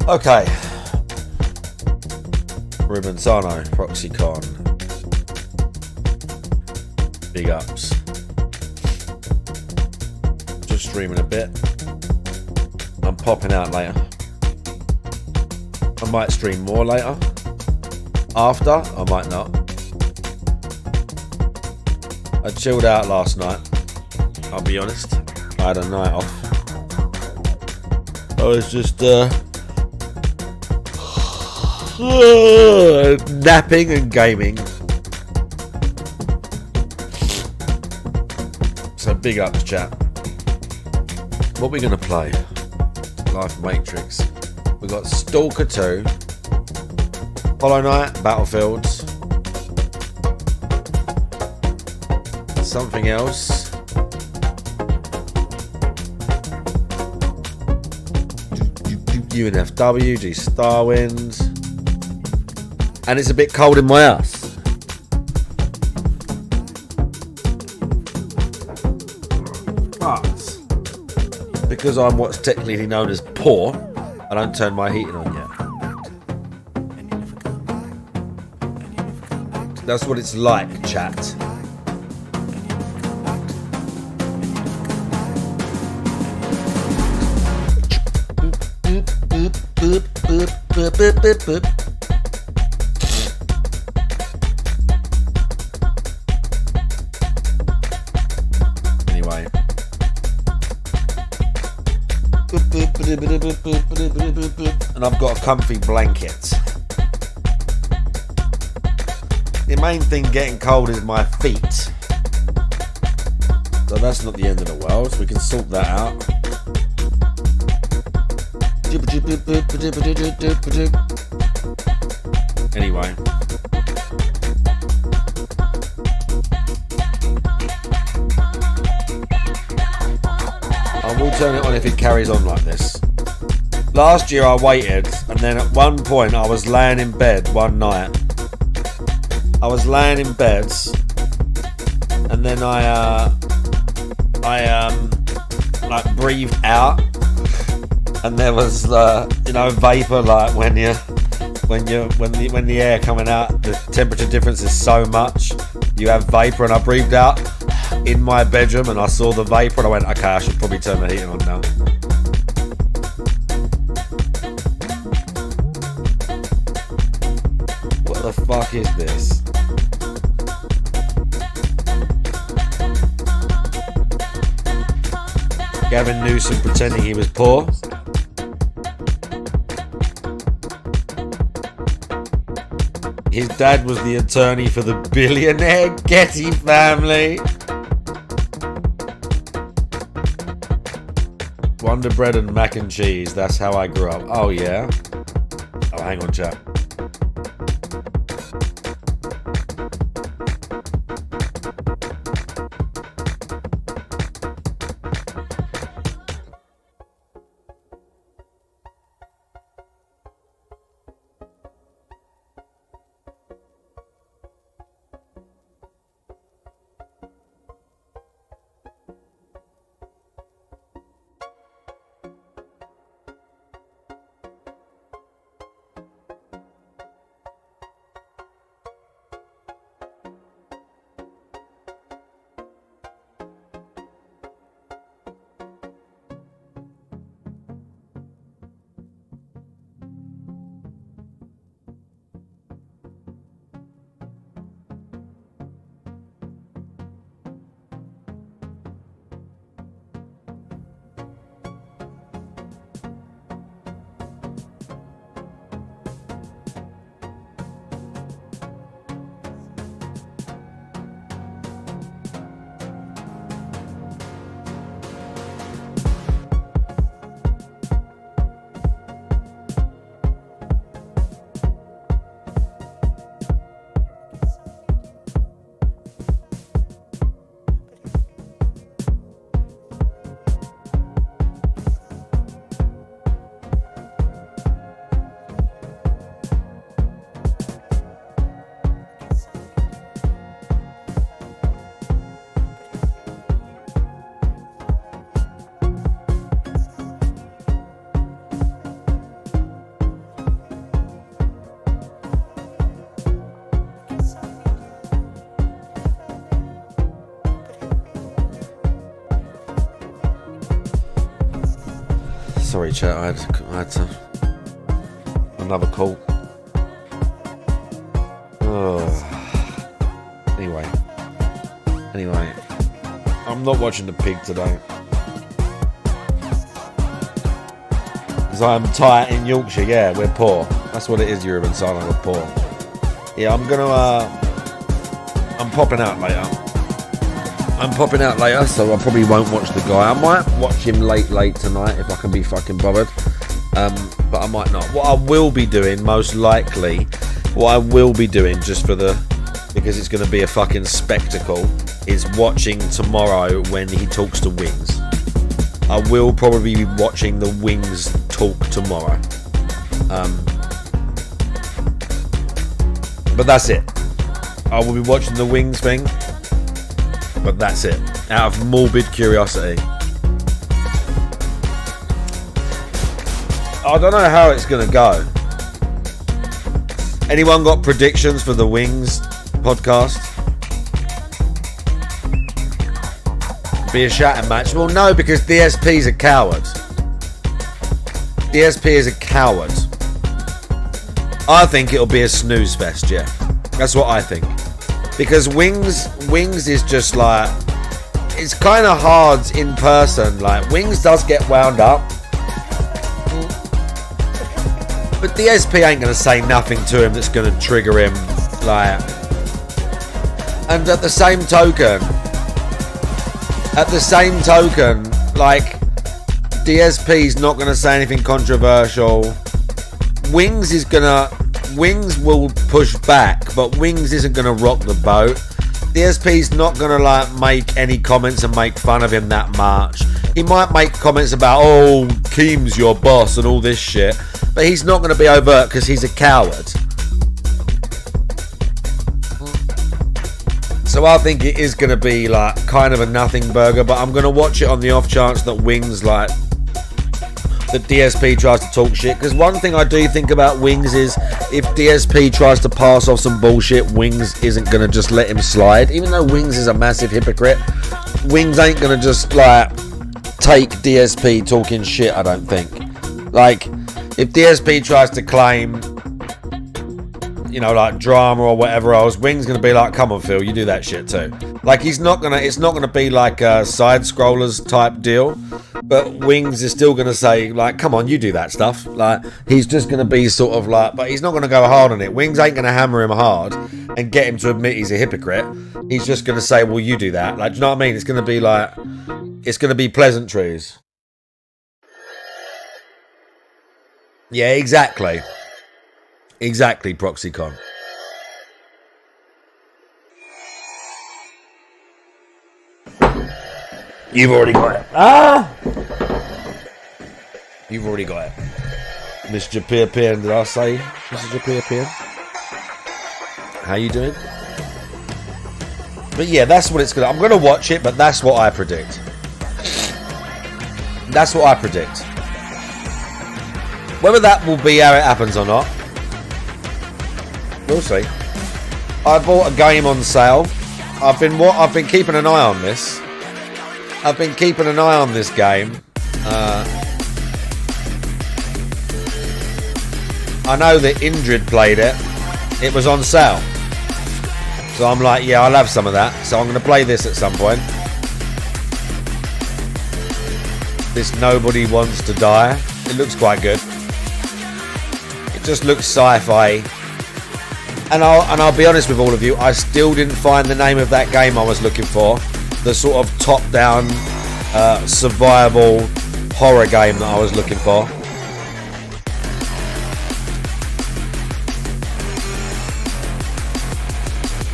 Okay. Rubensano, Proxycon. Big ups. Just streaming a bit. I'm popping out later. I might stream more later. After, I might not. I chilled out last night. I'll be honest. I had a night off. I was just napping and gaming. So big ups, chat. What are we gonna play? Life Matrix. We got Stalker 2, Hollow Knight, Battlefields, something else. UNFW, G Starwind, and it's a bit cold in my house. But because I'm what's technically known as poor, I don't turn my heating on yet. That's what it's like, chat. And I've got a comfy blanket. The main thing getting cold is my feet. So that's not the end of the world. We can sort that out. Anyway. I will turn it on if it carries on like this. Last year I waited, and then at one point I was laying in bed one night. I was laying in bed, and then I like breathed out, and there was vapor, like when the air coming out, the temperature difference is so much, you have vapor, and I breathed out in my bedroom, and I saw the vapor, and I went, okay, I should probably turn the heating on now. What the fuck is this? Gavin Newsom pretending he was poor. His dad was the attorney for the billionaire Getty family. Wonder bread and mac and cheese. That's how I grew up. Oh, yeah? Oh, hang on, chap. Sorry, chat. I had to another call. Anyway, I'm not watching the pig today because I am tight in Yorkshire. Yeah, we're poor. That's what it is, Urban Silent. We're poor. Yeah, I'm popping out later. So I probably won't watch the guy. I might watch him late tonight if I can be fucking bothered. But I might not. What I will be doing, most likely, just because it's going to be a fucking spectacle, is watching tomorrow when he talks to Wings. I will probably be watching the Wings talk tomorrow. But that's it. I will be watching the Wings thing. But that's it. Out of morbid curiosity. I don't know how it's going to go. Anyone got predictions for the Wings podcast? Be a shouting match? Well, no, because DSP's a coward. DSP is a coward. I think it'll be a snooze fest, yeah. That's what I think. Because Wings is just like, it's kind of hard in person. Like, Wings does get wound up. But DSP ain't going to say nothing to him that's going to trigger him. Like, and at the same token, like, DSP's not going to say anything controversial. Wings will push back, but Wings isn't going to rock the boat. DSP's not going to like make any comments and make fun of him that much. He might make comments about, oh, Keem's your boss and all this shit, but he's not going to be overt because he's a coward. So I think it is going to be like kind of a nothing burger, but I'm going to watch it on the off chance that Wings like that DSP tries to talk shit, because one thing I do think about Wings is if DSP tries to pass off some bullshit, Wings isn't going to just let him slide. Even though Wings is a massive hypocrite, Wings ain't going to just like take DSP talking shit, I don't think. Like, if DSP tries to claim, you know, like drama or whatever else, Wings gonna be like, come on Phil, you do that shit too. Like, it's not gonna be like a side scrollers type deal, but Wings is still gonna say like, come on, you do that stuff. Like, he's just gonna be sort of like, but he's not gonna go hard on it. Wings ain't gonna hammer him hard and get him to admit he's a hypocrite. He's just gonna say, well, you do that. Like, do you know what I mean? It's gonna be like, it's gonna be pleasantries. Yeah, exactly. Exactly, ProxyCon. You've already got it. Ah! You've already got it. Mr. Japir, did I say Mr. Japir? How you doing? But yeah, that's what it's gonna. I'm gonna watch it, but that's what I predict. That's what I predict. Whether that will be how it happens or not, we'll see. I bought a game on sale. I've been keeping an eye on this. I've been keeping an eye on this game. I know that Indrid played it. It was on sale. So I'm like, yeah, I'll have some of that. So I'm going to play this at some point. This Nobody Wants to Die. It looks quite good. It just looks sci-fi. And I'll be honest with all of you, I still didn't find the name of that game I was looking for. The sort of top-down survival horror game that I was looking for.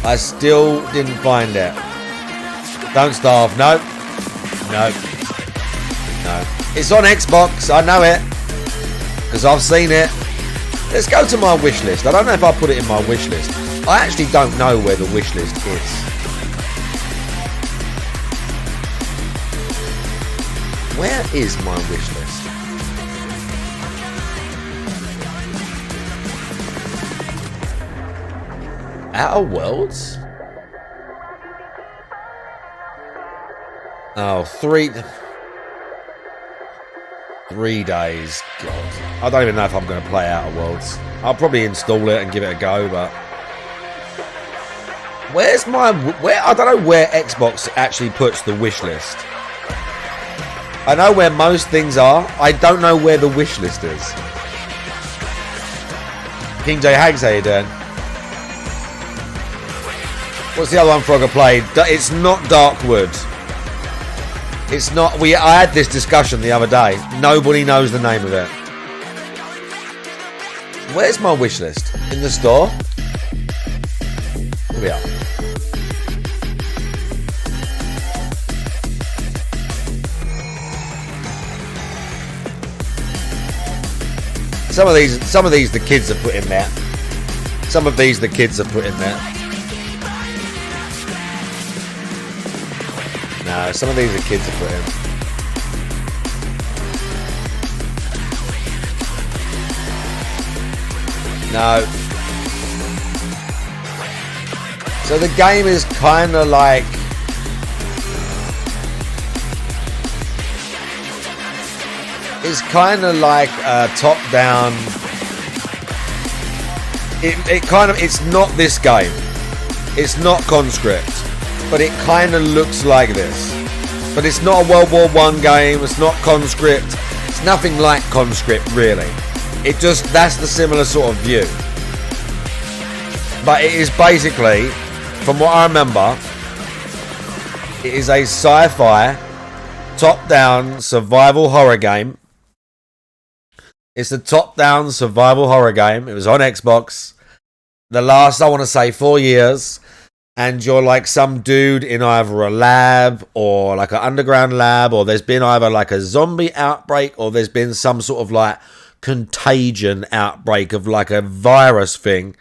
I still didn't find it. Don't Starve. No. No. No. It's on Xbox. I know it. Because I've seen it. Let's go to my wish list. I don't know if I put it in my wish list. I actually don't know where the wish list is. Where is my wish list? Outer Worlds? Oh, 3 days. God. I don't even know if I'm going to play Outer Worlds. I'll probably install it and give it a go, but... Where's my... I don't know where Xbox actually puts the wish list. I know where most things are. I don't know where the wish list is. King J Hags, how you doing? What's the other one Frogger played? It's not Darkwood. It's not... I had this discussion the other day. Nobody knows the name of it. Where's my wish list? In the store? Here we are. Some of these the kids have put in there. Some of these the kids have put in there. No, some of these the kids have put in. No. So the game is kind of like... It's kind of like a top-down... It's not this game. It's not Conscript. But it kind of looks like this. But it's not a World War I game. It's not Conscript. It's nothing like Conscript, really. It just, that's the similar sort of view. But it is basically, from what I remember, it is a sci-fi top-down survival horror game. It's a top-down survival horror game. It was on Xbox. The last, I want to say, 4 years. And you're like some dude in either a lab or like an underground lab, or there's been either like a zombie outbreak or there's been some sort of like contagion outbreak of like a virus thing.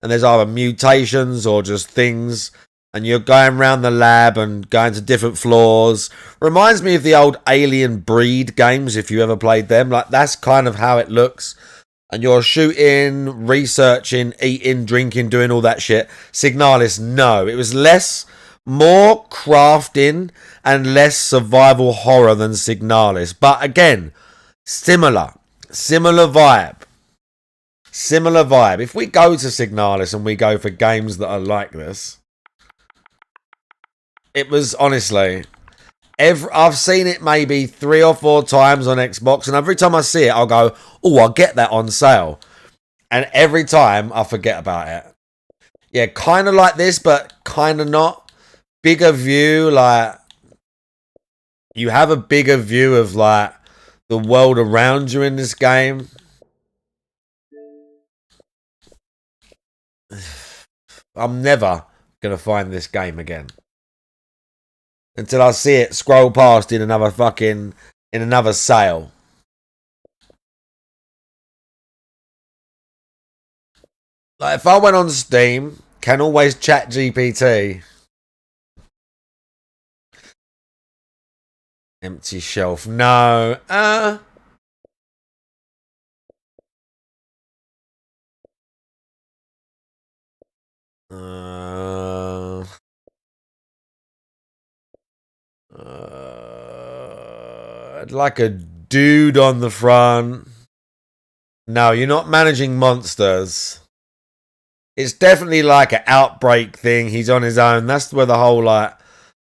And there's either mutations or just things. And you're going around the lab and going to different floors. Reminds me of the old Alien Breed games, if you ever played them. Like, that's kind of how it looks. And you're shooting, researching, eating, drinking, doing all that shit. Signalis, no. It was more crafting and less survival horror than Signalis. But again, similar vibe. Similar vibe. If we go to Signalis and we go for games that are like this, it was honestly, I've seen it maybe 3 or 4 times on Xbox, and every time I see it, I'll go, oh, I'll get that on sale. And every time I forget about it. Yeah, kind of like this, but kind of not. Bigger view, like, you have a bigger view of like the world around you in this game. I'm never gonna find this game again until I see it scroll past in another sale. Like, if I went on Steam, can always chat GPT. Empty shelf. No. Like a dude on the front. No, you're not managing monsters. It's definitely like an outbreak thing. He's on his own. That's where the whole like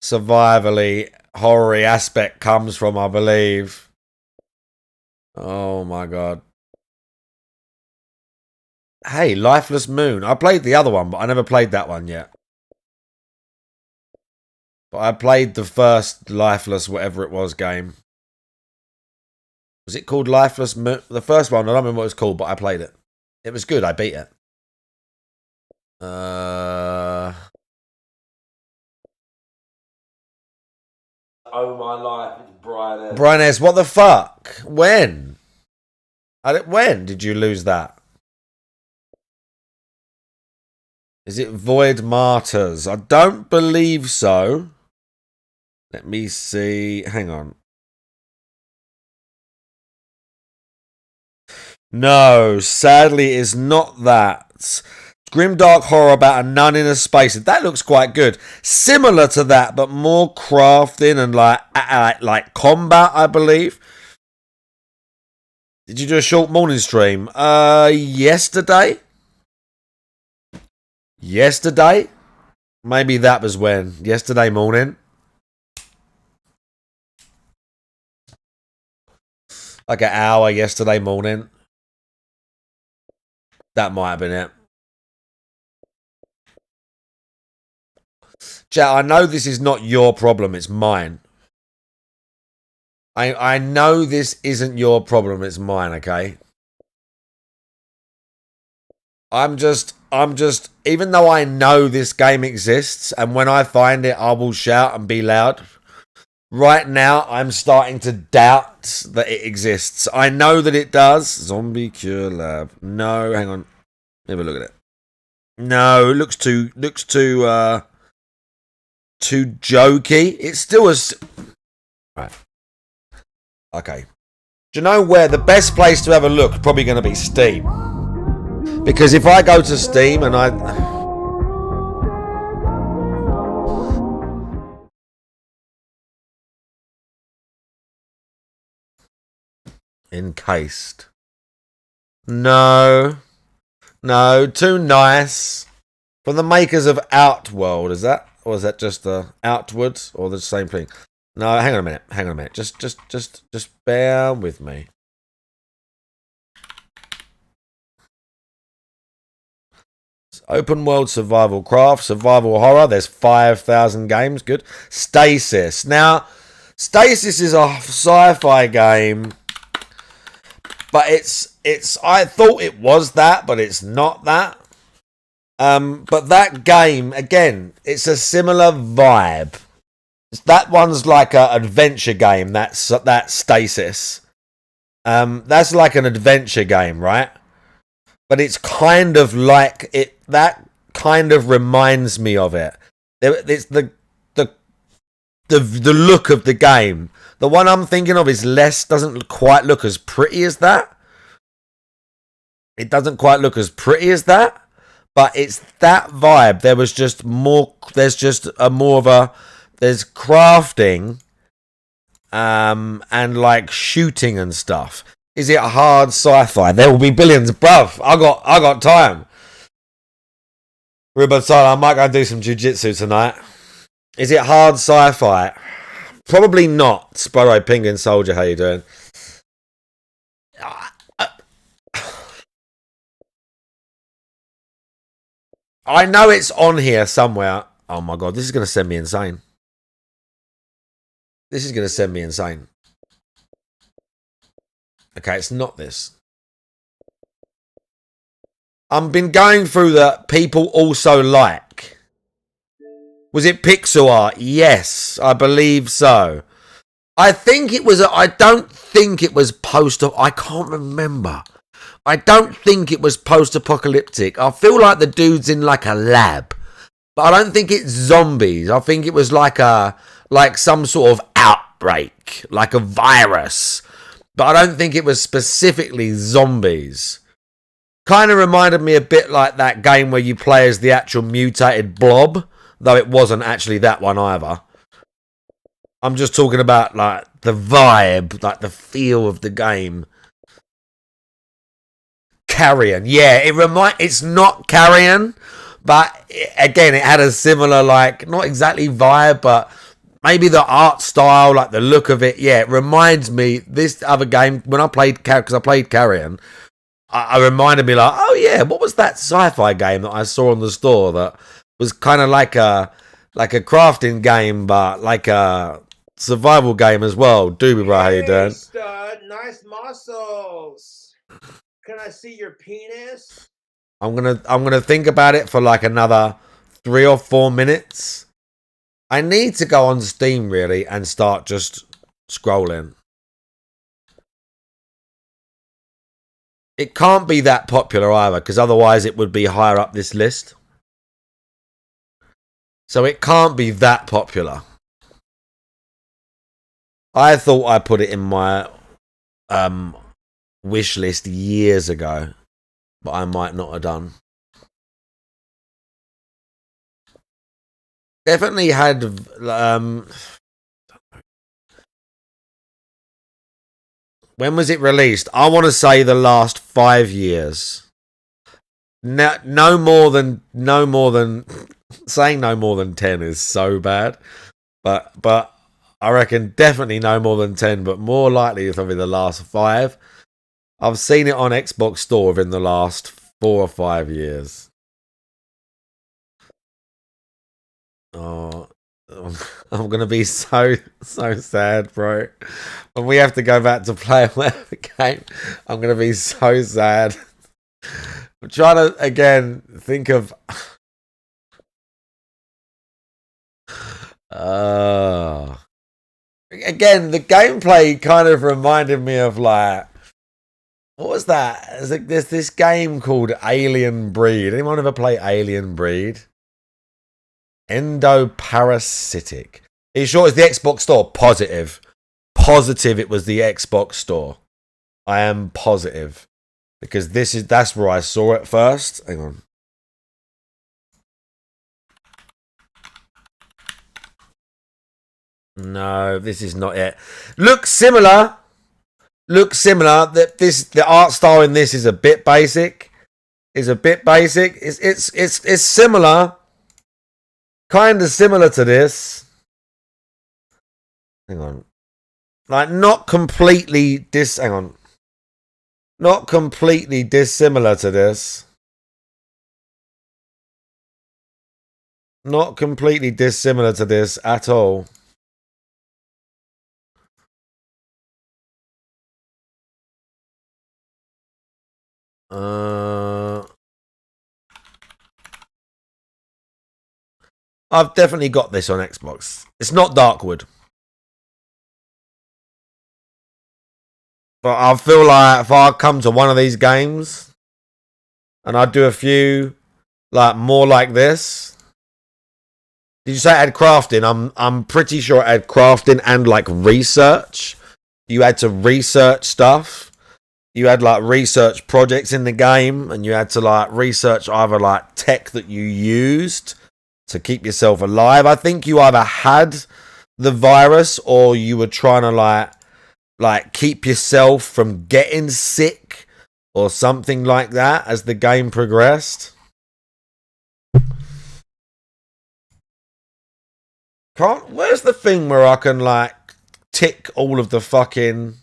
survivally horror aspect comes from, I believe. Oh my god. Hey, Lifeless Moon. I played the other one, but I never played that one yet. But I played the first Lifeless whatever it was game. Was it called Lifeless Moon? The first one, I don't remember what it was called, but I played it. It was good. I beat it. Oh my life, it's Brian S. Brian S, what the fuck? When? When did you lose that? Is it Void Martyrs? I don't believe so. Let me see. Hang on. No, sadly, it's not that. Grimdark horror about a nun in a space. That looks quite good. Similar to that, but more crafting and like combat, I believe. Did you do a short morning stream? Yesterday? Yesterday? Maybe that was when. Yesterday morning. Like an hour yesterday morning. That might have been it. Chat, I know this is not your problem, it's mine. I know this isn't your problem, it's mine, okay? I'm just, even though I know this game exists, and when I find it, I will shout and be loud. Right now, I'm starting to doubt that it exists. I know that it does. Zombie Cure Lab. No, hang on. Have a look at it. No, it looks too jokey. It's still right. Okay. Do you know where the best place to have a look? Probably going to be Steam. Because if I go to Steam and encased. No, too nice. From the makers of Outworld, is that? Or is that just the Outwards? Or the same thing? No, hang on a minute. Just bear with me. Open world survival craft, survival horror. There's 5,000 games. Good. Stasis. Now, Stasis is a sci-fi game, but it's. I thought it was that, but it's not that. But that game again, it's a similar vibe. That one's like an adventure game. That's that Stasis. That's like an adventure game, right? But it's kind of like it. That kind of reminds me of it. It's the look of the game. The one I'm thinking of is doesn't quite look as pretty as that. It doesn't quite look as pretty as that, but it's that vibe. There was just more. There's just a more of a. There's crafting, and like shooting and stuff. Is it hard sci-fi? There will be billions, bruv. I got time. Ruben Sala, I might go and do some jiu-jitsu tonight. Is it hard sci-fi? Probably not. Sparrow Penguin Soldier, how you doing? I know it's on here somewhere. Oh my god, this is going to send me insane. This is going to send me insane. Okay, it's not this. I've been going through the people also like. Was it pixel art? Yes, I believe so. I think it was. I don't think it was I can't remember. I don't think it was post-apocalyptic. I feel like the dude's in like a lab, but I don't think it's zombies. I think it was like some sort of outbreak, like a virus. But I don't think it was specifically zombies. Kind of reminded me a bit like that game where you play as the actual mutated blob, though it wasn't actually that one either. I'm just talking about like the vibe, like the feel of the game. Carrion, yeah, it's not Carrion, but again, it had a similar like not exactly vibe, but maybe the art style, like the look of it. Yeah, it reminds me this other game when I played because I played Carrion. I reminded me like, oh yeah, what was that sci-fi game that I saw on the store that was kind of like a crafting game, but like a survival game as well. Doobie, bro, how you doing? Stud, nice muscles. Can I see your penis? I'm gonna think about it for like another 3 or 4 minutes. I need to go on Steam really and start just scrolling. It can't be that popular either, because otherwise it would be higher up this list. So it can't be that popular. I thought I put it in my wish list years ago, but I might not have done. Definitely had when was it released? I want to say the last 5 years. No more than saying no more than 10 is so bad. But I reckon definitely no more than 10, but more likely it's probably the last 5. I've seen it on Xbox Store within the last 4 or 5 years. Oh, I'm gonna be so sad, bro. When we have to go back to play the game, I'm gonna be so sad. I'm trying to again think of. Again, the gameplay kind of reminded me of like. What was that? There's this game called Alien Breed. Anyone ever play Alien Breed? Endoparasitic. Are you sure it's the Xbox Store? Positive it was the Xbox Store. I am positive. Because that's where I saw it first. Hang on. No, this is not it. Looks similar. The art style in this is a bit basic. It's similar. Kind of similar to this. Hang on. Like, not completely hang on. Not completely dissimilar to this. Not completely dissimilar to this at all. I've definitely got this on Xbox. It's not Darkwood. But I feel like if I come to one of these games and I do a few like more like this. Did you say it had crafting? I'm pretty sure it had crafting and like research. You had to research stuff. You had like research projects in the game, and you had to like research either like tech that you used to keep yourself alive. I think you either had the virus or you were trying to like keep yourself from getting sick or something like that as the game progressed. Where's the thing where I can like tick all of the fucking?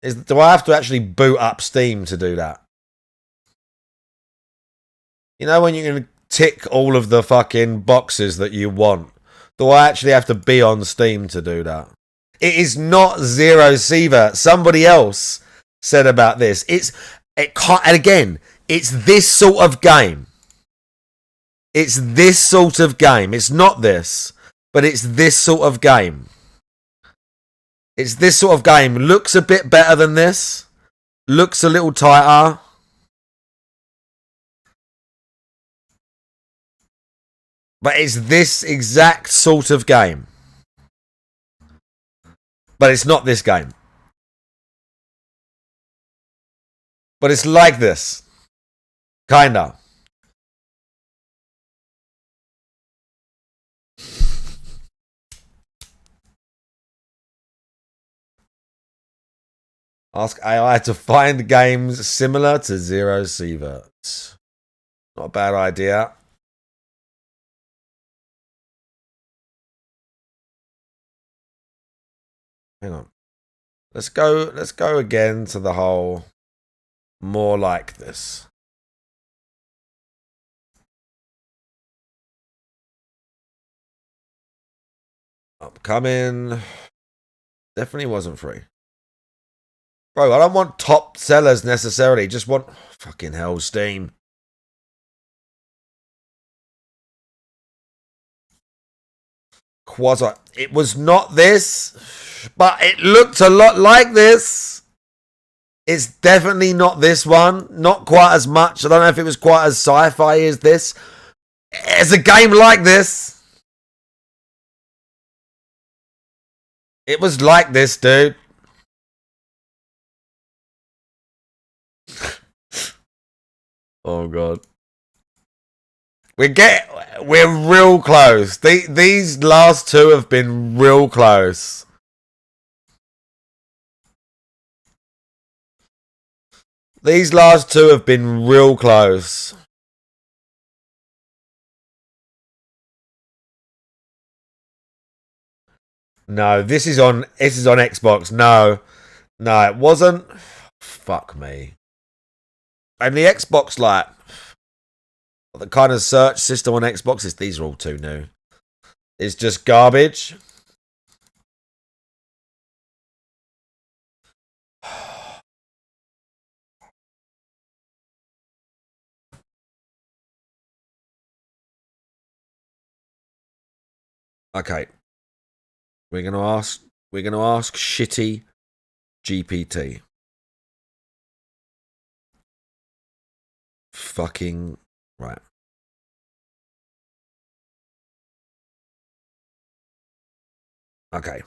Do I have to actually boot up Steam to do that? You know when you can tick all of the fucking boxes that you want. Do I actually have to be on Steam to do that? It is not Zero Seaver. Somebody else said about this. It can't, and again, it's this sort of game. It's this sort of game. It's not this, but it's this sort of game. It's this sort of game. Looks a bit better than this. Looks a little tighter. But it's this exact sort of game. But it's not this game. But it's like this. Kinda. Ask AI to find games similar to Zero Sievert. Not a bad idea. Hang on. Let's go again to the whole more like this. Upcoming. Definitely wasn't free. Bro, I don't want top sellers necessarily. Just want fucking hell, Steam. Quasi. It was not this, but it looked a lot like this. It's definitely not this one. Not quite as much. I don't know if it was quite as sci-fi as this. It's a game like this. It was like this, dude. Oh god. We're real close. These last two have been real close. These last two have been real close. No, this is on Xbox. No, it wasn't. Fuck me. And the Xbox, like the kind of search system on Xbox is these are all too new. It's just garbage. Okay. We're gonna ask shitty GPT. Fucking right. Okay.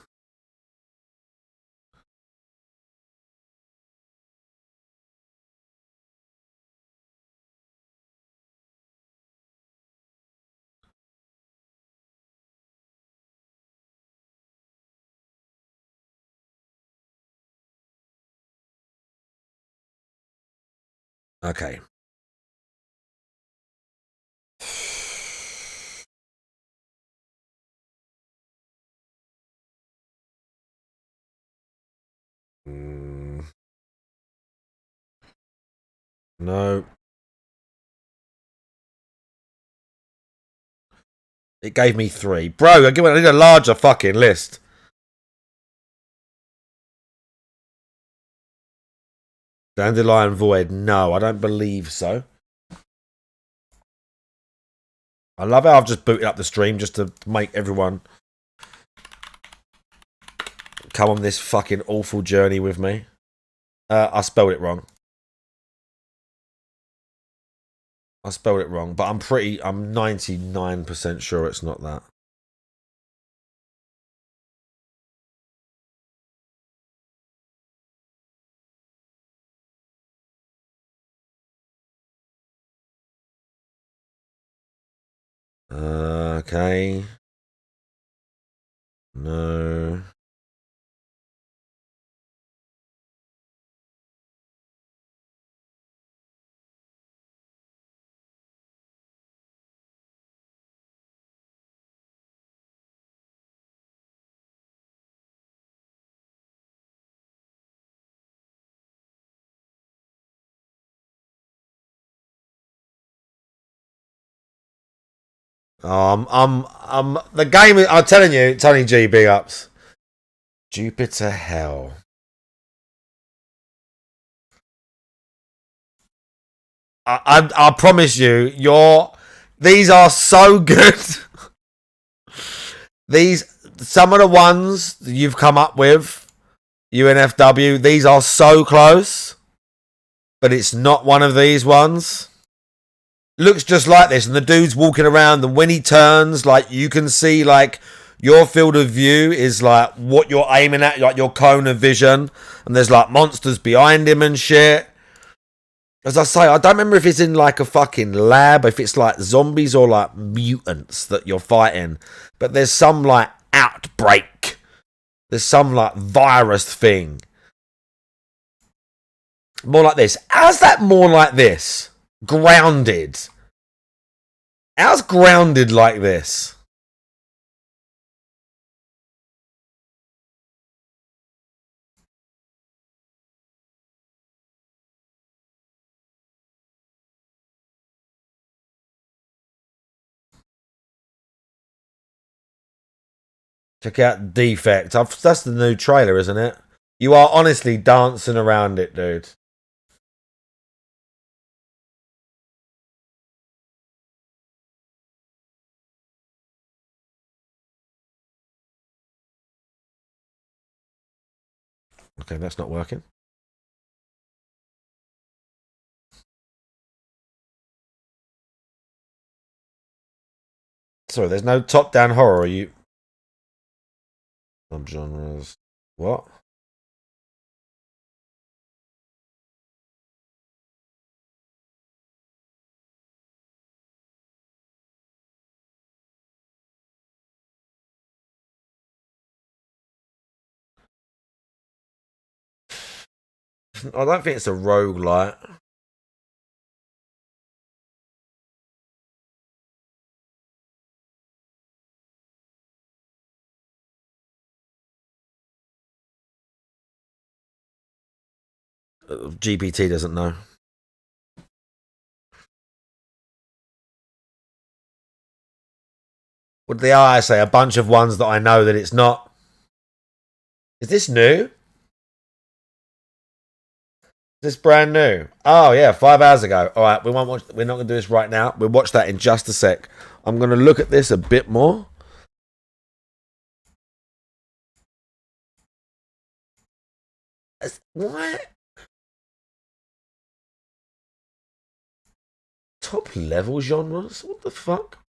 Okay. No. It gave me 3. Bro, I need a larger fucking list. Dandelion Void. No, I don't believe so. I love how I've just booted up the stream just to make everyone come on this fucking awful journey with me. I spelled it wrong. I spelled it wrong, but I'm 99% sure it's not that. Okay. No. The game. I'm telling you, Tony G, big ups. Jupiter Hell. I promise you, these are so good. Some of the ones you've come up with, UNFW, these are so close, but it's not one of these ones. Looks just like this, and the dude's walking around, and when he turns, like, you can see, like, your field of view is like what you're aiming at, like your cone of vision, and there's like monsters behind him and shit. As I say, I don't remember if it's in like a fucking lab, if it's like zombies or like mutants that you're fighting, but there's some like outbreak. There's some like virus thing. More like this. How's that more like this? Grounded. How's grounded like this? Check out Defect. That's the new trailer, isn't it? You are honestly dancing around it, dude. Okay, that's not working. Sorry, there's no top-down horror. Are you? Subgenres. What? I don't think it's a roguelite. GPT doesn't know. What did the AI say? A bunch of ones that I know that it's not. Is this new? Is this brand new? Oh yeah, 5 hours ago. All right, we won't watch. We're not going to do this right now. We'll watch that in just a sec. I'm going to look at this a bit more. What? Top level genres? What the fuck?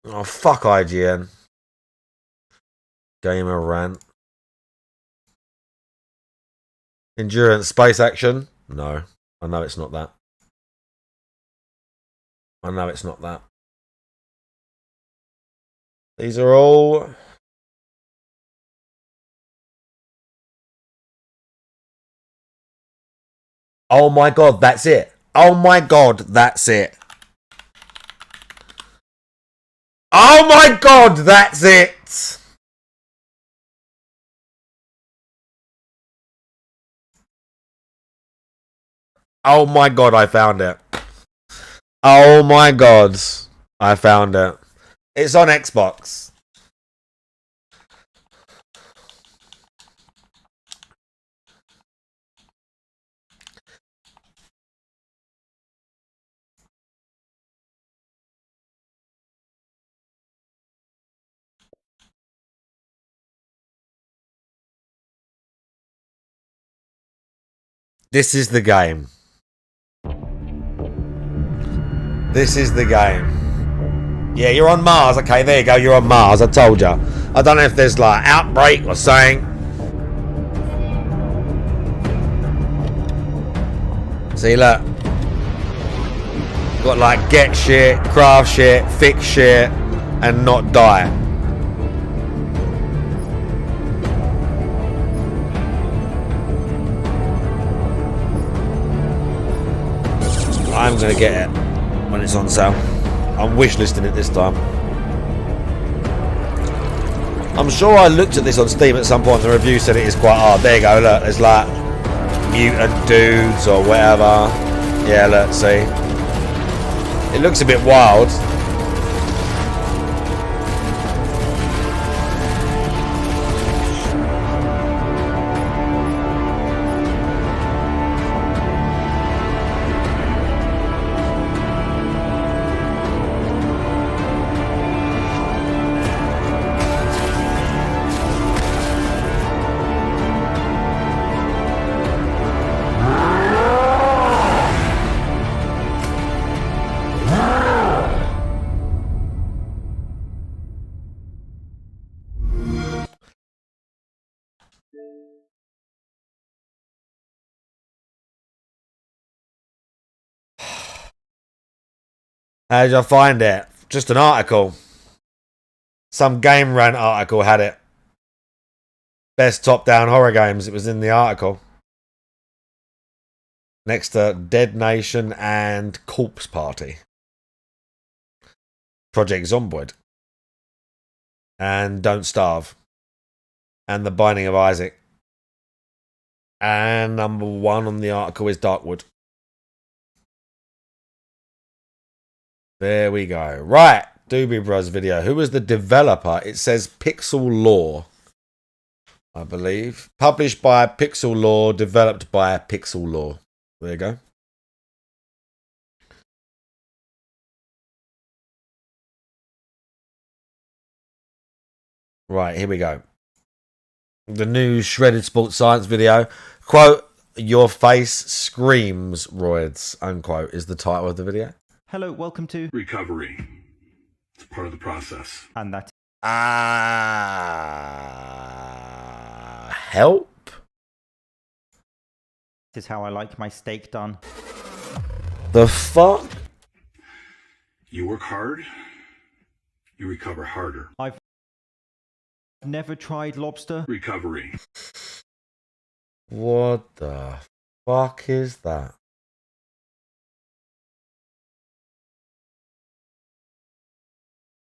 Oh, fuck IGN. Gamer rant. Endurance space action? No. I know it's not that. I know it's not that. These are all... Oh my god, that's it. Oh my god, that's it. Oh my god, that's it. Oh my god, I found it. Oh my god, I found it. It's on Xbox. This is the game. This is the game. Yeah, you're on Mars. Okay, there you go. You're on Mars. I told you. I don't know if there's like outbreak or something. See, look. Got like get shit, craft shit, fix shit, and not die. I'm gonna get it when it's on sale. I'm wishlisting it this time. I'm sure I looked at this on Steam at some point. The review said it is quite hard. There you go. Look, there's like mutant dudes or whatever. Yeah, look, see. It looks a bit wild. How did I find it? Just an article. Some Game Rant article had it. Best top-down horror games. It was in the article. Next to Dead Nation and Corpse Party. Project Zomboid. And Don't Starve. And The Binding of Isaac. And number 1 on the article is Darkwood. There we go. Right. Doobie Bros video. Who was the developer? It says Pixel Law, I believe. Published by Pixel Law. Developed by Pixel Law. There you go. Right. Here we go. The new Shredded Sports Science video. Quote, "Your face screams roids," unquote, is the title of the video. Hello, welcome to recovery. It's part of the process. And that Help? is how I like my steak done. The fuck? You work hard, you recover harder. I've never tried lobster. Recovery. What the fuck is that?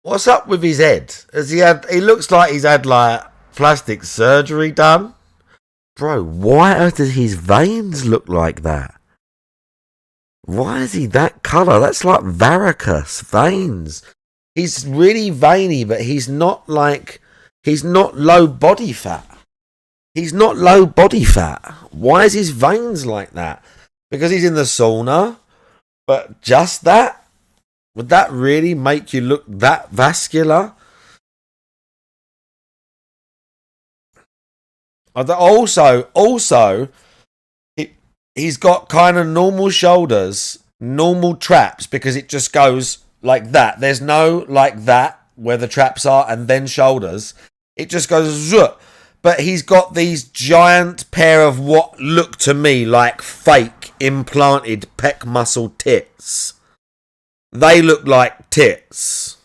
What's up with his head? He looks like he's had like plastic surgery done. Bro, why do his veins look like that? Why is he that colour? That's like varicose veins. He's really veiny, but he's not low body fat. He's not low body fat. Why is his veins like that? Because he's in the sauna? But just that? Would that really make you look that vascular? Also, he's got kind of normal shoulders, normal traps, because it just goes like that. There's no like that where the traps are and then shoulders. It just goes zoop. But he's got these giant pair of what look to me like fake implanted pec muscle tits. They look like tits.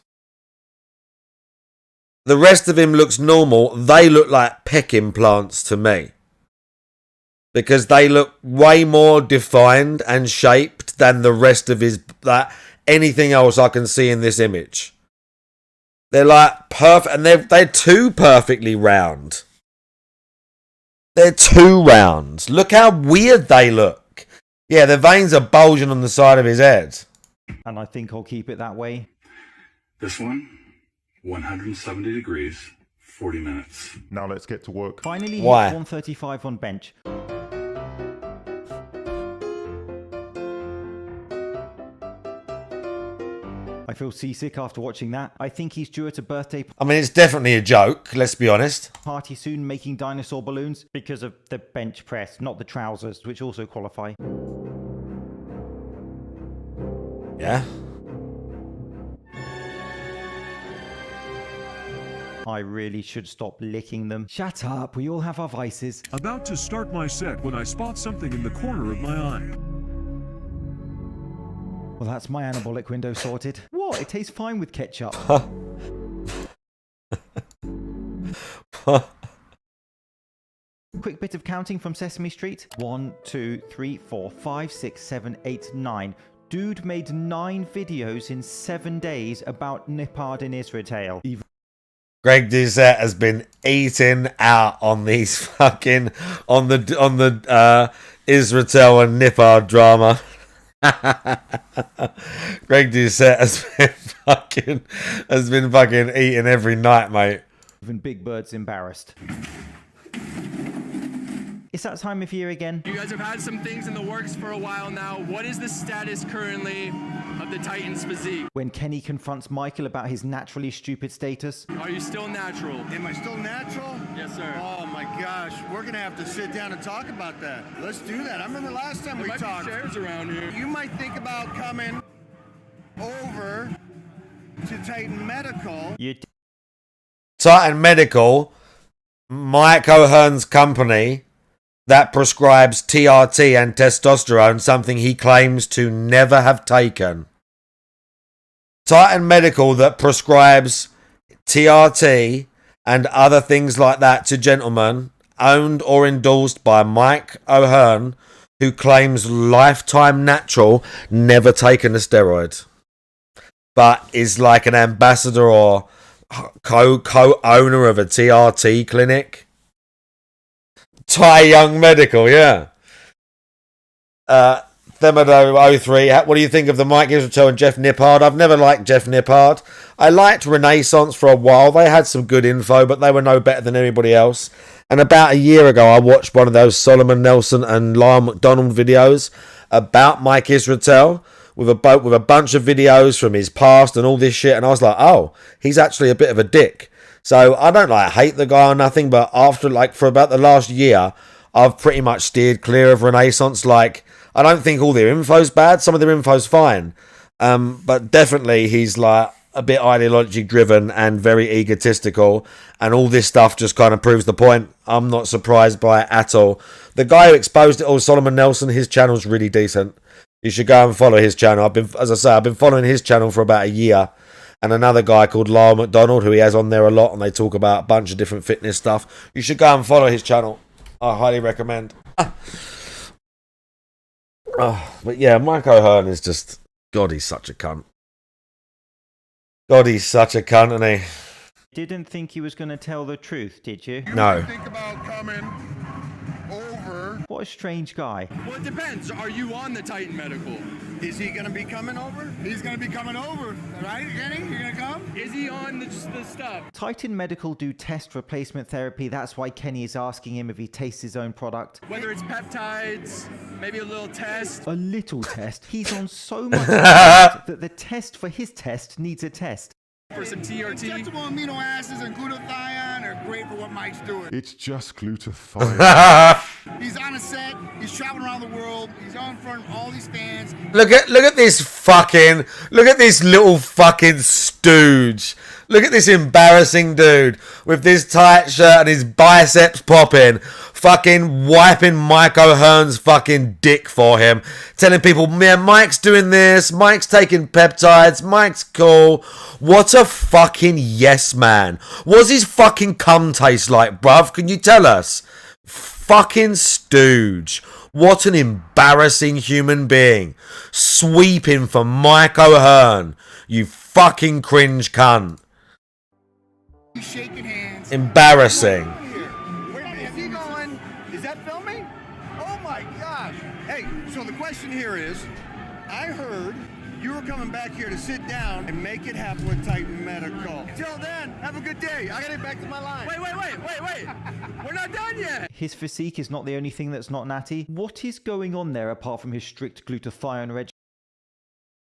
The rest of him looks normal. They look like pec implants to me. because they look way more defined and shaped than the rest of his anything else I can see in this image. They're like perfect, and they're too perfectly round. They're too round. Look how weird they look. Yeah, the veins are bulging on the side of his head. And I think I'll keep it that way. This one, 170 degrees, 40 minutes. Now let's get to work. Finally, Why? hit 135 on bench. I feel seasick after watching that. I think he's due at a birthday I mean, it's definitely a joke, let's be honest. party soon making dinosaur balloons because of the bench press, not the trousers, which also qualify. Yeah. I really should stop licking them. Shut up, we all have our vices. About to start my set when I spot something in the corner of my eye. Well, that's my anabolic window sorted. What? It tastes fine with ketchup. Quick bit of counting from Sesame Street. 1, 2, 3, 4, 5, 6, 7, 8, 9. Dude made 9 videos in 7 days about Nippard in Israel. Greg Doucette has been eating out on these fucking on the Israel and Nippard drama. Greg Doucette has been fucking eating every night, mate. Even Big Bird's embarrassed. It's that time of year again. You guys have had some things in the works for a while now. What is the status currently of the Titan's physique? When Kenny confronts Michael about his naturally stupid status. Are you still natural? Am I still natural? Yes, sir. Oh my gosh, we're gonna have to sit down and talk about that. Let's do that. I remember last time There we might talked. be chairs around here. You might think about coming over to Titan Medical. Titan Medical, Mike O'Hearn's company that prescribes TRT and testosterone, something he claims to never have taken. Titan Medical that prescribes TRT and other things like that to gentlemen, owned or endorsed by Mike O'Hearn, who claims lifetime natural, never taken a steroid, but is like an ambassador or co-owner of a TRT clinic. Tai Young Medical, yeah. Themodo03, what do you think of the Mike Israel and Jeff Nippard? I've never liked Jeff Nippard. I liked Renaissance for a while. They had some good info, but they were no better than anybody else. And about a year ago, I watched one of those Solomon Nelson and Lyle McDonald videos about Mike Israel with a bunch of videos from his past and all this shit. And I was like, oh, he's actually a bit of a dick. So I don't hate the guy or nothing, but after for about the last year, I've pretty much steered clear of Renaissance. I don't think all their info's bad. Some of their info's fine. But definitely he's a bit ideologically driven and very egotistical, and all this stuff just kind of proves the point. I'm not surprised by it at all. The guy who exposed it all, Solomon Nelson, his channel's really decent. You should go and follow his channel. I've been following his channel for about a year. And another guy called Lyle McDonald, who he has on there a lot, and they talk about a bunch of different fitness stuff. You should go and follow his channel. I highly recommend. But yeah, Mike O'Hearn is just... God, he's such a cunt. God, he's such a cunt, isn't he? Didn't think he was going to tell the truth, did you? No. Think about coming over. What a strange guy. Well, it depends. Are you on the Titan Medical? Is he gonna be coming over? He's gonna be coming over, right, Kenny? You gonna come? Is he on the stuff? Titan Medical do test replacement therapy. That's why Kenny is asking him if he tastes his own product. Whether it's peptides, maybe a little test. A little test. He's on so much that the test for his test needs a test. For some TRT. Injectable amino acids and glutathione are great for what Mike's doing. It's just glutathione. He's on a set. He's traveling around the world. He's on in front of all these fans. Look at this little fucking stooge. Look at this embarrassing dude with this tight shirt and his biceps popping, fucking wiping Mike O'Hearn's fucking dick for him, telling people, man, Mike's doing this, Mike's taking peptides, Mike's cool. What a fucking yes man. What's his fucking cum taste like, bruv? Can you tell us? fucking stooge. What an embarrassing human being. Sweeping for Mike O'Hearn. You fucking cringe cunt. Shaking hands. Embarrassing. Where is he going? Is that filming? Oh my gosh. Hey, so the question here is, I heard you were coming back here to sit down and make it happen with Titan Medical. Till then, have a good day. I gotta get back to my line. Wait. We're not done yet. His physique is not the only thing that's not natty. What is going on there apart from his strict glutathione regimen?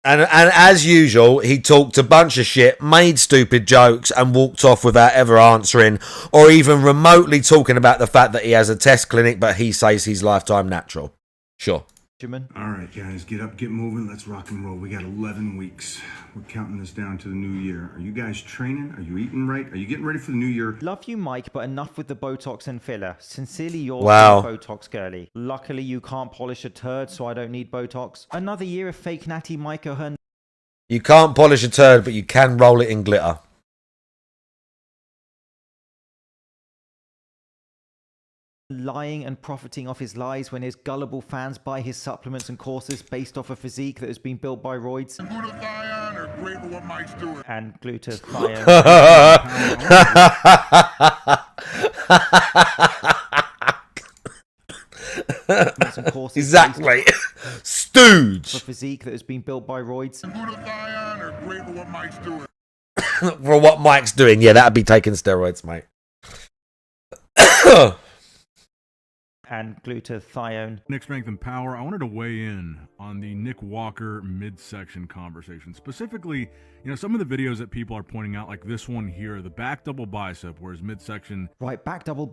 And as usual, he talked a bunch of shit, made stupid jokes, and walked off without ever answering or even remotely talking about the fact that he has a test clinic, but he says he's lifetime natural. Sure. All right, guys, get up, get moving. Let's rock and roll. We got 11 weeks. We're counting this down to the new year. Are you guys training? Are you eating right? Are you getting ready for the new year? Love you, Mike, but enough with the Botox and filler. Sincerely, yours, Wow. Botox girly. Luckily, you can't polish a turd, so I don't need Botox. Another year of fake natty Mike O'Hearn. You can't polish a turd, but you can roll it in glitter. Lying and profiting off his lies when his gullible fans buy his supplements and courses based off a physique that has been built by roids Glutathione are great for what Mike's doing. and glutathione. and courses Exactly. for Stooge. physique that has been built by roids Glutathione are great for what Mike's doing. For what Mike's doing. Yeah, that'd be taking steroids, mate. and glutathione. Nick Strength and Power, I wanted to weigh in on the Nick Walker midsection conversation. Specifically, some of the videos that people are pointing out, like this one here, the back double bicep, where his midsection Right, back double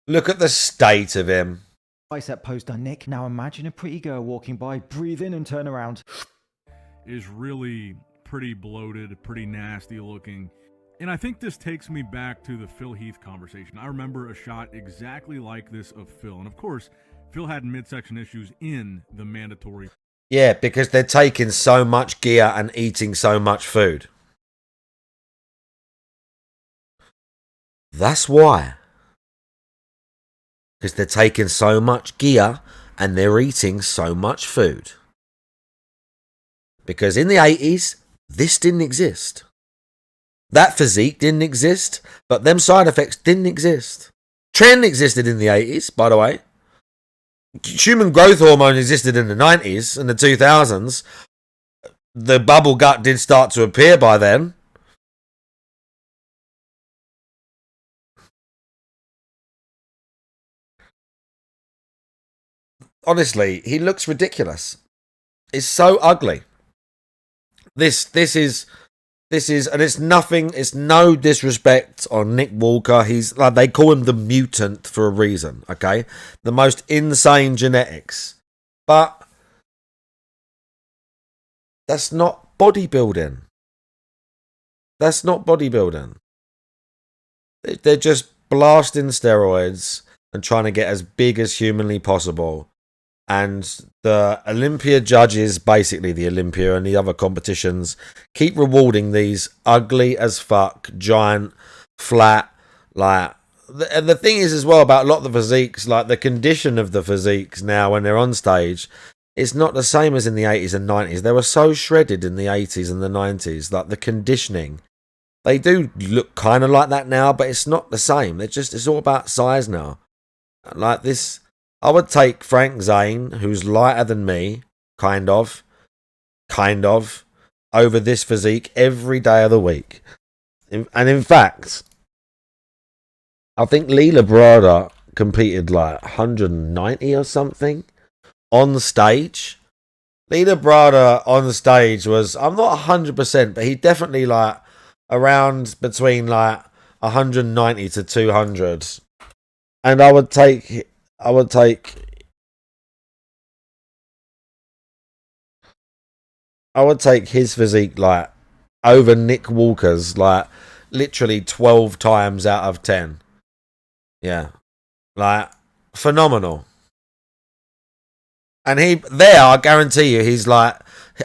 Look at the state of him. bicep pose done, Nick. Now imagine a pretty girl walking by, breathe in and turn around. is really pretty bloated, pretty nasty looking. And I think this takes me back to the Phil Heath conversation. I remember a shot exactly like this of Phil. And of course, Phil had midsection issues in the mandatory. Yeah, because they're taking so much gear and eating so much food. That's why. Because they're taking so much gear and they're eating so much food. Because in the 80s, this didn't exist. That physique didn't exist, but them side effects didn't exist. Trend existed in the 80s, by the way. Human growth hormone existed in the 90s and the 2000s. The bubble gut did start to appear by then. Honestly, he looks ridiculous. It's so ugly. This is, and it's nothing. It's no disrespect on Nick Walker. He's like, they call him the mutant for a reason. Okay, the most insane genetics, but that's not bodybuilding. That's not bodybuilding. They're just blasting steroids and trying to get as big as humanly possible. And the Olympia judges, basically the Olympia and the other competitions, keep rewarding these ugly as fuck, giant, flat, like... And the thing is as well about a lot of the physiques, like the condition of the physiques now when they're on stage, it's not the same as in the 80s and 90s. They were so shredded in the 80s and the 90s, like the conditioning. They do look kind of like that now, but it's not the same. It's all about size now. Like this... I would take Frank Zane, who's lighter than me, kind of, over this physique every day of the week. And in fact, I think Lee Labrada competed like 190 or something on stage. Lee Labrada on stage was, I'm not 100%, but he definitely like around between like 190 to 200. And I would take his physique like over Nick Walker's like literally 12 times out of 10. Yeah. Like phenomenal. And I guarantee you he's like,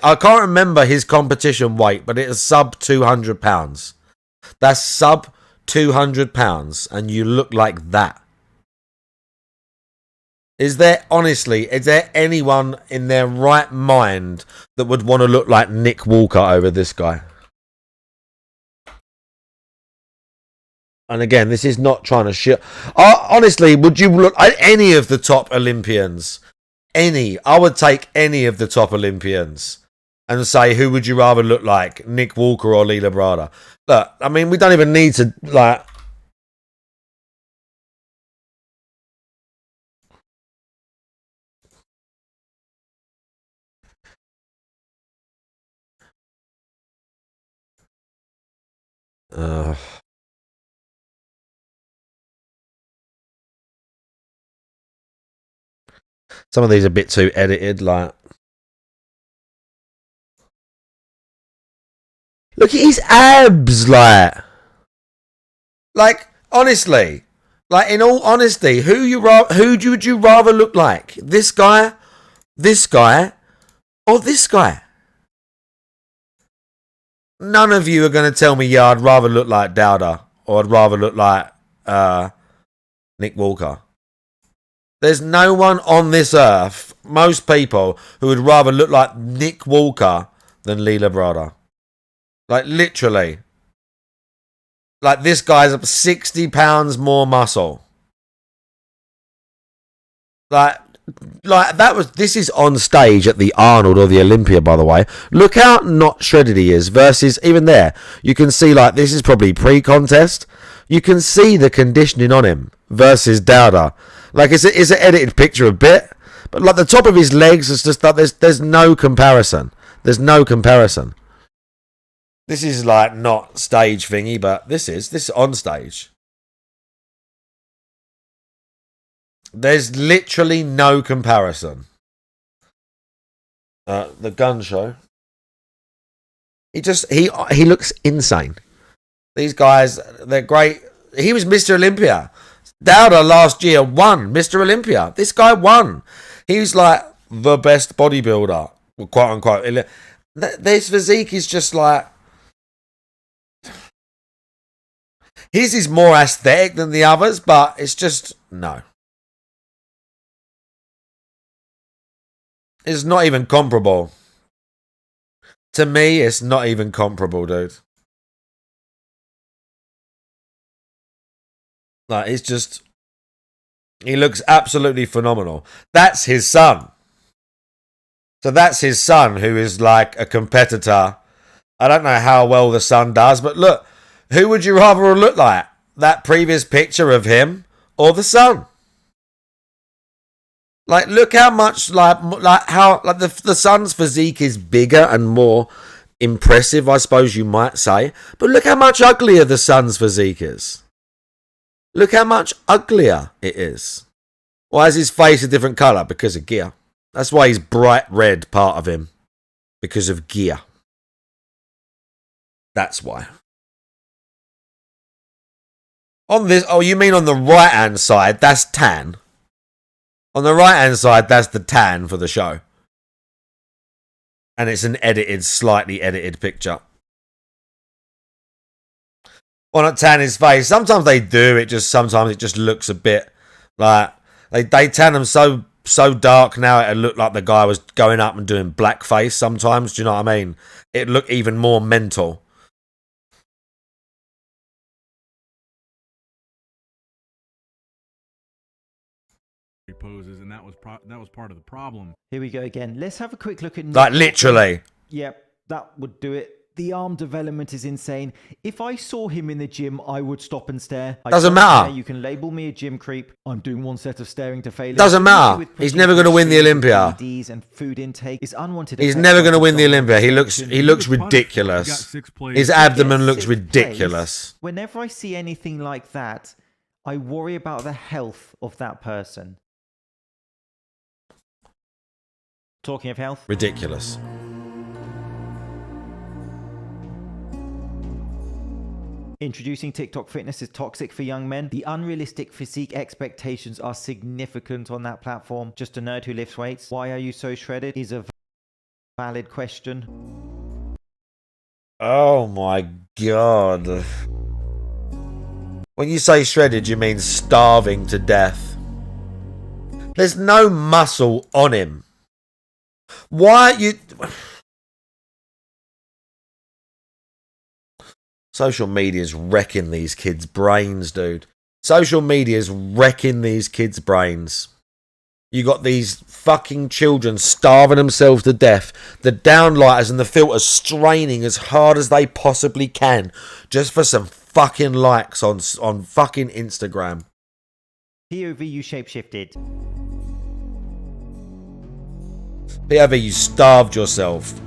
I can't remember his competition weight, but it is sub 200 pounds. That's sub 200 pounds and you look like that. Is there anyone in their right mind that would want to look like Nick Walker over this guy? And again, this is not trying to shit. Honestly, would you look at any of the top Olympians? I would take any of the top Olympians and say, who would you rather look like, Nick Walker or Lee Labrada? Look, I mean, we don't even need to, like... Some of these are a bit too edited, like... Look at his abs, like... Like, honestly... Like, in all honesty, would you rather look like? This guy, or this guy? None of you are going to tell me, yeah, I'd rather look like Dowda, or I'd rather look like Nick Walker. There's no one on this earth, most people, who would rather look like Nick Walker than Lee Labrada. Like, literally. Like, this guy's up 60 pounds more muscle. Like this is on stage at the Arnold or the Olympia, by the way. Look how not shredded he is versus, even there, you can see, like, this is probably pre-contest. You can see the conditioning on him versus Dowda. Like, it's an edited picture a bit, but, like, the top of his legs is just like, there's no comparison. There's no comparison. This is, like, not stage thingy, but this is on stage. There's literally no comparison. The gun show. He looks insane. These guys, they're great. He was Mr. Olympia. Dowda last year won Mr. Olympia. This guy won. He's like the best bodybuilder, quote unquote. This physique is just like... His is more aesthetic than the others, but it's just... No. It's not even comparable. To me, it's not even comparable, dude. Like, it's just... He looks absolutely phenomenal. That's his son. So that's his son, who is like a competitor. I don't know how well the son does, but look, who would you rather look like? That previous picture of him or the son? Like, look how much, like the son's physique is bigger and more impressive, I suppose you might say. But look how much uglier the son's physique is. Look how much uglier it is. Why is his face a different colour? Because of gear. That's why he's bright red, part of him. Because of gear. That's why. On this, oh, you mean on the right-hand side, that's tan. On the right-hand side, that's the tan for the show. And it's an edited, slightly edited picture. Well, not tan his face. Sometimes they do. Sometimes it just looks a bit like... They tan them so dark now it'd look like the guy was going up and doing blackface sometimes. Do you know what I mean? It'd look even more mental. Poses, and that was part of the problem. Here we go again. Let's have a quick look at... Like, literally. Yep, that would do it. The arm development is insane. If I saw him in the gym, I would stop and stare. Doesn't matter. You can label me a gym creep. I'm doing one set of staring to failure. Doesn't matter. He's never going to win the Olympia. And food intake is unwanted. He's never going to win the Olympia. He looks ridiculous. His abdomen looks ridiculous. Whenever I see anything like that, I worry about the health of that person. Talking of health. Ridiculous. Introducing TikTok fitness is toxic for young men. The unrealistic physique expectations are significant on that platform. Just a nerd who lifts weights. Why are you so shredded? Is a valid question. Oh my god. When you say shredded, you mean starving to death. There's no muscle on him. Why you... Social media's wrecking these kids' brains, dude. Social media's wrecking these kids' brains. You got these fucking children starving themselves to death. The downlighters and the filters straining as hard as they possibly can just for some fucking likes on fucking Instagram. POV, you shapeshifted. POV, you starved yourself.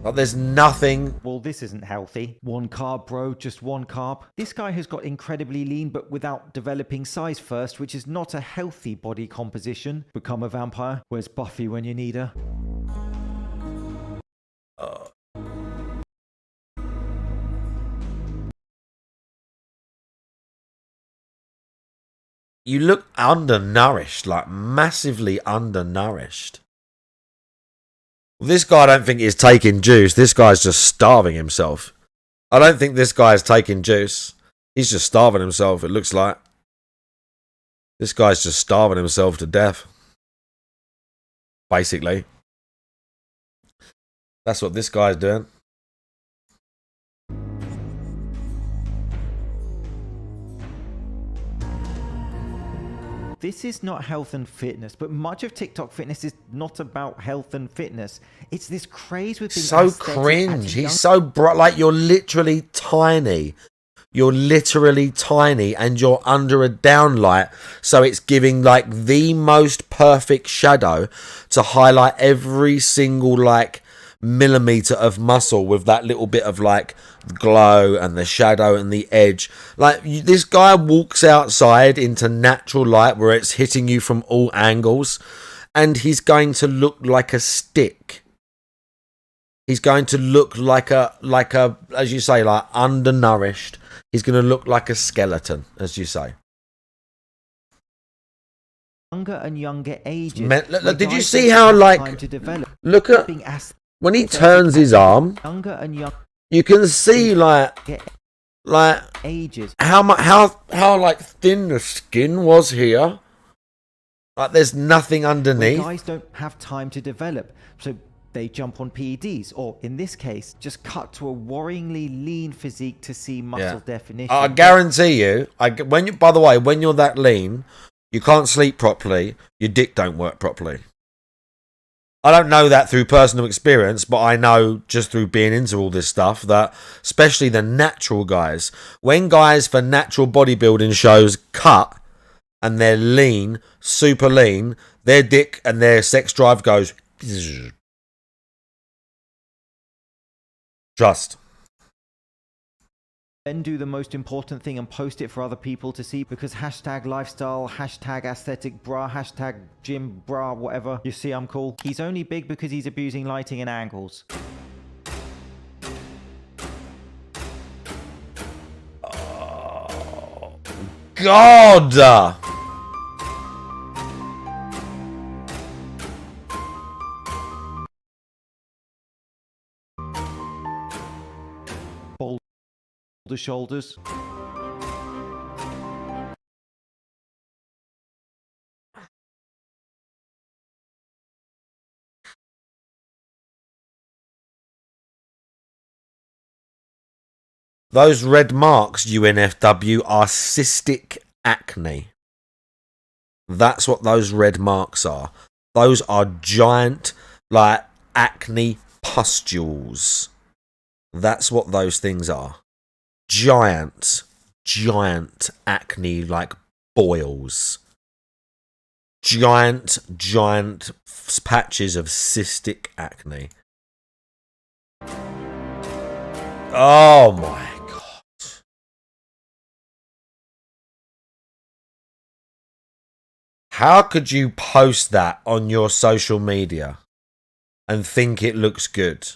Like, there's nothing. Well, this isn't healthy. One carb, bro, just one carb. This guy has got incredibly lean, but without developing size first, which is not a healthy body composition. Become a vampire. Where's Buffy when you need her? You look undernourished, like massively undernourished. This guy, I don't think is taking juice. This guy's just starving himself. I don't think this guy's taking juice. He's just starving himself, it looks like. This guy's just starving himself to death. Basically. That's what this guy's doing. This is not health and fitness, but much of TikTok fitness is not about health and fitness. It's this craze with being so cringe. He's so bright. Like, you're literally tiny. You're literally tiny and you're under a downlight. So it's giving like the most perfect shadow to highlight every single like millimeter of muscle with that little bit of like glow and the shadow and the edge. Like, this guy walks outside into natural light where it's hitting you from all angles and he's going to look like a stick. He's going to look like a as you say, like undernourished. He's going to look like a skeleton, as you say. Younger and younger ages. Did you see how like look at when he turns his arm? Younger and younger. You can see like ages. How like thin the skin was here. Like, there's nothing underneath. Guys don't have time to develop, so they jump on PEDs, or in this case, just cut to a worryingly lean physique to see muscle definition. I guarantee you, by the way, when you're that lean, you can't sleep properly. Your dick don't work properly. I don't know that through personal experience, but I know just through being into all this stuff that, especially the natural guys, when guys for natural bodybuilding shows cut and they're lean, super lean, their dick and their sex drive goes. Trust. Then do the most important thing and post it for other people to see, because hashtag lifestyle, hashtag aesthetic bra, hashtag gym bra, whatever. You see I'm cool? He's only big because he's abusing lighting and angles. Oh, God! The shoulders. Those red marks, UNFW, are cystic acne. That's what those red marks are. Those are giant, like, acne pustules. That's what those things are. Giant acne, like boils. Giant patches of cystic acne. Oh my God. How could you post that on your social media and think it looks good?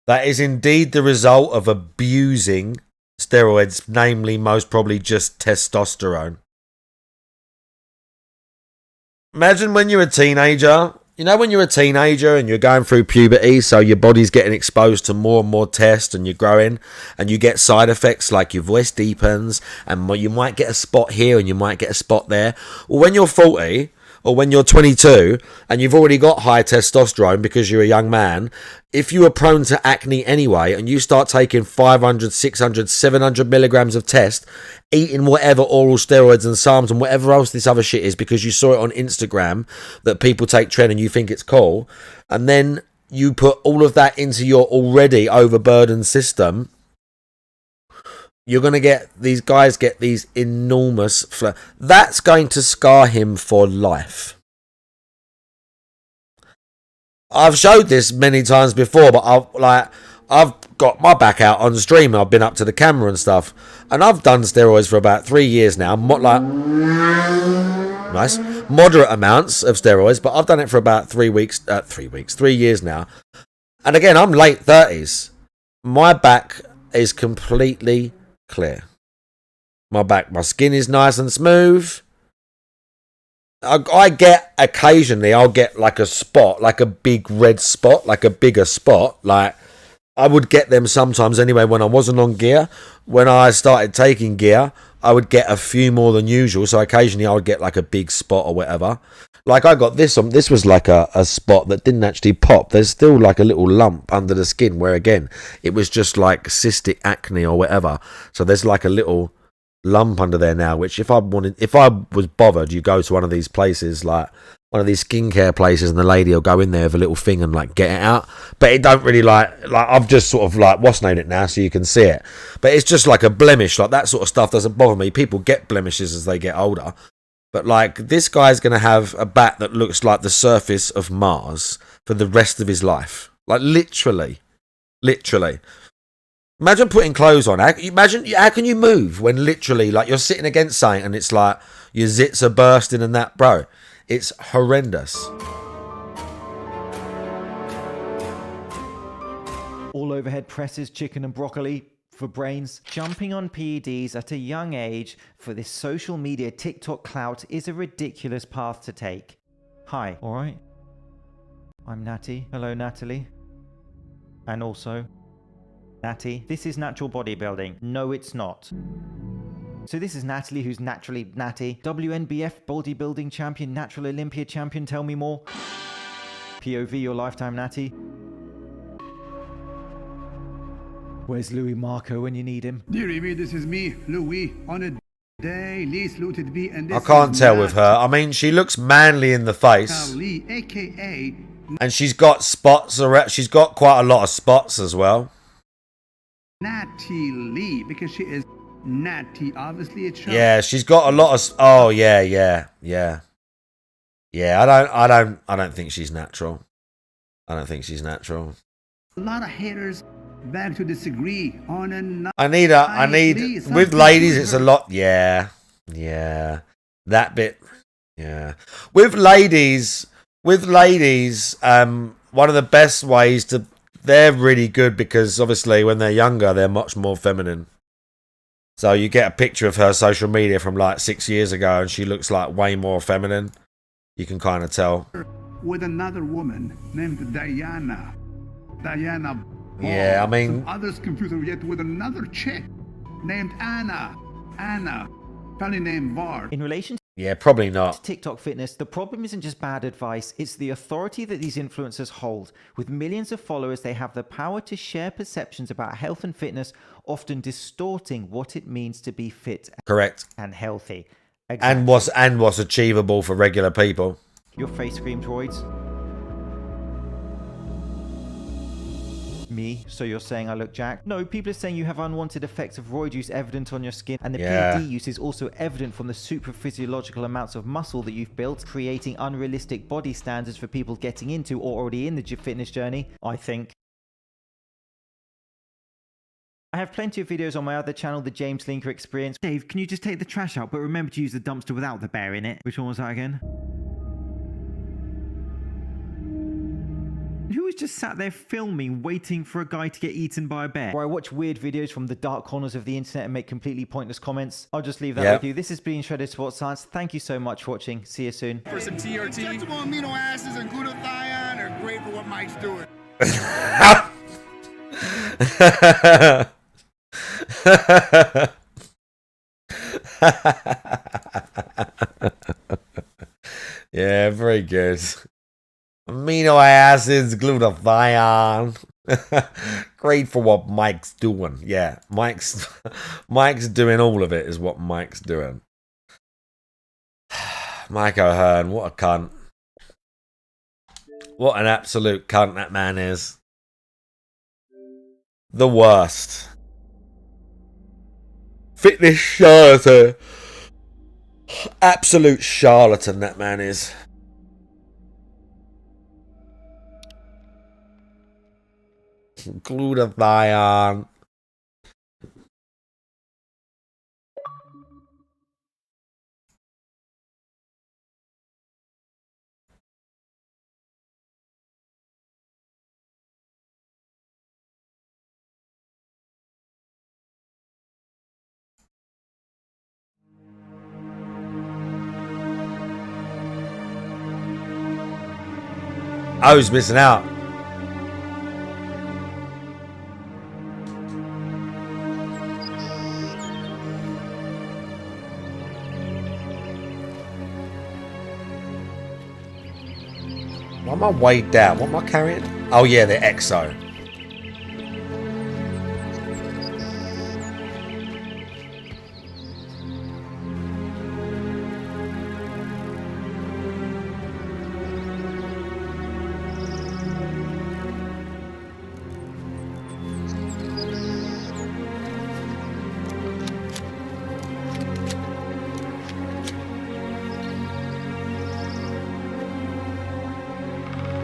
That is indeed the result of abusing steroids, namely most probably just testosterone. Imagine when you're a teenager you know when you're a teenager and you're going through puberty, so your body's getting exposed to more and more tests and you're growing and you get side effects like your voice deepens and you might get a spot here and you might get a spot there. Well, when you're 40 or when you're 22 and you've already got high testosterone because you're a young man, if you are prone to acne anyway and you start taking 500, 600, 700 milligrams of test, eating whatever oral steroids and SARMs and whatever else this other shit is because you saw it on Instagram that people take trend and you think it's cool, and then you put all of that into your already overburdened system, you're going to get these guys get these enormous that's going to scar him for life. I've showed this many times before, but I've got my back out on stream. I've been up to the camera and stuff, and I've done steroids for about 3 years now. Nice, moderate amounts of steroids, but I've done it for about 3 years now. And again, I'm late 30s. My back is completely clear. My skin is nice and smooth. I get occasionally, I'll get like a spot, like a big red spot, like a bigger spot. Like I would get them sometimes anyway when I wasn't on gear. When I started taking gear, I would get a few more than usual. So occasionally I would get like a big spot or whatever. Like I got this on, this was like a spot that didn't actually pop. There's still like a little lump under the skin where again, it was just like cystic acne or whatever. So there's like a little lump under there now, which if I was bothered, you go to one of these places, like one of these skincare places, and the lady will go in there with a little thing and like get it out. But it don't really like I've just sort of like what's-named it now so you can see it. But it's just like a blemish, like that sort of stuff doesn't bother me. People get blemishes as they get older. But like this guy's gonna have a back that looks like the surface of Mars for the rest of his life. Like literally. Imagine putting clothes on. How can you move when literally like you're sitting against something and it's like your zits are bursting and that, bro? It's horrendous. All overhead presses, chicken and broccoli for brains. Jumping on PEDs at a young age for this social media TikTok clout is a ridiculous path to take. Hi, alright? I'm Natty. Hello, Natalie. And also, Natty, this is natural bodybuilding. No, it's not. So this is Natalie, who's naturally Natty. WNBF bodybuilding champion, natural Olympia champion, tell me more. POV, your lifetime Natty. Where's Louis Marco when you need him? Dear Amy, this is me, Louis, on a day least looted be, and this I can't tell with her. I mean, she looks manly in the face. Lee, aka And she's got spots around. She's got quite a lot of spots as well. Natty Lee, because she is natty. Obviously, it's shown. Yeah, she's got a lot of. Oh yeah. Yeah. I don't think she's natural. I don't think she's natural. A lot of haters beg to disagree on a. I need with ladies. It's a lot. Yeah. That bit. Yeah. With ladies. One of the best ways to. They're really good because obviously when they're younger, they're much more feminine. So you get a picture of her social media from like 6 years ago and she looks like way more feminine. You can kind of tell. With another woman named Diana. Yeah, I mean. Some others confuse her yet with another chick named Anna. Family name Var. In relation Yeah, probably not. TikTok fitness, the problem isn't just bad advice, it's the authority that these influencers hold. With millions of followers, they have the power to share perceptions about health and fitness, often distorting what it means to be fit Correct. and healthy. Exactly. And what's achievable for regular people. Your face screams roids. Me, so you're saying I look jacked? No, people are saying you have unwanted effects of roid use evident on your skin, and the PED use is also evident from the super physiological amounts of muscle that you've built, creating unrealistic body standards for people getting into or already in the fitness journey, I think. I have plenty of videos on my other channel, the James Linker Experience. Dave, can you just take the trash out, but remember to use the dumpster without the bear in it? Which one was that again? Who was just sat there filming, waiting for a guy to get eaten by a bear. Or I watch weird videos from the dark corners of the internet and make completely pointless comments. I'll just leave that with you. This has been Shredded Sports Science. Thank you so much for watching. See you soon. For some TRT. Injectable amino acids and glutathione are great for what Mike's doing. Yeah, very good. Amino acids, glutathione. Great for what Mike's doing. Yeah, Mike's doing all of it is what Mike's doing. Mike O'Hearn, what a cunt. What an absolute cunt that man is. The worst. Fitness charlatan. Absolute charlatan that man is. Glutathione. I was missing out. Why am I weighed down? What am I carrying? Oh yeah, the EXO.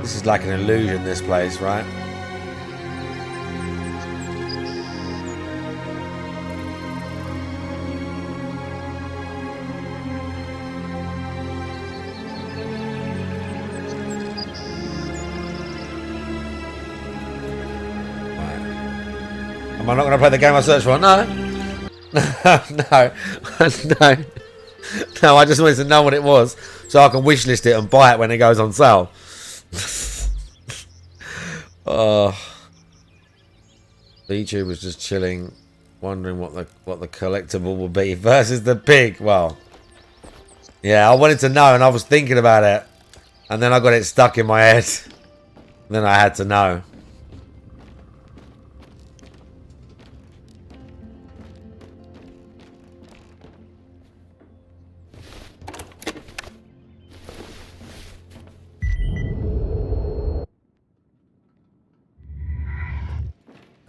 This is like an illusion, this place, right? Am I not going to play the game I searched for? No. No. No. No, I just wanted to know what it was so I can wishlist it and buy it when it goes on sale. Oh, BG was just chilling, wondering what the collectible will be versus the pig. Well, yeah, I wanted to know, and I was thinking about it, and then I got it stuck in my head. And then I had to know.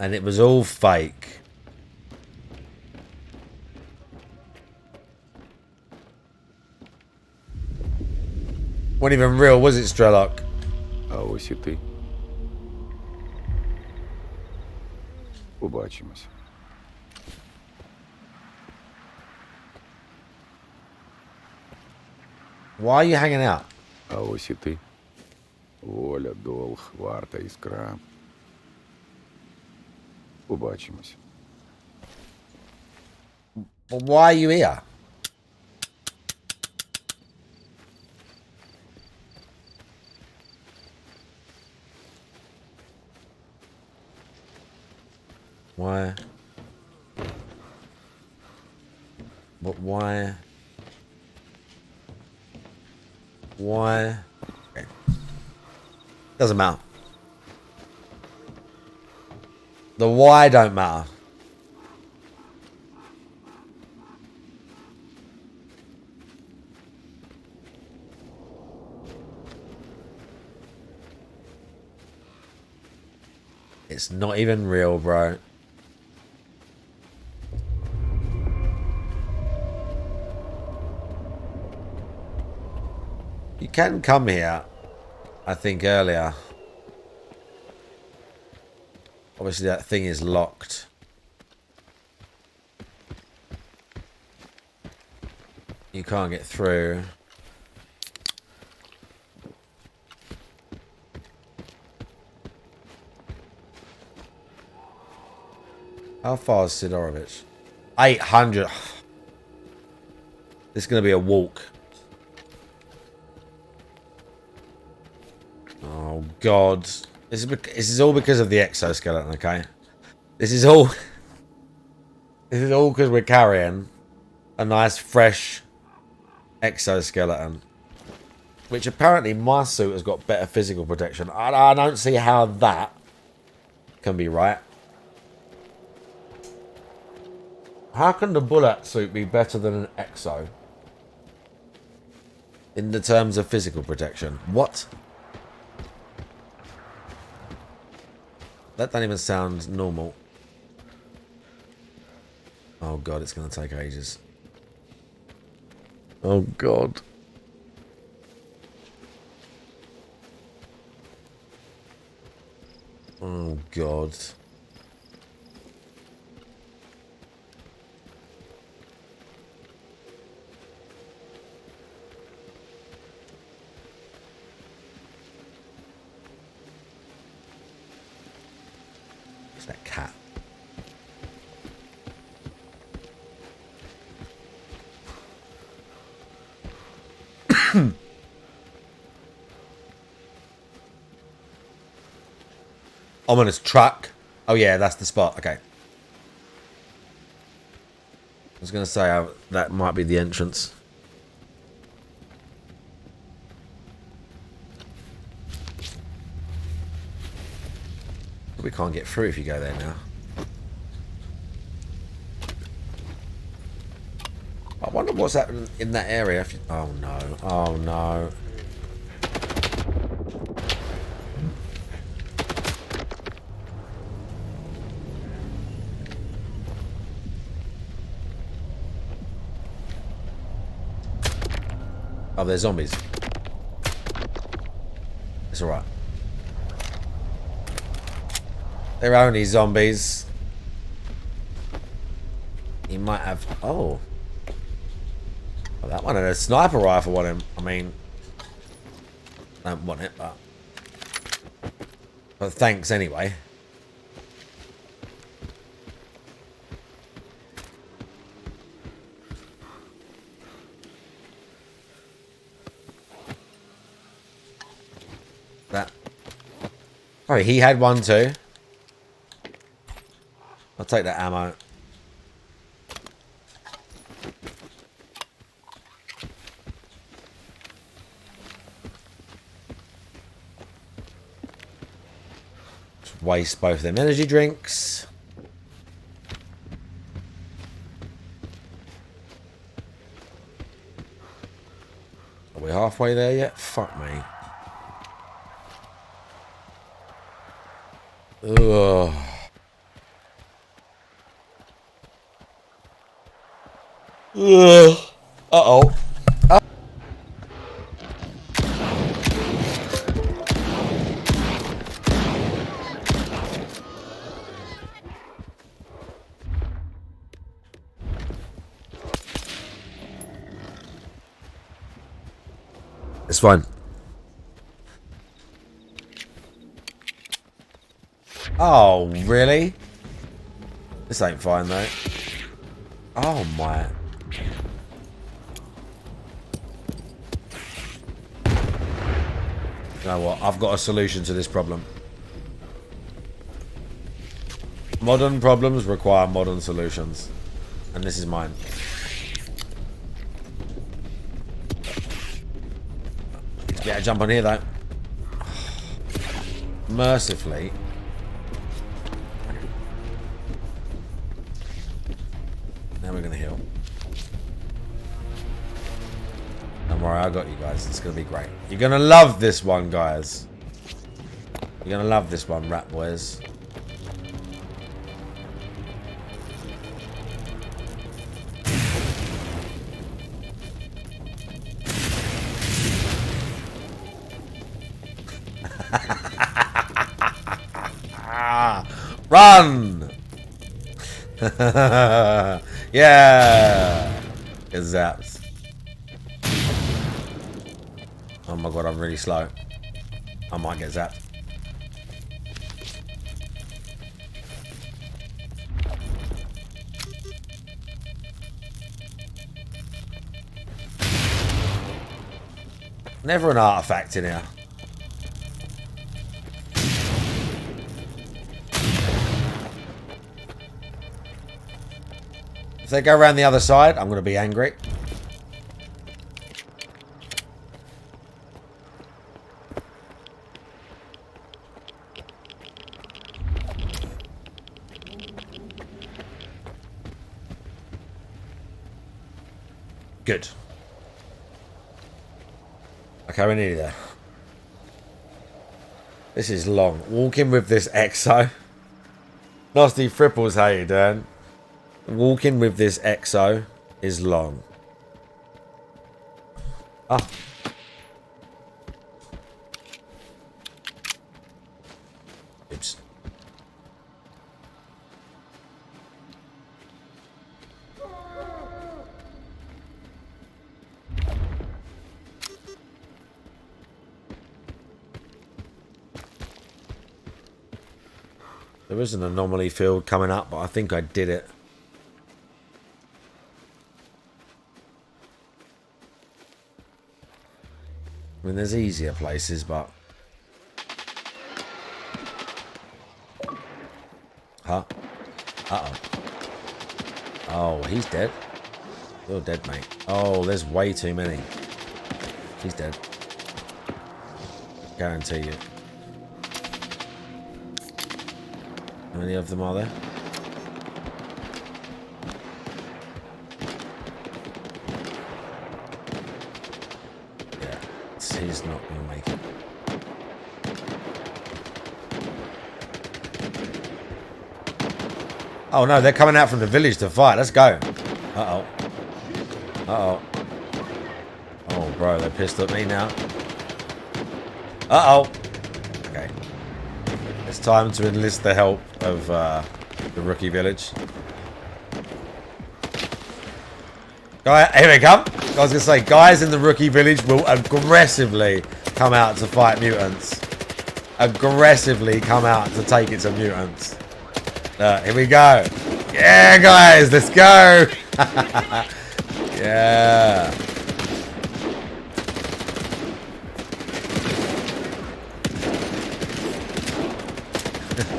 And it was all fake. Wasn't even real, was it, Strelok? А ось і ти. Побачимось. Why are you hanging out? А ось і ти. Воля, долг, варта, іскра. Побачимось. Well, why are you here? Why? But why? Why? Okay. Doesn't matter. The why don't matter. It's not even real, bro. You can come here, I think, earlier. Obviously, that thing is locked. You can't get through. How far is Sidorovich? 800. This is going to be a walk. Oh, God. This is all because of the exoskeleton, okay? This is all... This is all because we're carrying a nice, fresh exoskeleton. Which apparently my suit has got better physical protection. I don't see how that can be right. How can the bullet suit be better than an exo? In the terms of physical protection. What? That don't even sound normal. Oh God, it's going to take ages. Oh God. Oh God. What's that cat? Ominous truck. Oh yeah, that's the spot. Okay. I was going to say that might be the entrance. We can't get through if you go there now. I wonder what's happening in that area. Oh no. Oh no. Oh, they're zombies. It's alright. They're only zombies. He might have... Oh. Well, that one had a sniper rifle on him. I mean... I don't want it, but... But thanks anyway. That... Oh, he had one too. I'll take that ammo. Just waste both them energy drinks. Are we halfway there yet? Fuck me. Ugh. Uh-oh. It's fine. Oh, really? This ain't fine, though. Oh, my... You know what? I've got a solution to this problem. Modern problems require modern solutions. And this is mine. Better jump on here, though. Mercifully. Now we're going to heal. Don't worry, I got you guys. It's going to be great. You're going to love this one, guys. You're going to love this one, rat boys. Run! Yeah! Get zapped. Oh my god, I'm really slow. I might get zapped. Never an artifact in here. If they go around the other side, I'm going to be angry. Good. Okay, we need that. This is long. Walking with this EXO. Nasty Fripples, how you doing? Walking with this EXO is long. Ah. Oops. There is an anomaly field coming up, but I think I did it. I mean, there's easier places, but... Huh? Uh-oh. Oh, he's dead. You're dead, mate. Oh, there's way too many. He's dead. Guarantee you. How many of them are there? Yeah, he's not going to make it. Oh no, they're coming out from the village to fight. Let's go. Uh-oh. Uh-oh. Oh, bro, they're pissed at me now. Uh-oh. Okay. It's time to enlist the help of the rookie village. Here we come. I was going to say, guys in the rookie village will aggressively come out to fight mutants. Aggressively come out to take it to mutants. Here we go. Yeah, guys, let's go. Yeah.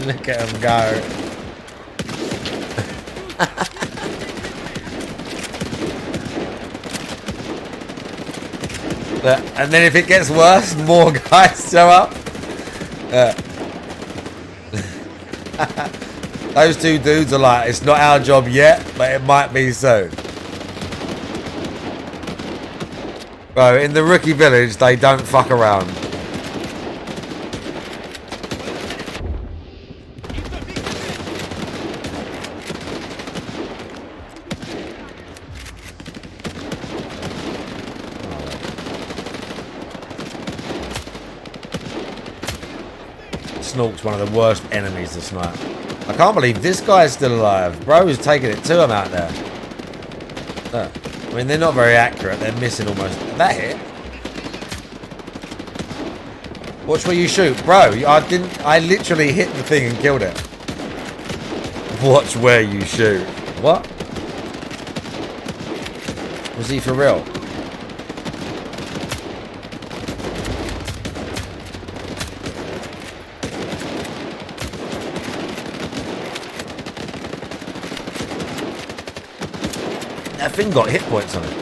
Look at him go. And then if it gets worse, more guys show up. Those two dudes are like, it's not our job yet, but it might be soon. Bro, in the rookie village, they don't fuck around. Snork's one of the worst enemies to snipe. I can't believe this guy's still alive. Bro is taking it to him out there. Look. I mean, they're not very accurate. They're missing almost. That hit. Watch where you shoot. Bro, I literally hit the thing and killed it. Watch where you shoot. What? Was he for real? That thing got hit points on it.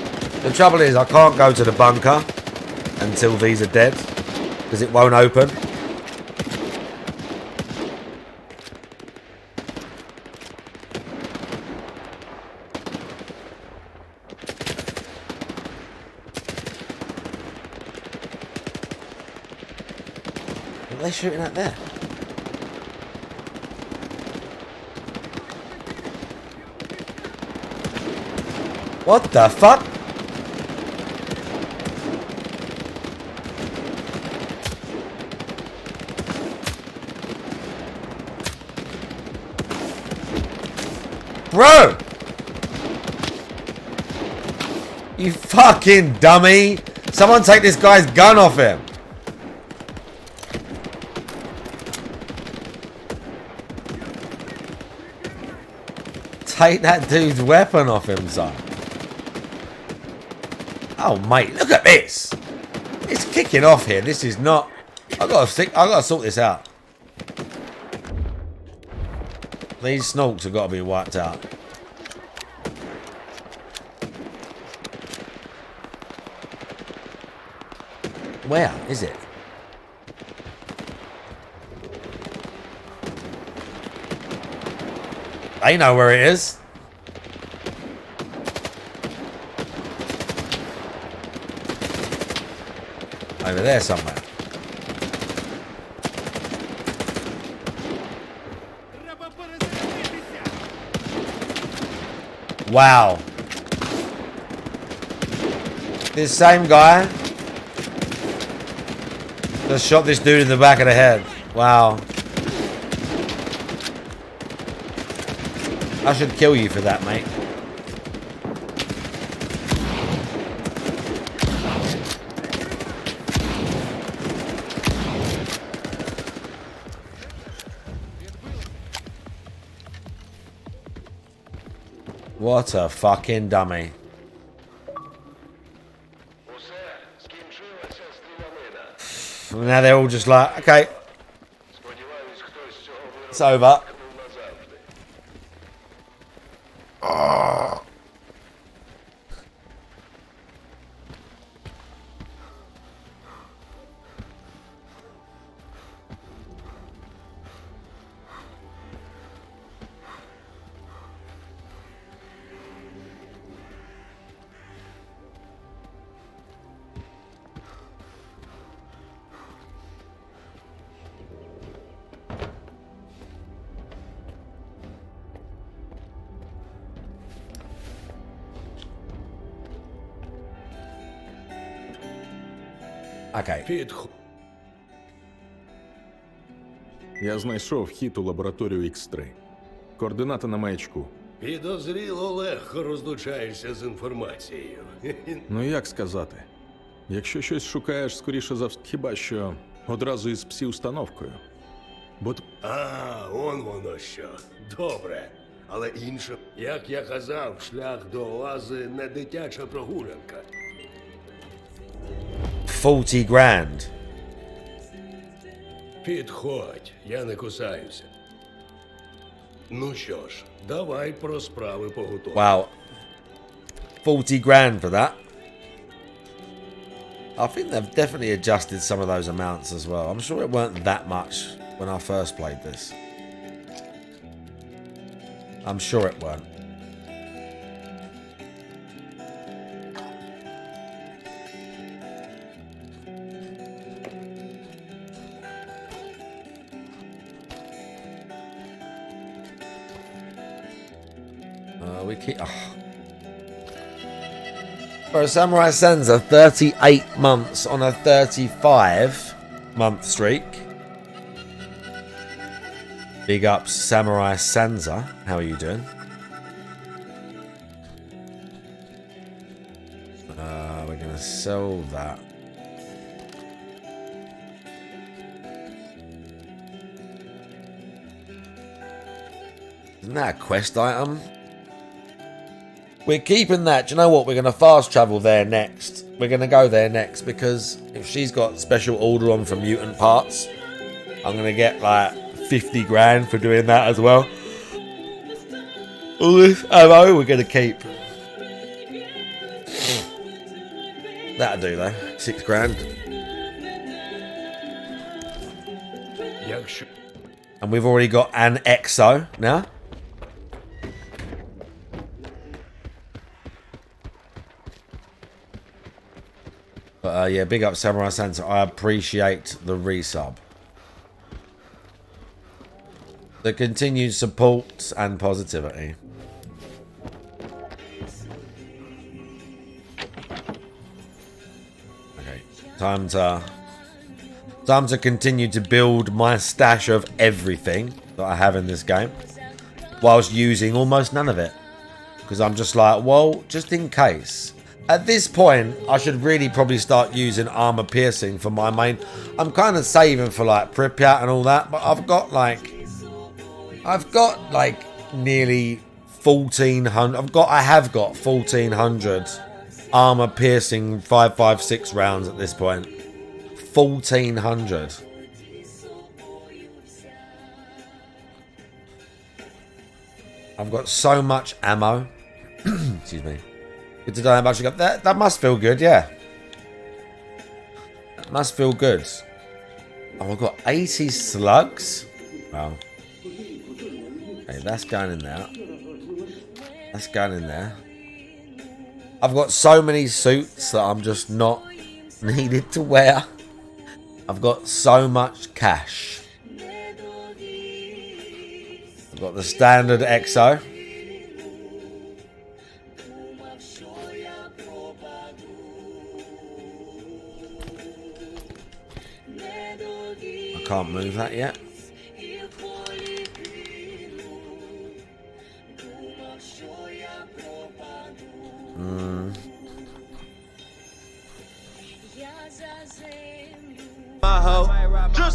The trouble is I can't go to the bunker until these are dead because it won't open. What are they shooting at there? What the fuck? Bro! You fucking dummy! Someone take this guy's gun off him! Take that dude's weapon off him, son. Oh, mate, look at this. It's kicking off here. This is not. I gotta sort this out. These snorks have got to be wiped out. Where is it? They know where it is. Over there somewhere. Wow. This same guy just shot this dude in the back of the head. Wow. I should kill you for that, mate. What a fucking dummy. Now they're all just like, okay. It's over. Oh. Okay. Я знайшов вхід у лабораторію X3. Координати на маячку. Підозріло легко розлучаєшся з інформацією. Ну як сказати? Якщо щось шукаєш, скоріше за все, хіба що одразу із псі-установкою. Бо А, он воно що. Добре. Але інше, як я казав, шлях до оази не дитяча прогулянка. 40 grand. Підходь, я не кусаюся. Ну що ж, давай про справи поготові. Wow. 40 grand for that. I think they've definitely adjusted some of those amounts as well. I'm sure it weren't that much when I first played this. I'm sure it weren't. We keep. Oh. For a Samurai Senza, 38 months on a 35-month streak. Big ups, Samurai Sansa. How are you doing? We're gonna sell that. Isn't that a quest item? We're keeping that. Do you know what? We're going to fast travel there next. We're going to go there next because if she's got special order on for mutant parts, I'm going to get like 50 grand for doing that as well. All this ammo we're going to keep. That'll do though. 6 grand. And we've already got an EXO now. But yeah, big up Samurai Santa. I appreciate the resub. The continued support and positivity. Okay, time to continue to build my stash of everything that I have in this game, whilst using almost none of it. Because I'm just like, well, just in case. At this point, I should really probably start using armor piercing for my main. I'm kind of saving for like Pripyat and all that, but I've got like nearly 1,400. I have got 1,400 armor piercing 5.56 rounds at this point. 1400. I've got so much ammo. Excuse me. Good to know how much I got. That must feel good, yeah. That must feel good. Oh, I've got 80 slugs. Wow. Okay, that's going in there. That's going in there. I've got so many suits that I'm just not needed to wear. I've got so much cash. I've got the standard EXO. I can't move that yet.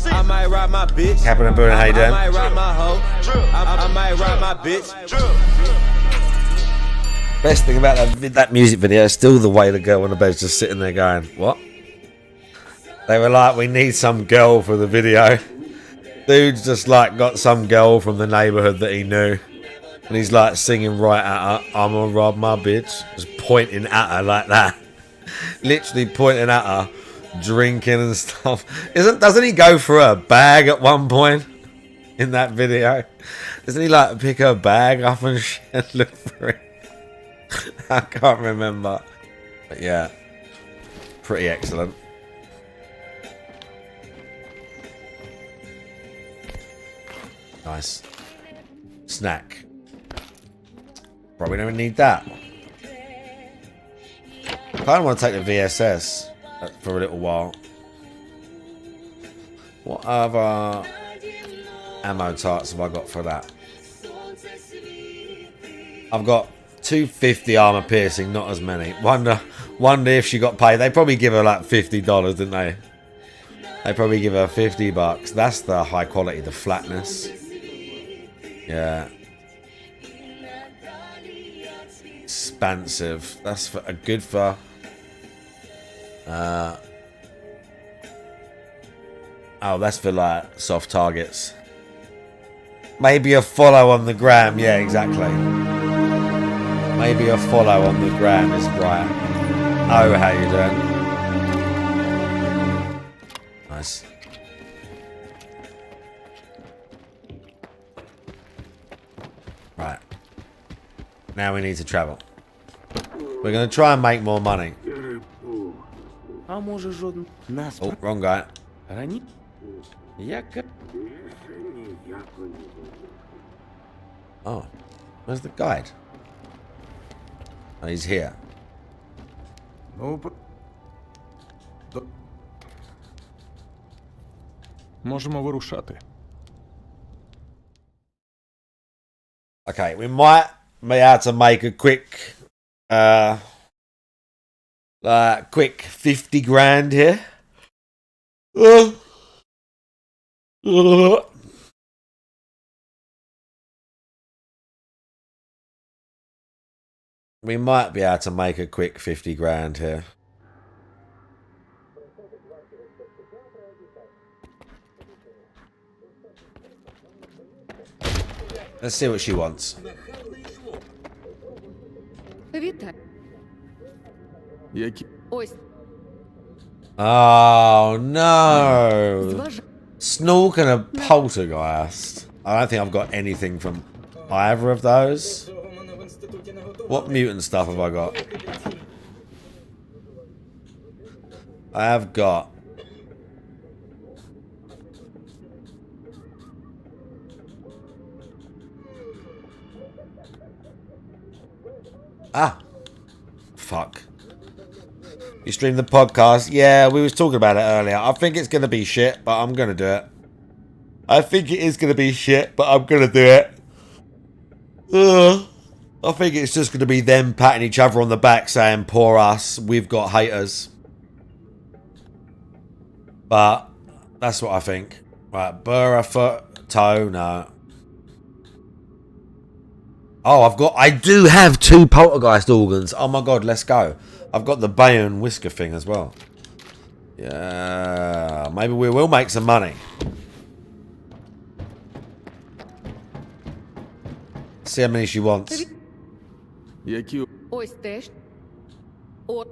I might ride my bitch. Captain and Boone, how you doing? I might ride my hoe. I might ride my bitch. Best thing about that music video is still the way the girl on the bed's just sitting there going, what? They were like, we need some girl for the video. Dude's just like got some girl from the neighbourhood that he knew. And he's like singing right at her, I'm gonna rob my bitch. Just pointing at her like that. Literally pointing at her, drinking and stuff. Doesn't he go for a bag at one point in that video? Doesn't he like pick her bag up and shit and look for it? I can't remember. But yeah, pretty excellent. Nice. Snack. Probably never need that. I kind of want to take the VSS for a little while. What other ammo tarts have I got for that? I've got 250 armor piercing, not as many. Wonder if she got paid. They probably give her like $50, didn't they? They probably give her $50. That's the high quality, the flatness. Yeah. Expansive. That's for a good for. Oh, that's for like soft targets. Maybe a follow on the gram. Yeah, exactly. Maybe a follow on the gram is right. Oh, how you doing? Nice. Right. Now we need to travel. We're going to try and make more money. Oh, wrong guy. Oh, where's the guide? Oh, he's here. Можемо вирушати. Okay, we might be able to make a quick, quick 50 grand here. We might be able to make a quick 50 grand here. Let's see what she wants. Oh no! Snork and a poltergeist. I don't think I've got anything from either of those. What mutant stuff have I got? I have got. Ah. Fuck. You streamed the podcast? Yeah, we was talking about it earlier. I think it's going to be shit, but I'm going to do it. I think it is going to be shit, but I'm going to do it. I think it's just going to be them patting each other on the back saying, poor us, we've got haters. But that's what I think. Right, burr a foot, toe, no. Oh, I do have 2 poltergeist organs. Oh my god, let's go. I've got the Bayern whisker thing as well. Yeah, maybe we will make some money. See how many she wants. Які Ось теж. О,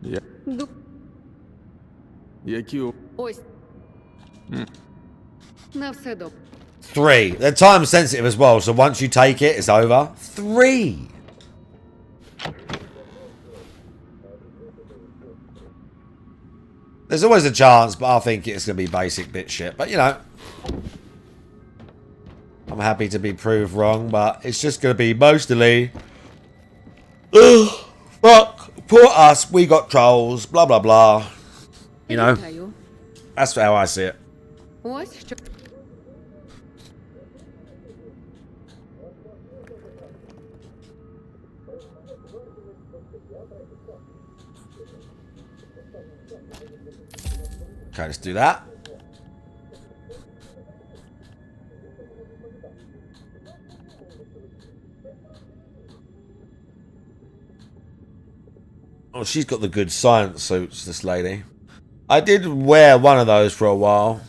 Я... ду- Які ось. На все добре. 3. They're time sensitive as well, so once you take it, it's over. 3. There's always a chance, but I think it's going to be basic bit shit. But, you know, I'm happy to be proved wrong, but it's just going to be mostly... Ugh, fuck, poor us, we got trolls, blah, blah, blah. You know, Вітаю. that's how I see it. Ось що. Okay, let's do that. Oh, she's got the good science suits, this lady. I did wear one of those for a while.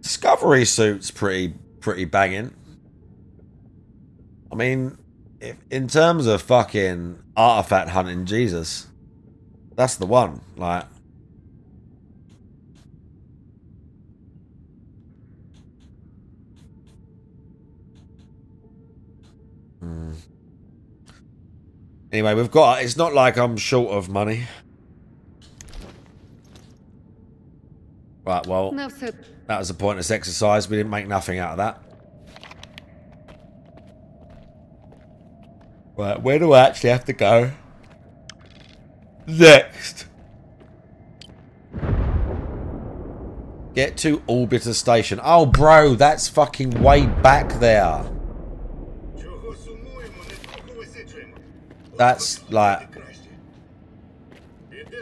Discovery suit's pretty banging. I mean, in terms of fucking artifact hunting, Jesus, that's the one. Like, anyway, we've got. It's not like I'm short of money. Right, well, На все. that was a pointless exercise. We didn't make nothing out of that. Right, where do I actually have to go? Next. Get to Orbiter Station. Oh, bro, that's fucking way back there. That's like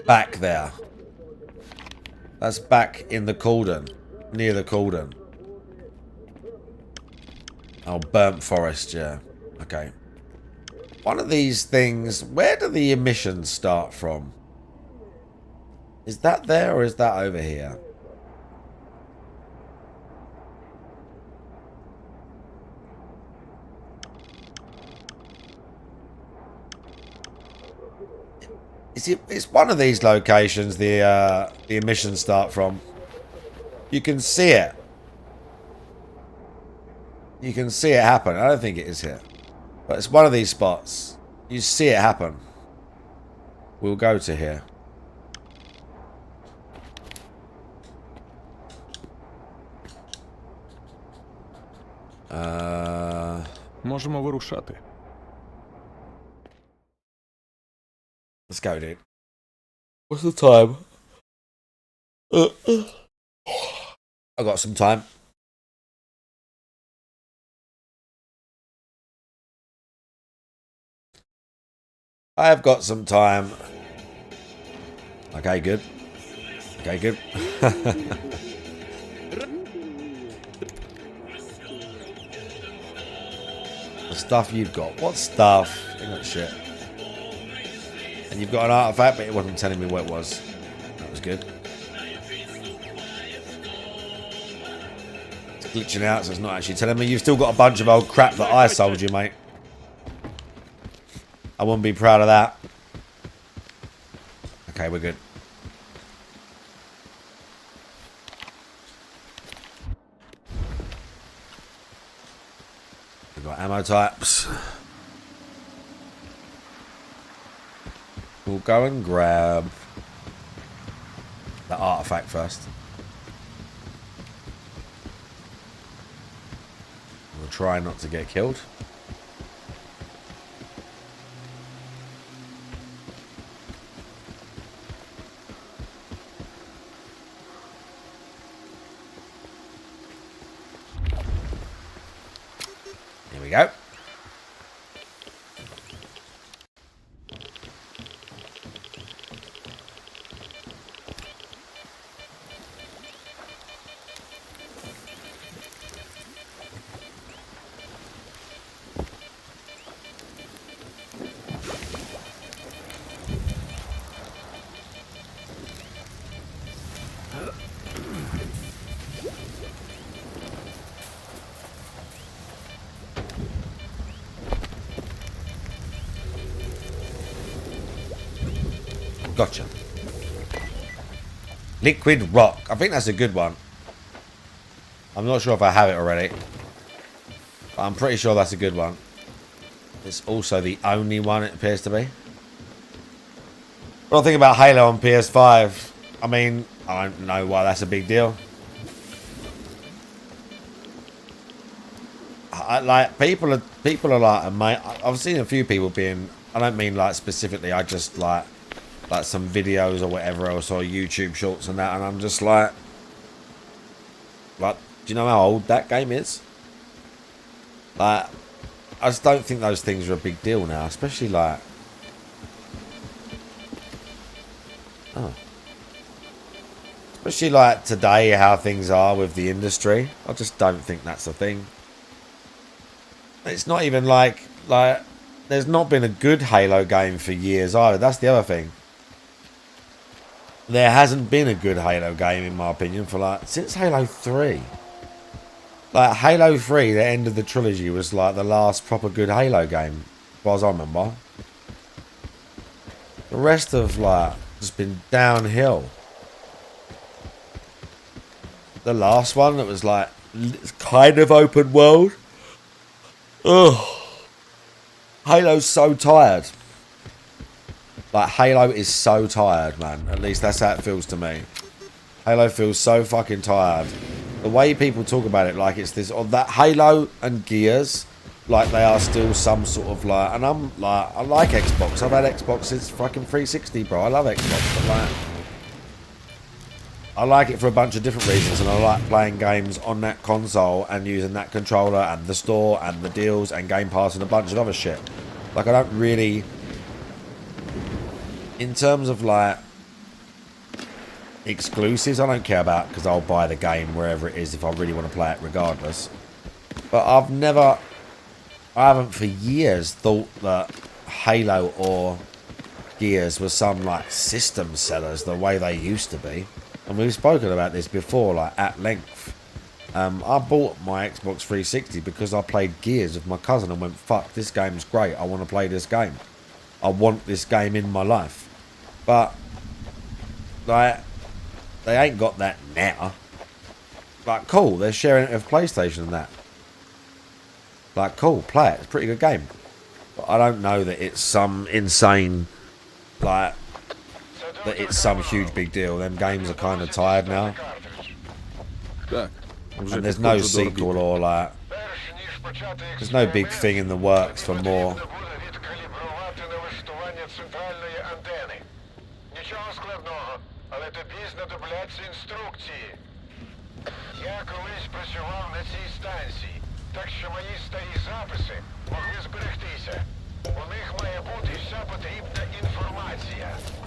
back there. That's back in the cauldron, near the cauldron. Oh, burnt forest, yeah. Okay. One of these things, where do the emissions start from? Is that there or is that over here? It's one of these locations the emissions start from. You can see it. You can see it happen. I don't think it is here. But it's one of these spots. You see it happen. We'll go to here. Можемо вирушати. Let's go, dude. What's the time? I got some time. I have got some time. Okay, good. Okay, good. The stuff you've got. What stuff? Ain't got shit. And you've got an artifact, but it wasn't telling me what it was. That was good. It's glitching out, so it's not actually telling me. You've still got a bunch of old crap that I sold you, mate. I wouldn't be proud of that. Okay, we're good. We've got ammo types. We'll go and grab the artifact first. We'll try not to get killed. Here we go. Gotcha. Liquid Rock. I think that's a good one. I'm not sure if I have it already. But I'm pretty sure that's a good one. It's also the only one it appears to be. What I think about Halo on PS5. I mean, I don't know why that's a big deal. Like people are like, mate. I've seen a few people being. I don't mean like specifically. I just like some videos or whatever else or YouTube shorts and that, and I'm just like, do you know how old that game is? Like, I just don't think those things are a big deal now, especially like. Oh. Especially like today, how things are with the industry. I just don't think that's a thing. It's not even like there's not been a good Halo game for years either. That's the other thing. There hasn't been a good Halo game, in my opinion, for like since Halo 3. Like Halo 3, the end of the trilogy, was like the last proper good Halo game, as far as I remember. The rest of like just been downhill. The last one that was like kind of open world. Ugh. Halo's so tired. Like, Halo is so tired, man. At least that's how it feels to me. Halo feels so fucking tired. The way people talk about it, like it's this, or that Halo and Gears, like they are still some sort of like, and I'm like, I like Xbox. I've had Xbox since fucking 360, bro. I love Xbox, but like, I like it for a bunch of different reasons, and I like playing games on that console and using that controller and the store and the deals and Game Pass and a bunch of other shit. Like, I don't really, in terms of like exclusives, I don't care about, because I'll buy the game wherever it is if I really want to play it regardless. But I haven't for years thought that Halo or Gears was some like system sellers the way they used to be. And we've spoken about this before, like at length. I bought my Xbox 360 because I played Gears with my cousin and went, fuck, this game's great. I want to play this game. I want this game in my life. But, like, they ain't got that now. Like, cool, they're sharing it with PlayStation and that. Like, cool, play it. It's a pretty good game. But I don't know that it's some insane, like, that it's some huge big deal. Them games are kind of tired now. And there's no sequel or like, there's no big thing in the works for more.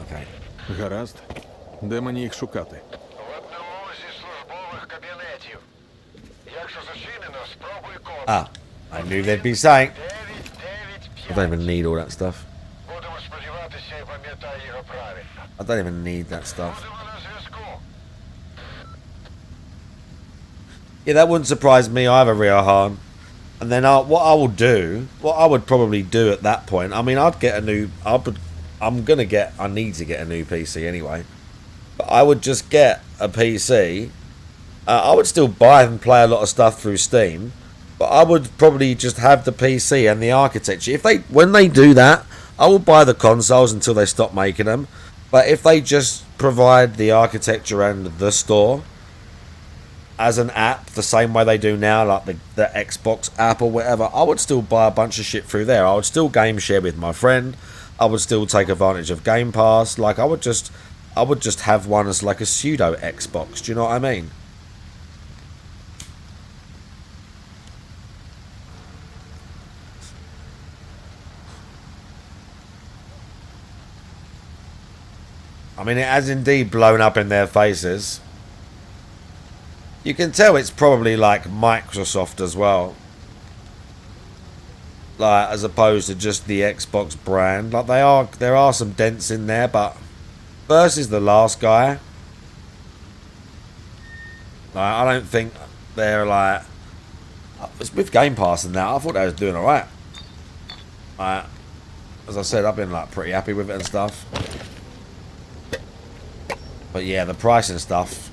Okay. Гаразд. Де мені їх шукати? Ah, I knew there'd be something. I don't even need all that stuff. I don't even need that stuff. Yeah, that wouldn't surprise me either, Riohan. And then what I would probably do at that point, I mean, I'd get a new, I need to get a new PC anyway. But I would just get a PC. I would still buy and play a lot of stuff through Steam. But I would probably just have the PC and the architecture. When they do that, I will buy the consoles until they stop making them. But if they just provide the architecture and the store as an app, the same way they do now, like the Xbox app or whatever, I would still buy a bunch of shit through there. I would still game share with my friend. I would still take advantage of Game Pass. Like, I would just have one as like a pseudo Xbox. Do you know what I mean? I mean, it has indeed blown up in their faces. You can tell it's probably like Microsoft as well. Like, as opposed to just the Xbox brand. Like, there are some dents in there, but versus the last guy, like, I don't think they're like, with Game Pass and that, I thought they was doing alright. Like, as I said, I've been like pretty happy with it and stuff. But yeah, the pricing stuff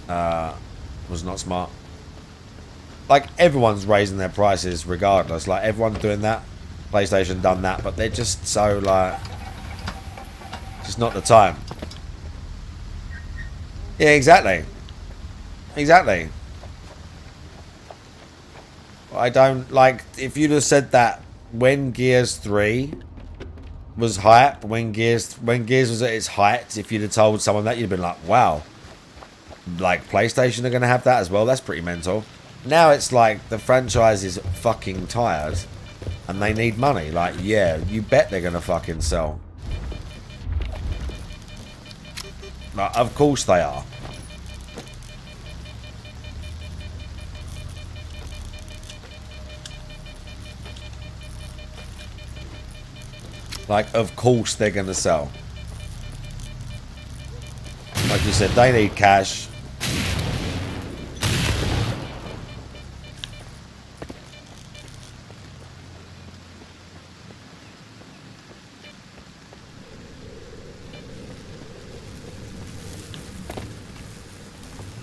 was not smart. Like, everyone's raising their prices regardless. Like, everyone's doing that. PlayStation done that, but they're just so, like, just not the time. Yeah, exactly. Exactly. I don't, like, if you'd have said that when Gears 3 was hype, when Gears was at its height, if you'd have told someone that, you'd have been like, wow. Like, PlayStation are going to have that as well? That's pretty mental. Now it's like the franchise is fucking tired and they need money. Like, yeah, you bet they're going to fucking sell. Like, of course they are. Like, of course they're going to sell. Like you said, they need cash.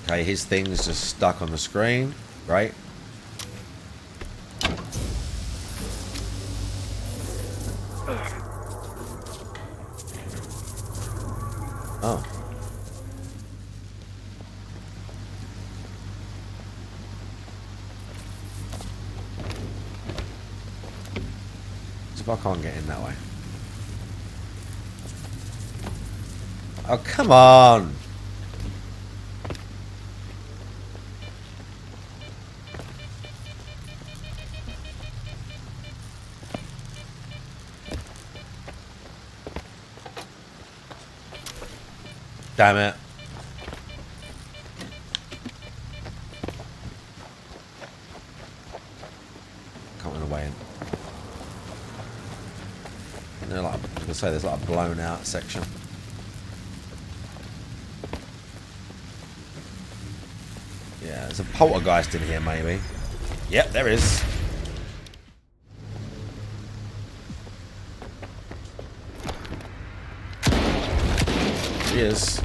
Okay, his thing's just stuck on the screen. Right? Oh. So if I can't get in that way. Oh, come on. Damn it. Can't run away in. You know, like, I was gonna say there's like a blown out section. Yeah, there's a poltergeist in here maybe. Yep, there is. He is.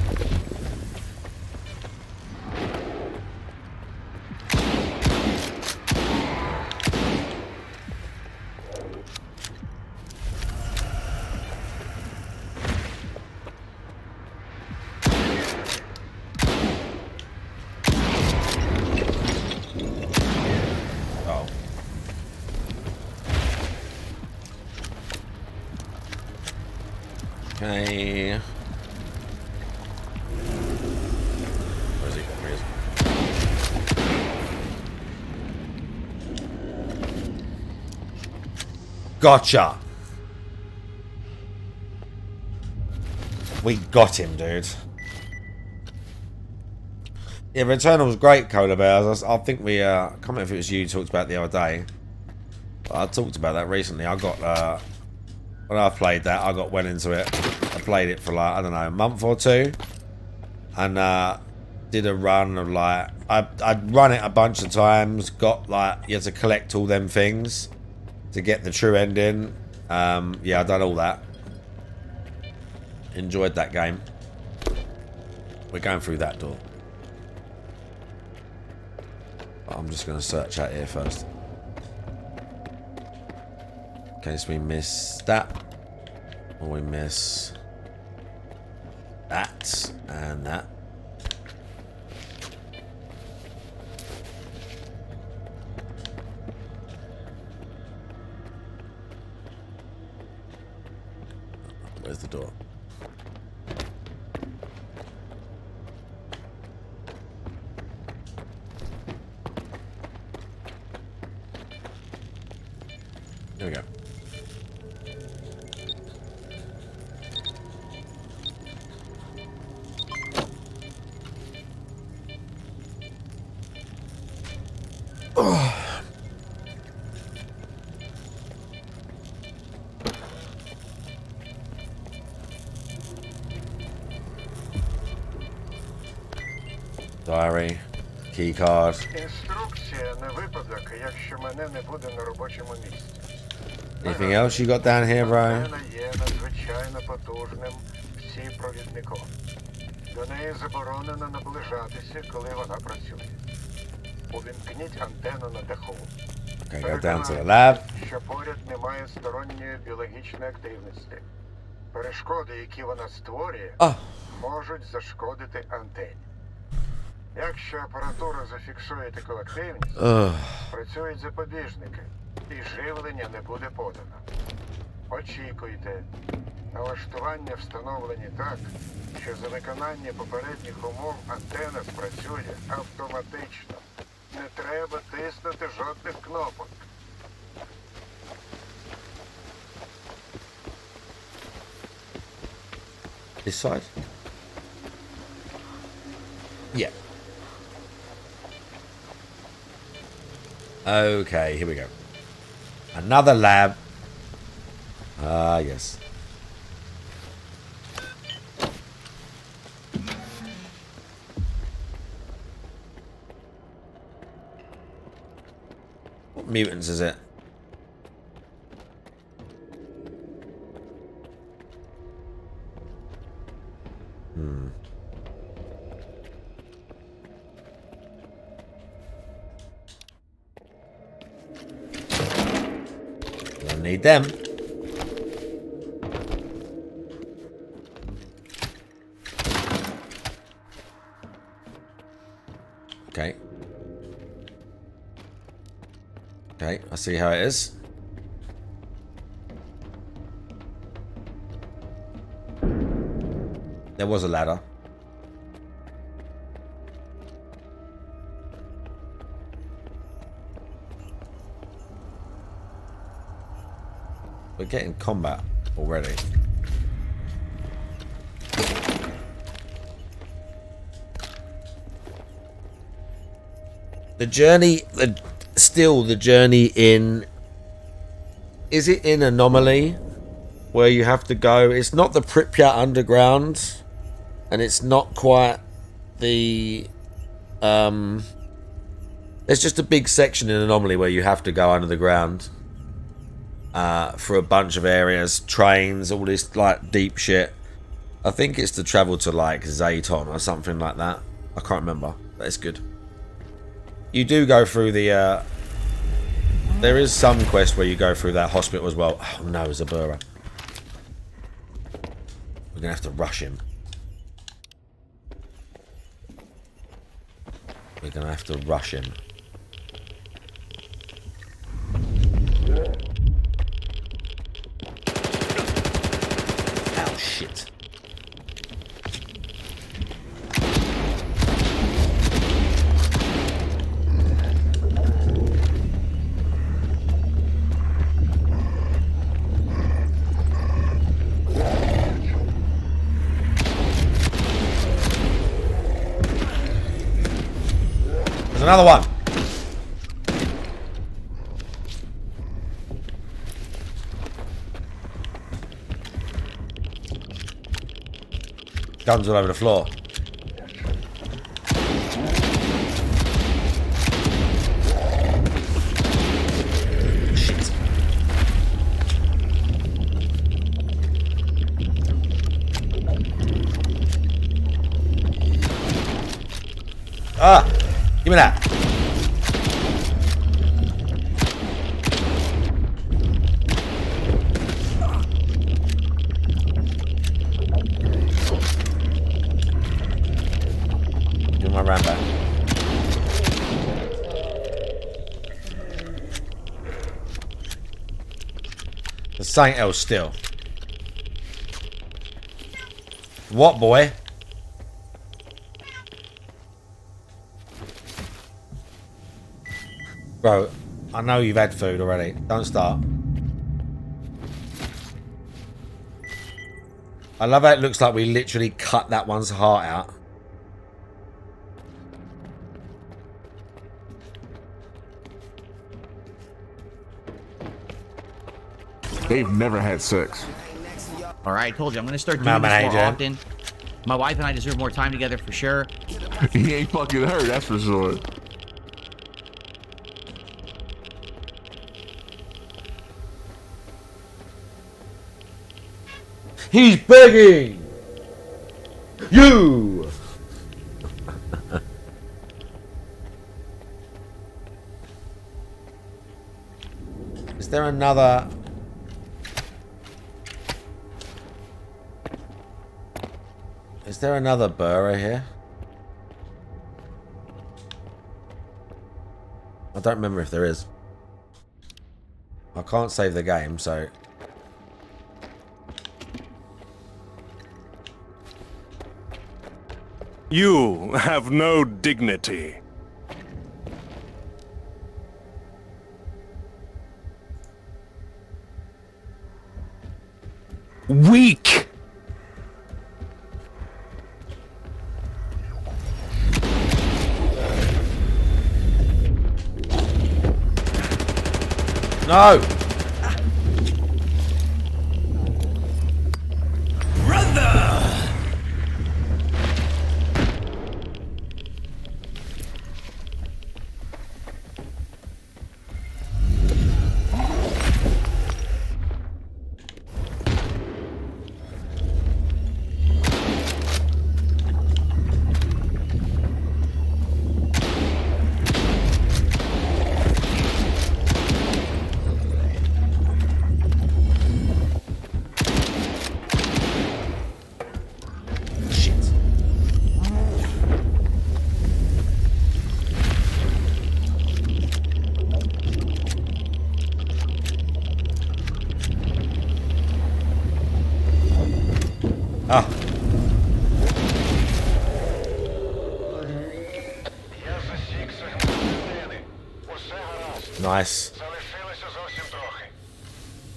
Oh. Okay. Gotcha. We got him, dude. Yeah, Returnal was great, Cola Bears. I think we, I can't remember if it was you who talked about it the other day. But I talked about that recently. I got, when I played that, I got went into it. I played it for like, I don't know, a month or two. And, did a run of like, I'd run it a bunch of times. Got like, you had to collect all them things to get the true ending. Yeah, I've done all that. Enjoyed that game. We're going through that door. I'm just going to search out here first. In case we miss that. Or we miss that and that. Where's the door? There we go. Diary, key card. Інструкція на випадок, якщо мене не буде на робочому місці. Anything else you got down here, bro? Мене є надзвичайно потужним всі провідником. До неї заборонено наближатися, коли вона працює. Увімкніть антенну на даху. Okay, go down to the lab. Що поряд немає сторонньої біологічної активності. Перешкоди, які вона створює, можуть зашкодити антені. Якщо апаратура зафіксує таку активність, працюють запобіжники, і живлення не буде подано. Очікуйте. Налаштування встановлені так, що за виконання попередніх умов антена спрацює автоматично. Не треба тиснути жодних кнопок. This side? Yeah. Okay, here we go. Another lab. Ah, yes. What mutants is it? Don't need them. Okay. Okay, I see how it is. There was a ladder. We're getting combat already. The journey, still the journey in, is it in Anomaly where you have to go? It's not the Pripyat Underground, and it's not quite the, there's just a big section in Anomaly where you have to go under the ground for a bunch of areas, trains, all this like deep shit. I think it's to travel to like Zayton or something like that. I can't remember, but it's good. You do go through the, there is some quest where you go through that hospital as well. Oh no, Zabura. We're gonna have to rush him. We're gonna have to rush him. Oh shit. There's another one. Guns all over the floor. Shit. Ah! Give me that. Give my ram back. There's something else still. What, boy? Bro, I know you've had food already. Don't start. I love how it looks like we literally cut that one's heart out. They've never had sex. All right, I told you I'm gonna start doing this more often. My wife and I deserve more time together for sure. He ain't fucking her, that's for sure. He's begging you Is there another... Is there another burrow here? I don't remember if there is. I can't save the game, so... You have no dignity. Weak! No! Ah. Nice. Залишилося зовсім трохи.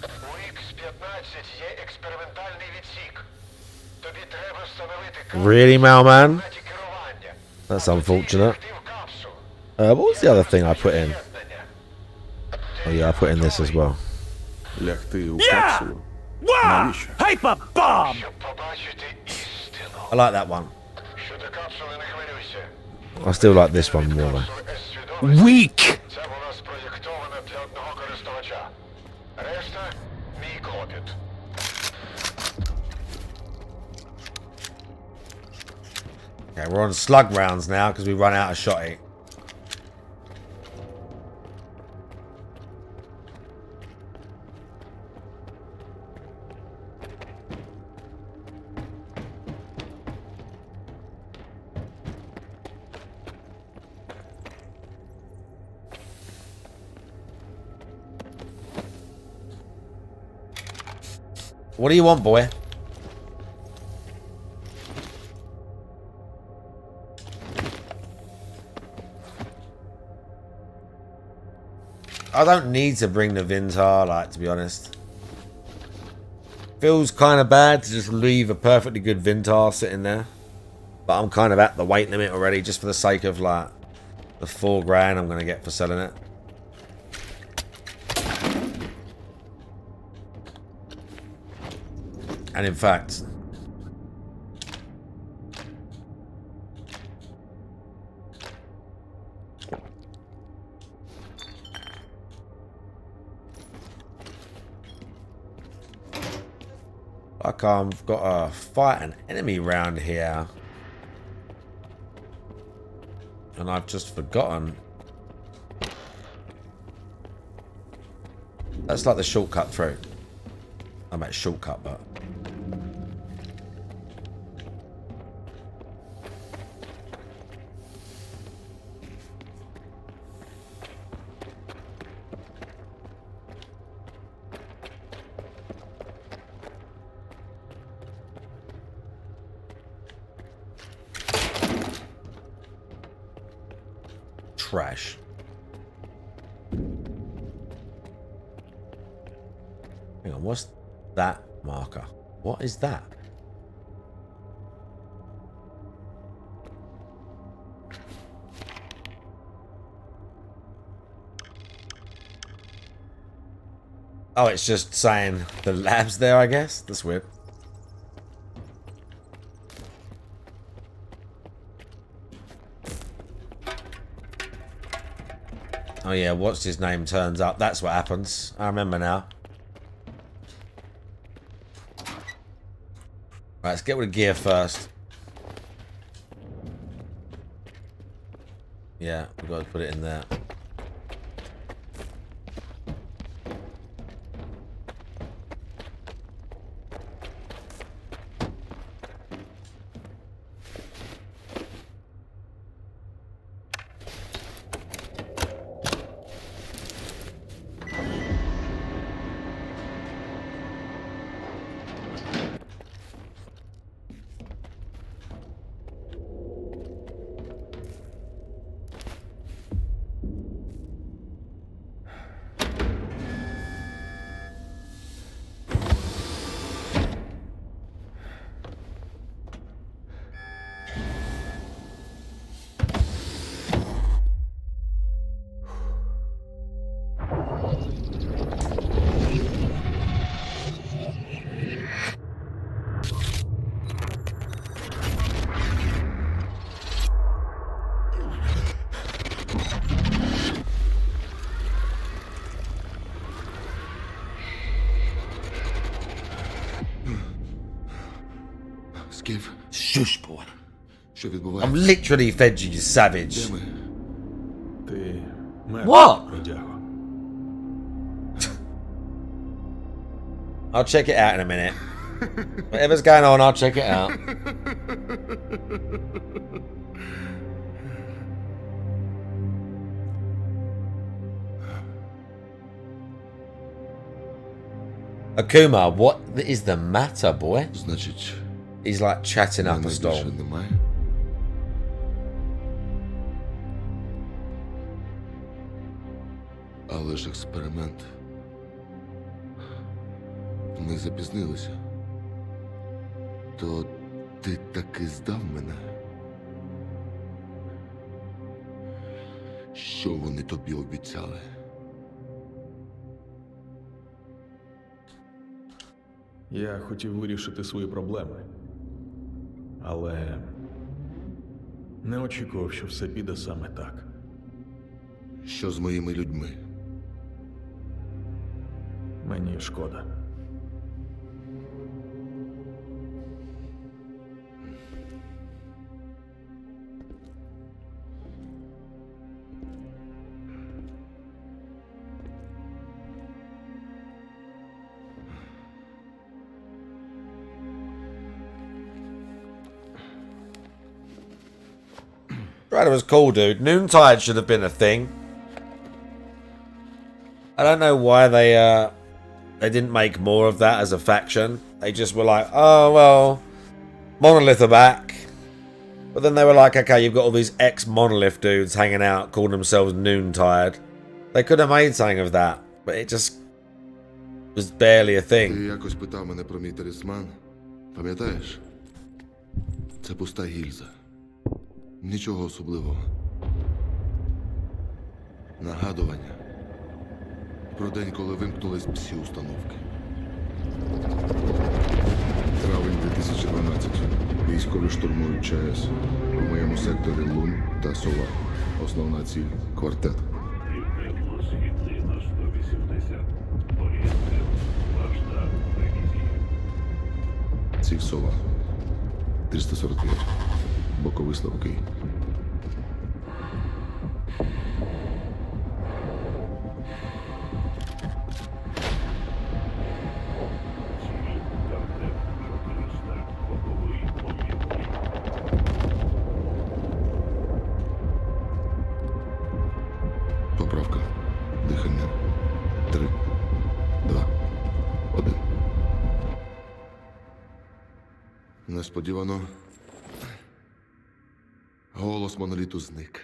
У X-15 є експериментальний відсік. Тобі треба встановити Really, Mailman? That's unfortunate. What was the other thing I put in? Oh yeah, I put in this as well. Лягти у капсулу. Навіщо? Paper bomb! I like that one. I still like this one more though. Weak! Це була спроєктована для одного користувача. Решта – мій клопіт. Okay, we're on slug rounds now because we run out of shotty. What do you want, boy? I don't need to bring the Vintar, like, to be honest. Feels kind of bad to just leave a perfectly good Vintar sitting there. But I'm kind of at the weight limit already, just for the sake of, like, the $4 I'm going to get for selling it. And in fact... like I've got to fight an enemy round here. And I've just forgotten. That's like the shortcut through. I meant shortcut, but... trash. Hang on, what's that marker? What is that? Oh, it's just saying the lab's there, I guess. That's weird. Oh yeah, what's his name turns up. That's what happens. I remember now. Right, let's get with the gear first. Yeah, we've got to put it in there. Скіф. Shush, boy. Що I'm відбувається? literally fed you, you savage. Де ми? Ти What? бродяго. I'll check it out in a minute. Whatever's going on, I'll check it out. Akuma, what is the matter, boy? Значить, He's like chatting up a мене storm. більше немає? Але ж експеримент. Ми запізнилися. То ти таки здав мене? Що вони тобі обіцяли? Я хотів вирішити свої проблеми. Але не очікував, що все піде саме так. Що з моїми людьми? Мені шкода. Right, it was cool, dude. Noontide should have been a thing. I don't know why they didn't make more of that as a faction. They just were like, oh well, Monolith are back. But then they were like, okay, you've got all these ex-Monolith dudes hanging out, calling themselves Noontide. They could have made something of that, but it just was barely a Ти thing. якось питав мене про мій талісман. Пам'ятаєш? Це пуста гільза. Нічого особливого. Нагадування про день, коли вимкнулись всі установки. Травень 2012. Військові штурмують ЧАЕС. У моєму секторі Лун та Сова. Основна ціль – квартет. Ціль Сова. 345. Боковий слабкий. Поправка. Дихання. 3, 2, 1. Несподівано. Голос моноліту зник.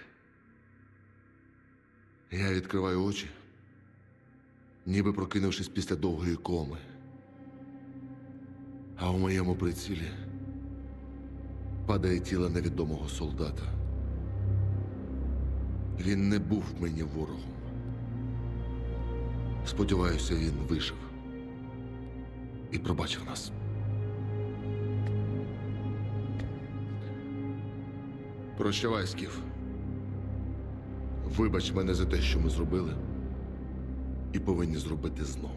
Я відкриваю очі, ніби прокинувшись після довгої коми. А у моєму прицілі падає тіло невідомого солдата. Він не був мені ворогом. Сподіваюся, він вижив і пробачив нас. Прощавай, Скіф. Вибач мене за те, що ми зробили, і повинні зробити знову.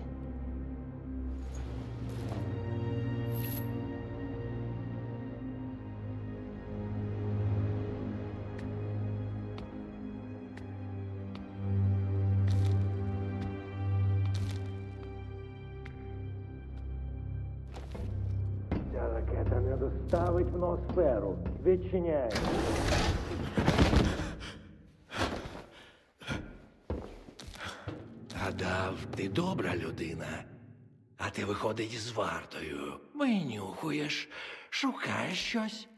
Ця ракета не доставить в ноосферу. Відчиняй. Гадав, ти добра людина, а ти виходить з вартою. Винюхуєш, шукаєш щось.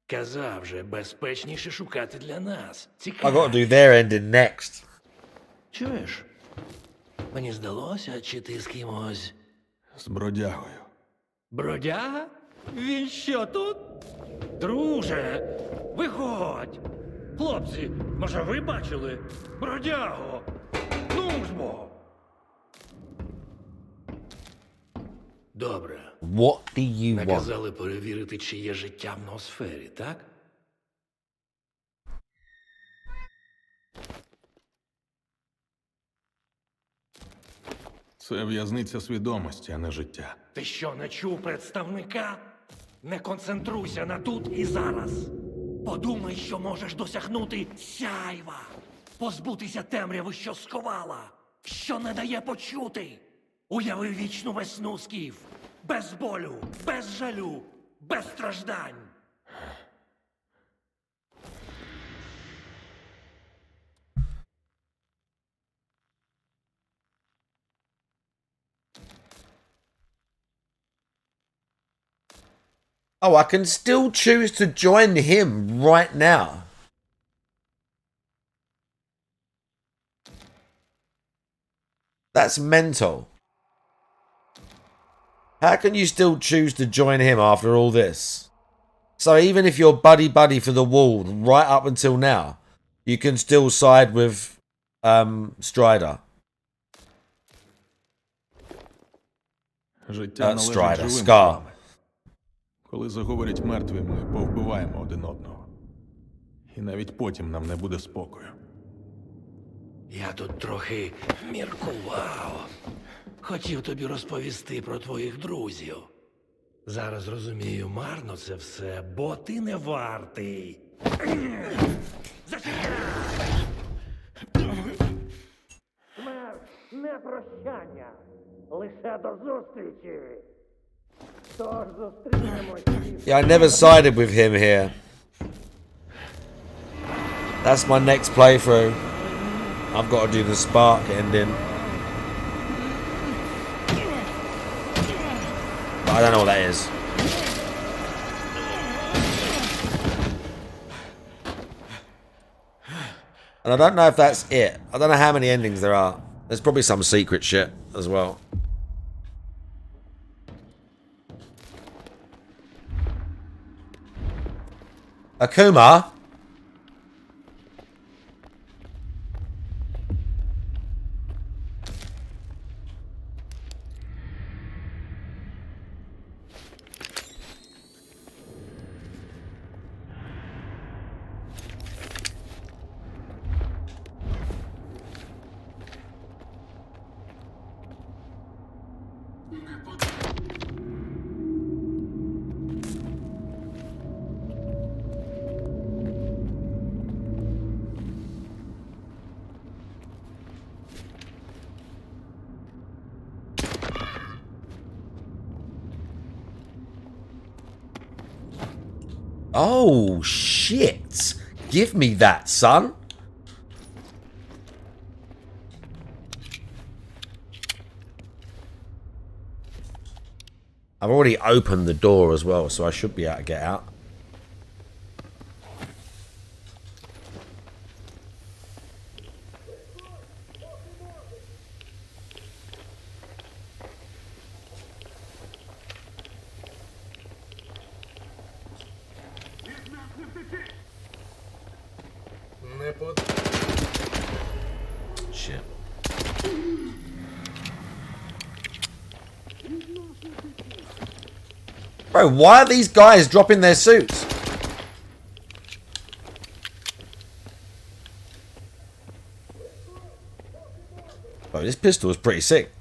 Казав же, безпечніше шукати для нас. I Цікаво. got to do their ending next. Чуєш? Мені здалося, чи ти з кимось... З бродягою. Бродяга? Він що тут? Друже, виходь! Хлопці, може ви бачили? Бродягу! Ну ж бо! Добре. What do you want? Наказали перевірити, чи є життя в ноосфері, так? Це в'язниця свідомості, а не життя. Ти що, не чув представника? Не концентруйся на тут і зараз. Подумай, що можеш досягнути сяйва. Позбутися темряви, що сховала, що не дає почути. Уяви вічну весну скіф. Без болю, без жалю, без страждань. Oh, I can still choose to join him right now. That's mental. How can you still choose to join him after all this? So even if you're buddy for the wall right up until now, you can still side with Strider. Життя належить Strider, живим Scar. тварам. Коли заговорять мертві, ми повбиваємо один одного. І навіть потім нам не буде спокою. Я тут трохи міркував. Хотів тобі розповісти про твоїх друзів. Зараз розумію, марно це все, бо ти не вартий. Не прощання, лише до зустрічі. Тож зустрінемось. Yeah, I never sided with him here. That's my next playthrough. I've got to do the spark ending. But I don't know what that is. And I don't know if that's it. I don't know how many endings there are. There's probably some secret shit as well. Akuma? Oh, shit. Give me that, son. I've already opened the door as well, so I should be able to get out. Shit. Bro, why are these guys dropping their suits? Bro, this pistol is pretty sick.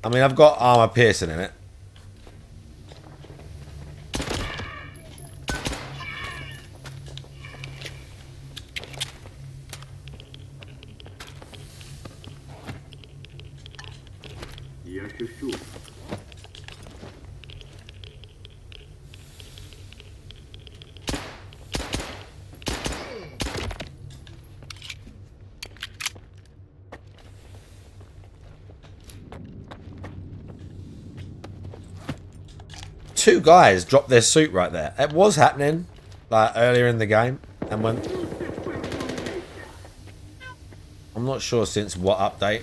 I mean, I've got armor piercing in it. Two guys dropped their suit right there. It was happening like earlier in the game, and when I'm not sure since what update.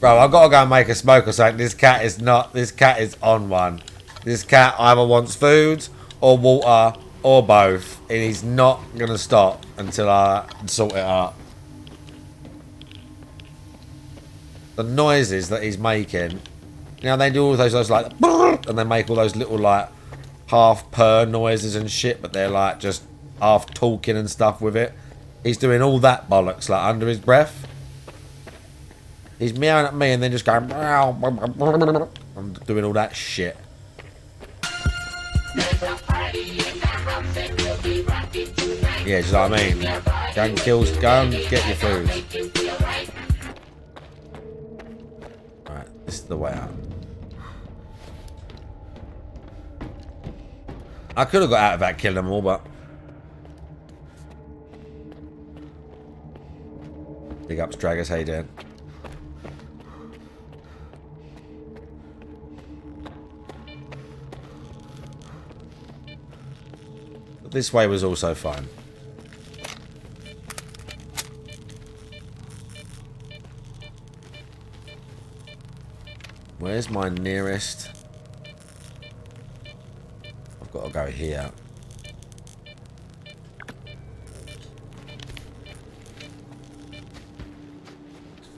Bro, I've got to go and make a smoke or something. This cat is on one. This cat either wants food or water or both, and he's not gonna stop until I sort it out. The noises that he's making, you know, they do all those like, and they make all those little like half purr noises and shit, but they're like just half talking and stuff with it. He's doing all that bollocks like under his breath. He's meowing at me and then just going. I'm doing all that shit. Yeah, do you know what I mean? Go and get your food. Alright, this is the way out. I could have got out of that, killing them all, but big ups, Draggers, how you doing? This way was also fine. Where's my nearest? I've got to go here.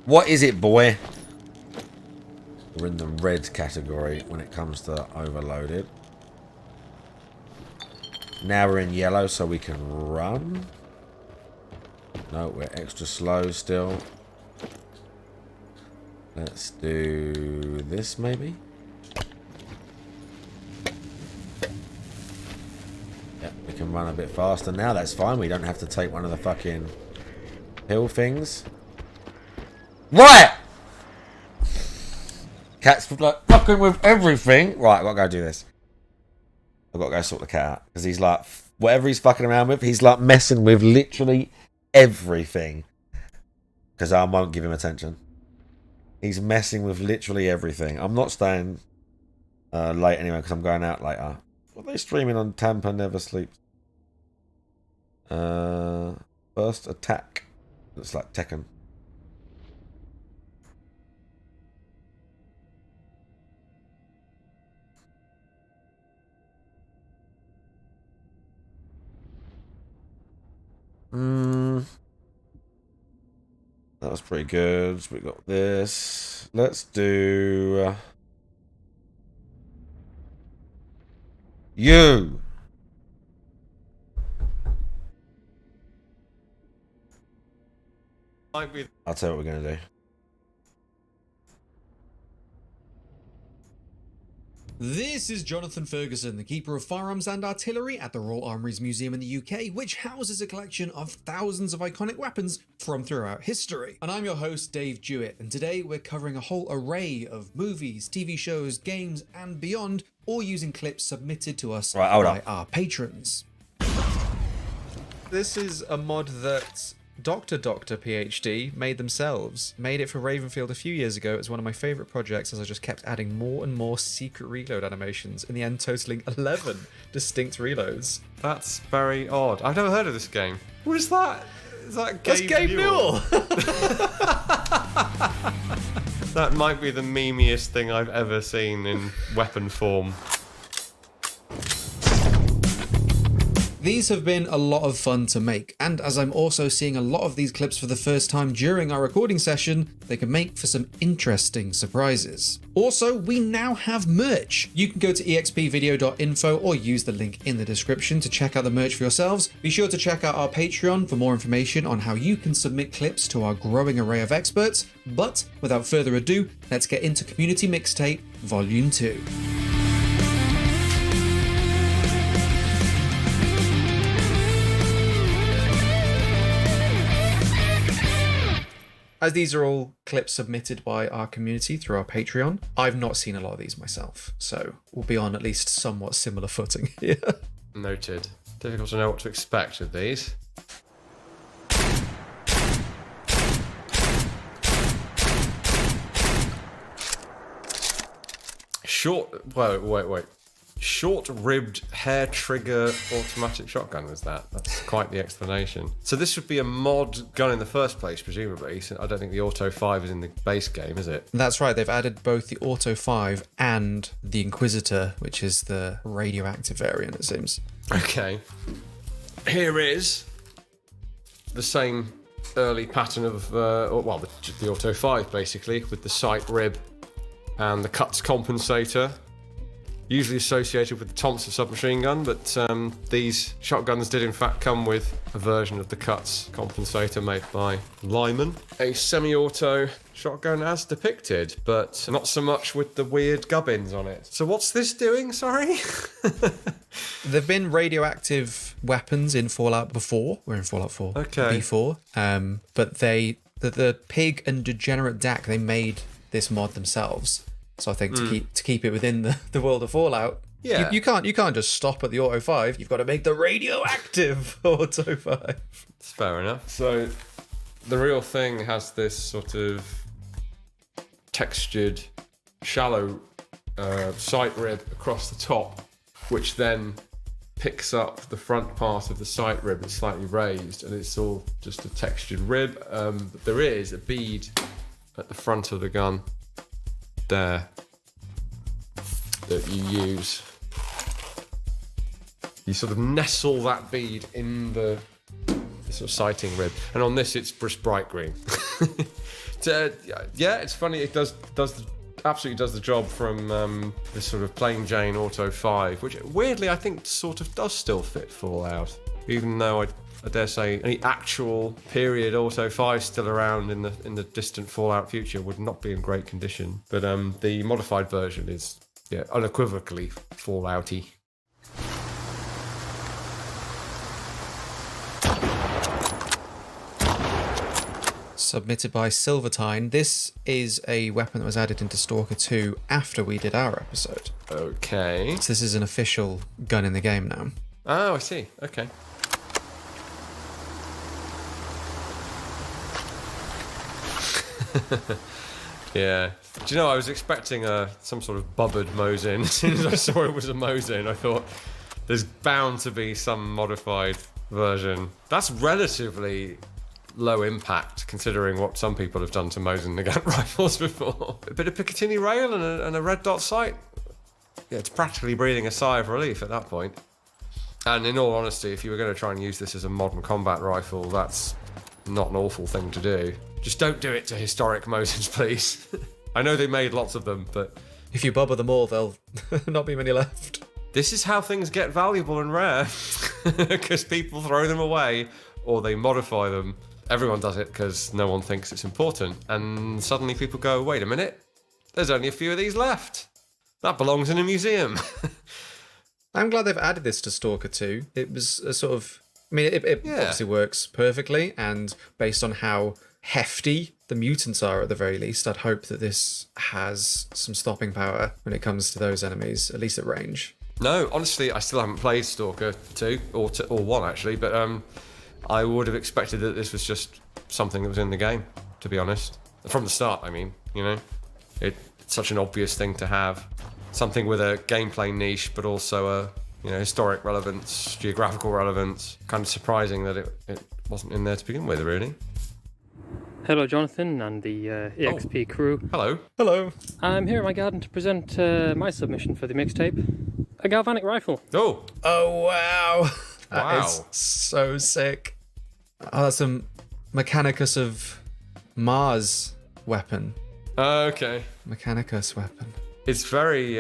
What is it, boy? We're in the red category when it comes to overloaded. Now we're in yellow, so we can run. No, we're extra slow still. Let's do this, maybe. Yeah, we can run a bit faster now. That's fine. We don't have to take one of the fucking hill things. Right! Cat's like fucking with everything. Right, I've got to go do this. I've got to go sort the cat out. Because he's like, whatever he's fucking around with, he's like messing with literally everything. Because I won't give him attention. He's messing with literally everything. I'm not staying late anyway because I'm going out later. What are they streaming on Tampa Never Sleeps? First Attack. Looks like Tekken. That was pretty good. We got this. Let's do you. I'll tell you what we're gonna do. This is Jonathan Ferguson, the keeper of firearms and artillery at the Royal Armouries Museum in the UK, which houses a collection of thousands of iconic weapons from throughout history. And I'm your host, Dave Jewett, and today we're covering a whole array of movies, TV shows, games, and beyond, all using clips submitted to us by our patrons. This is a mod that Dr. PhD made themselves. Made it for Ravenfield a few years ago. It was one of my favourite projects as I just kept adding more and more secret reload animations, in the end totaling 11 distinct reloads. That's very odd. I've never heard of this game. What is that? Is that Gabe That's Gabe Newell? That might be the memeiest thing I've ever seen in weapon form. These have been a lot of fun to make, and as I'm also seeing a lot of these clips for the first time during our recording session, they can make for some interesting surprises. Also, we now have merch. You can go to expvideo.info or use the link in the description to check out the merch for yourselves. Be sure to check out our Patreon for more information on how you can submit clips to our growing array of experts. But without further ado, let's get into Community Mixtape Volume 2. As these are all clips submitted by our community through our Patreon, I've not seen a lot of these myself, so we'll be on at least somewhat similar footing here. Noted. Difficult to know what to expect with these. Wait. Short-ribbed hair-trigger automatic shotgun was that? That's quite the explanation. So this would be a mod gun in the first place, presumably. So I don't think the Auto 5 is in the base game, is it? That's right, they've added both the Auto 5 and the Inquisitor, which is the radioactive variant, it seems. Okay. Here is the same early pattern of, the Auto 5, basically, with the sight rib and the cuts compensator. usually associated with the Thompson submachine gun, but these shotguns did in fact come with a version of the Cuts compensator made by Lyman. A semi-auto shotgun as depicted, but not so much with the weird gubbins on it. So what's this doing, sorry? There've been radioactive weapons in Fallout before. We're in Fallout 4. Okay. Before. But the Pig and Degenerate DAC, they made this mod themselves. So I think to keep it within the world of Fallout, Yeah. you can't just stop at the Auto 5. You've got to make the radioactive Auto 5. It's fair enough. So the real thing has this sort of textured, shallow sight rib across the top, which then picks up the front part of the sight rib. It's slightly raised, and it's all just a textured rib. But there is a bead at the front of the gun there that you use. You sort of nestle that bead in the sort of sighting rib, and on this it's bright green. Yeah, it's funny. It absolutely does the job from this sort of plain Jane Auto 5, which weirdly I think sort of does still fit Fallout, even though I dare say any actual period Auto 5 still around in the distant Fallout future would not be in great condition. But the modified version is unequivocally Fallouty. Submitted by Silvertine. This is a weapon that was added into Stalker 2 after we did our episode. Okay. So this is an official gun in the game now. Oh, I see. Okay. Yeah. Do you know, I was expecting some sort of bubbered Mosin. As soon as I saw it was a Mosin, I thought there's bound to be some modified version. That's relatively low impact, considering what some people have done to Mosin Nagant rifles before. A bit of Picatinny rail and a red dot sight. Yeah, it's practically breathing a sigh of relief at that point. And in all honesty, if you were going to try and use this as a modern combat rifle, that's not an awful thing to do. Just don't do it to historic Mosins, please. I know they made lots of them, but if you bubble them all, there'll not be many left. This is how things get valuable and rare, because people throw them away or they modify them. Everyone does it because no one thinks it's important, and suddenly people go, wait a minute, there's only a few of these left. That belongs in a museum. I'm glad they've added this to Stalker 2. It was a sort of... I mean, it obviously works perfectly, and based on how hefty the mutants are at the very least, I'd hope that this has some stopping power when it comes to those enemies, at least at range. No, honestly, I still haven't played Stalker 2, or 1 actually, but I would have expected that this was just something that was in the game, to be honest. From the start, I mean, you know. It's such an obvious thing to have. Something with a gameplay niche, but also a historic relevance, geographical relevance. Kind of surprising that it wasn't in there to begin with, really. Hello, Jonathan and the EXP crew. Hello. Hello. I'm here at my garden to present my submission for the mixtape. A galvanic rifle. Oh. Oh, wow. That Wow. is so sick. Oh, that's a Mechanicus of Mars weapon. Okay. Mechanicus weapon. It's very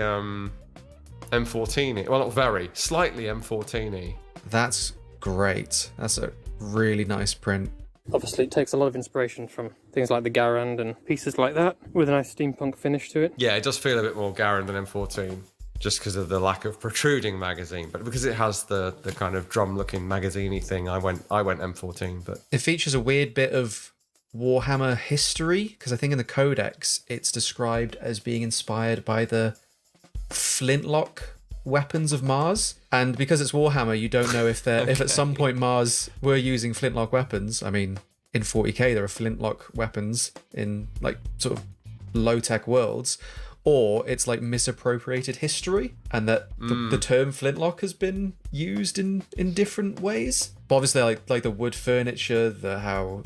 M14-y. Well, not very. Slightly M14-y. That's great. That's a really nice print. Obviously, it takes a lot of inspiration from things like the Garand and pieces like that, with a nice steampunk finish to it. Yeah, it does feel a bit more Garand than M14, just because of the lack of protruding magazine. But because it has the kind of drum-looking magazine-y thing, I went M14. But it features a weird bit of Warhammer history, because I think in the Codex it's described as being inspired by the flintlock weapons of Mars, and because it's Warhammer, you don't know if they're if at some point Mars were using flintlock weapons. I mean, in 40k there are flintlock weapons in like sort of low-tech worlds, or it's like misappropriated history, and that the term flintlock has been used in different ways. But obviously, like the wood furniture, the how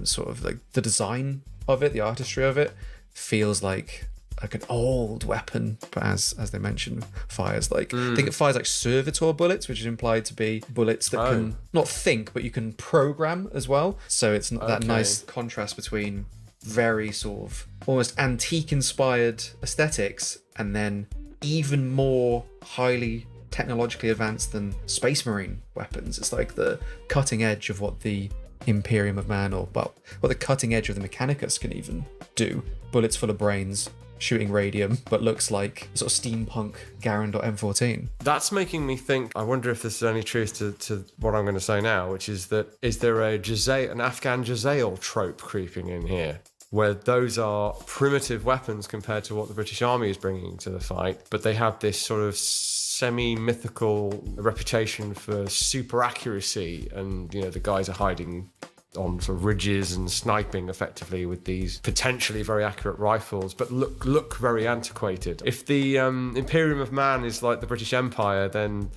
sort of like the design of it, the artistry of it, feels like an old weapon. But as they mentioned, fires like I think it fires like servitor bullets, which is implied to be bullets that can not think, but you can program as well. So it's that nice contrast between very sort of almost antique inspired aesthetics and then even more highly technologically advanced than Space Marine weapons. It's like the cutting edge of what the Imperium of Man, or what the cutting edge of the Mechanicus can even do. Bullets full of brains, shooting radium, but looks like sort of steampunk Garand or M14. That's making me think, I wonder if there's any truth to what I'm going to say now, which is that, is there an Afghan Jezzail trope creeping in here? Where those are primitive weapons compared to what the British Army is bringing to the fight, but they have this sort of semi-mythical reputation for super accuracy, and, you know, the guys are hiding on sort of ridges and sniping effectively with these potentially very accurate rifles, but look very antiquated. If the Imperium of Man is like the British Empire, then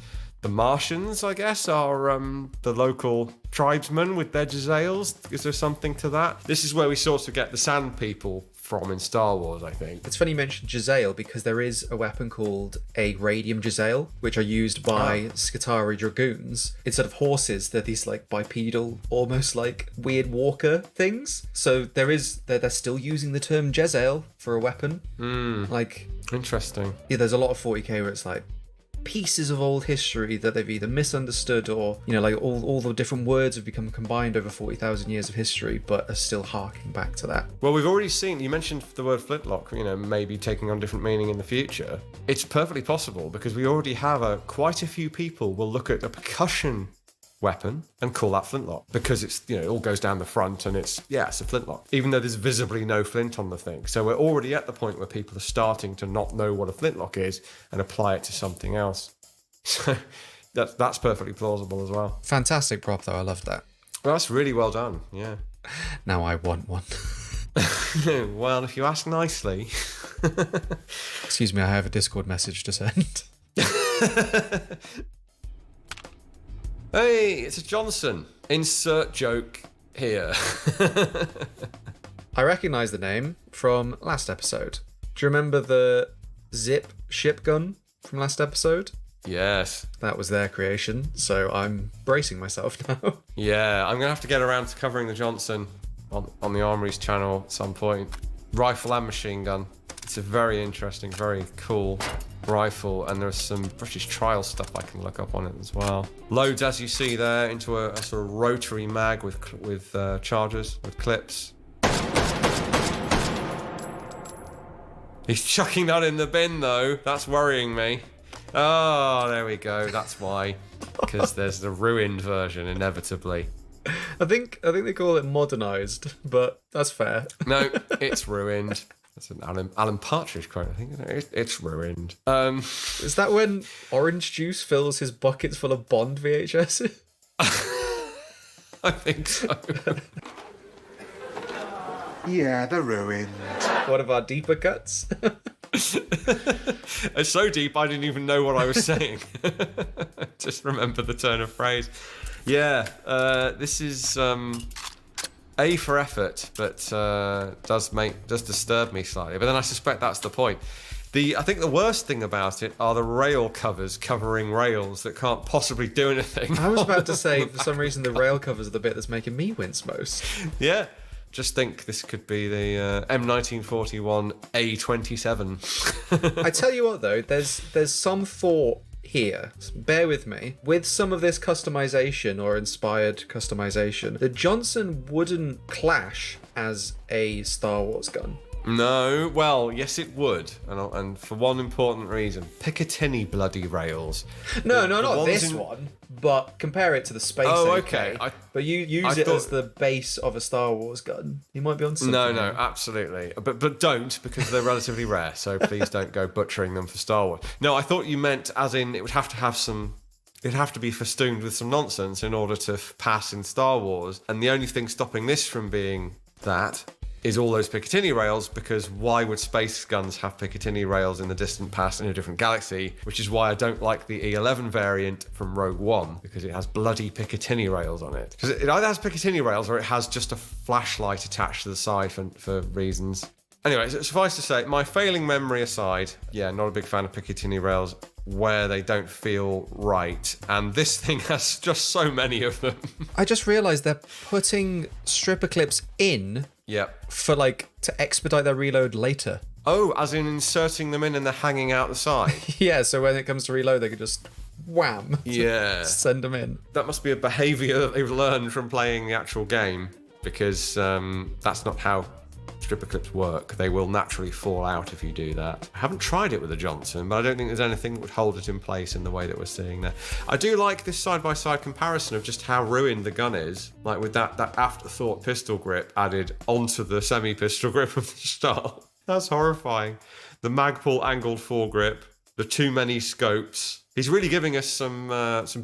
the Martians, I guess, are the local tribesmen with their Jezzails. Is there something to that? This is where we sort of get the Sand People from in Star Wars, I think. It's funny you mentioned Jezzail, because there is a weapon called a Radium Jezzail, which are used by Skitarii Dragoons. Instead of horses, they're these like bipedal, almost like weird walker things. So they're still using the term Jezzail for a weapon. Like, interesting. Yeah, there's a lot of 40k where it's like pieces of old history that they've either misunderstood, or, you know, like all the different words have become combined over 40,000 years of history, but are still harking back to that. Well, we've already seen, you mentioned the word flintlock, you know, maybe taking on different meaning in the future. It's perfectly possible, because we already have quite a few people will look at a percussion weapon and call that flintlock, because it's, you know, it all goes down the front and it's a flintlock, even though there's visibly no flint on the thing. So we're already at the point where people are starting to not know what a flintlock is and apply it to something else. So that's perfectly plausible as well. Fantastic prop though, I loved that. Well, that's really well done, yeah. Now I want one. Well, if you ask nicely. Excuse me, I have a Discord message to send. Hey, it's a Johnson. Insert joke here. I recognise the name from last episode. Do you remember the Zip ship gun from last episode? Yes. That was their creation, so I'm bracing myself now. Yeah, I'm going to have to get around to covering the Johnson on the Armory's channel at some point. Rifle and machine gun. It's a very interesting, very cool rifle, and there's some British trial stuff I can look up on it as well. Loads, as you see there, into a sort of rotary mag with chargers, with clips. He's chucking that in the bin though. That's worrying me. Oh, there we go. That's why. Because there's the ruined version, inevitably. I think they call it modernised, but that's fair. No, it's ruined. That's an Alan Partridge quote, I think. It's ruined. Is that when Orange Juice fills his buckets full of Bond VHS? I think so. Yeah, they're ruined. One of our deeper cuts? It's so deep I didn't even know what I was saying. Just remember the turn of phrase. Yeah, this is A for effort, but does disturb me slightly. But then I suspect that's the point. I think the worst thing about it are the rail covers covering rails that can't possibly do anything. I was about to say, for some reason, the rail covers are the bit that's making me wince most. Yeah. Just think this could be the M1941 A27. I tell you what, though, there's some thought here. Bear with me. With some of this customization or inspired customization, the Johnson wouldn't clash as a Star Wars gun. No, well, yes it would, and for one important reason. Picatinny bloody rails. No, not this one, but compare it to the Space AK. Okay. But you use it as the base of a Star Wars gun. You might be on something. No, absolutely. But don't, because they're relatively rare, so please don't go butchering them for Star Wars. No, I thought you meant as in it would have to have some... It'd have to be festooned with some nonsense in order to pass in Star Wars, and the only thing stopping this from being that is all those Picatinny rails, because why would space guns have Picatinny rails in the distant past in a different galaxy? Which is why I don't like the E11 variant from Rogue One, because it has bloody Picatinny rails on it. Because it either has Picatinny rails or it has just a flashlight attached to the side for reasons. Anyway, suffice to say, my failing memory aside, yeah, not a big fan of Picatinny rails where they don't feel right, and this thing has just so many of them. I just realised they're putting stripper clips in Yep. for to expedite their reload later. Oh, as in inserting them in and they're hanging out the side. Yeah, so when it comes to reload, they could just wham. Yeah. Send them in. That must be a behaviour that they've learned from playing the actual game, because that's not how stripper clips work. They will naturally fall out if you do that. I haven't tried it with a Johnson, but I don't think there's anything that would hold it in place in the way that we're seeing there. I do like this side-by-side comparison of just how ruined the gun is, like with that afterthought pistol grip added onto the semi-pistol grip of the start. That's horrifying. The Magpul angled foregrip, the too many scopes. He's really giving us some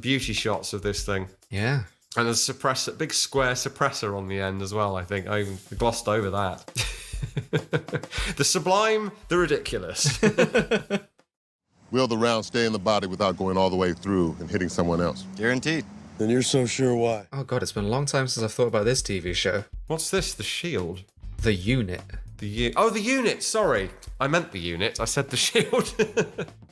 beauty shots of this thing. Yeah. And there's a suppressor, big square suppressor on the end as well, I think. I even glossed over that. The sublime, the ridiculous. Will the round stay in the body without going all the way through and hitting someone else? Guaranteed. Then you're so sure why? Oh god, it's been a long time since I've thought about this TV show. What's this? The Shield? The Unit. The Unit, sorry. I meant the Unit. I said the Shield.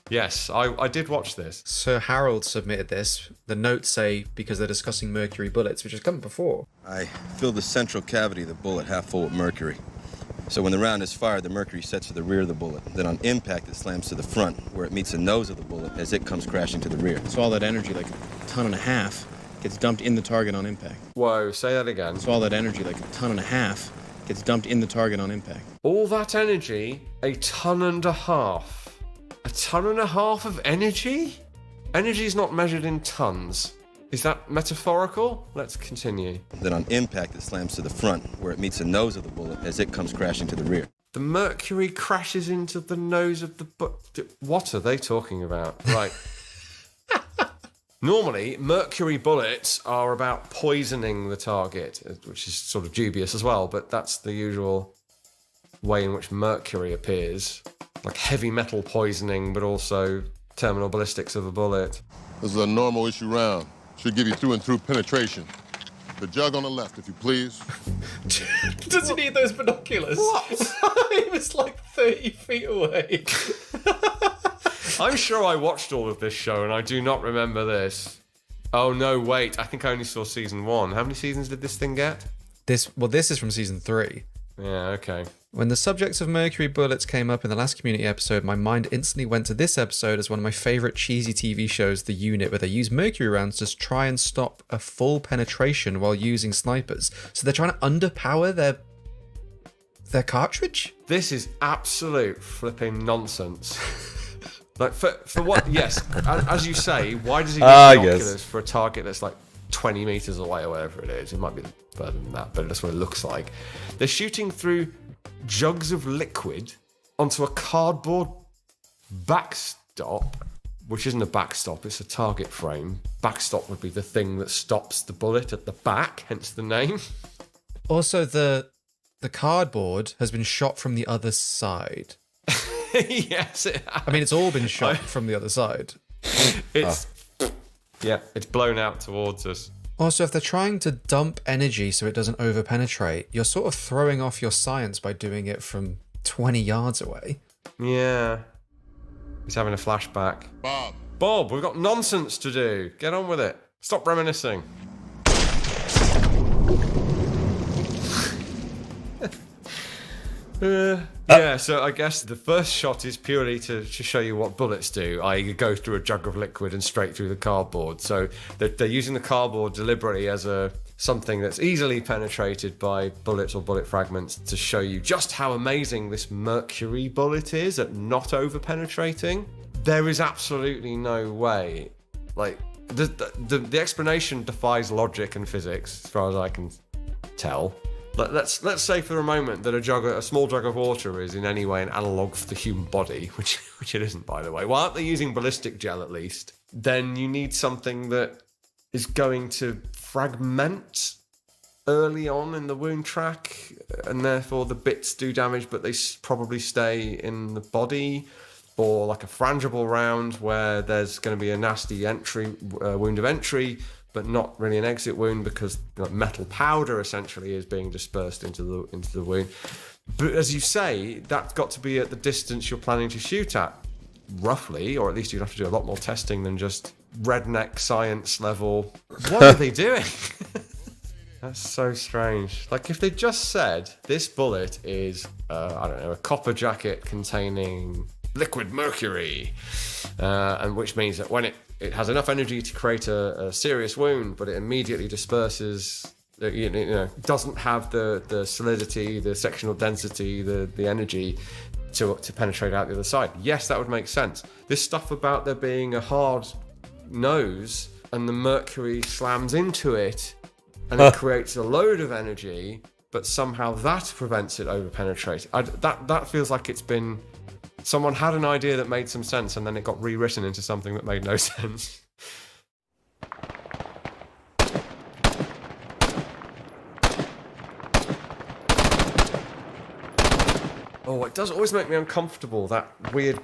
Yes, I did watch this. Sir Harold submitted this. The notes say because they're discussing mercury bullets, which has come before. I filled the central cavity of the bullet half full with mercury. So when the round is fired, the mercury sets to the rear of the bullet. Then on impact, it slams to the front, where it meets the nose of the bullet as it comes crashing to the rear. So all that energy, like a ton and a half, gets dumped in the target on impact. Whoa, say that again. So all that energy, like a ton and a half, gets dumped in the target on impact. All that energy, a ton and a half. A ton and a half of energy? Energy is not measured in tons. Is that metaphorical? Let's continue. Then on impact, it slams to the front, where it meets the nose of the bullet as it comes crashing to the rear. The mercury crashes into the nose of the What are they talking about? Right. Normally, mercury bullets are about poisoning the target, which is sort of dubious as well, but that's the usual way in which mercury appears. Like heavy metal poisoning, but also terminal ballistics of a bullet. This is a normal issue round. Should give you through and through penetration. The jug on the left, if you please. Does he need those binoculars? What? He was like 30 feet away. I'm sure I watched all of this show and I do not remember this. Oh no, wait, I think I only saw season 1. How many seasons did this thing get? This is from season 3. Yeah, okay. When the subjects of mercury bullets came up in the last community episode, my mind instantly went to this episode as one of my favourite cheesy TV shows, The Unit, where they use mercury rounds to try and stop a full penetration while using snipers. So they're trying to underpower their cartridge? This is absolute flipping nonsense. Like, for what? Yes, as you say, why does he need binoculars for a target that's like 20 meters away or whatever it is? It might be further than that, but that's what it looks like. They're shooting through jugs of liquid onto a cardboard backstop, which isn't a backstop, it's a target frame. Backstop would be the thing that stops the bullet at the back, hence the name. Also, the cardboard has been shot from the other side. Yes, it has. I mean, it's all been shot from the other side. It's it's blown out towards us. Also, if they're trying to dump energy so it doesn't overpenetrate, you're sort of throwing off your science by doing it from 20 yards away. Yeah. He's having a flashback. Bob, we've got nonsense to do. Get on with it. Stop reminiscing. Yeah, so I guess the first shot is purely to show you what bullets do, i.e. go through a jug of liquid and straight through the cardboard. So they're using the cardboard deliberately as something that's easily penetrated by bullets or bullet fragments to show you just how amazing this mercury bullet is at not over-penetrating. There is absolutely no way. Like, the explanation defies logic and physics, as far as I can tell. Let's say for a moment that a small jug of water is in any way an analogue for the human body, which it isn't, by the way. Why aren't they using ballistic gel at least? Then you need something that is going to fragment early on in the wound track, and therefore the bits do damage, but they probably stay in the body. Or like a frangible round where there's going to be a nasty wound of entry, but not really an exit wound because metal powder essentially is being dispersed into the wound. But as you say, that's got to be at the distance you're planning to shoot at, roughly, or at least you'd have to do a lot more testing than just redneck science level. What are they doing? That's so strange. Like, if they just said, this bullet is, I don't know, a copper jacket containing liquid mercury, and which means that when it has enough energy to create a serious wound, but it immediately disperses, you know, doesn't have the solidity, the sectional density, the energy to penetrate out the other side. Yes, that would make sense. This stuff about there being a hard nose and the mercury slams into it and it creates a load of energy, but somehow that prevents it over penetrating. That feels like it's been... Someone had an idea that made some sense and then it got rewritten into something that made no sense. Oh, it does always make me uncomfortable, that weird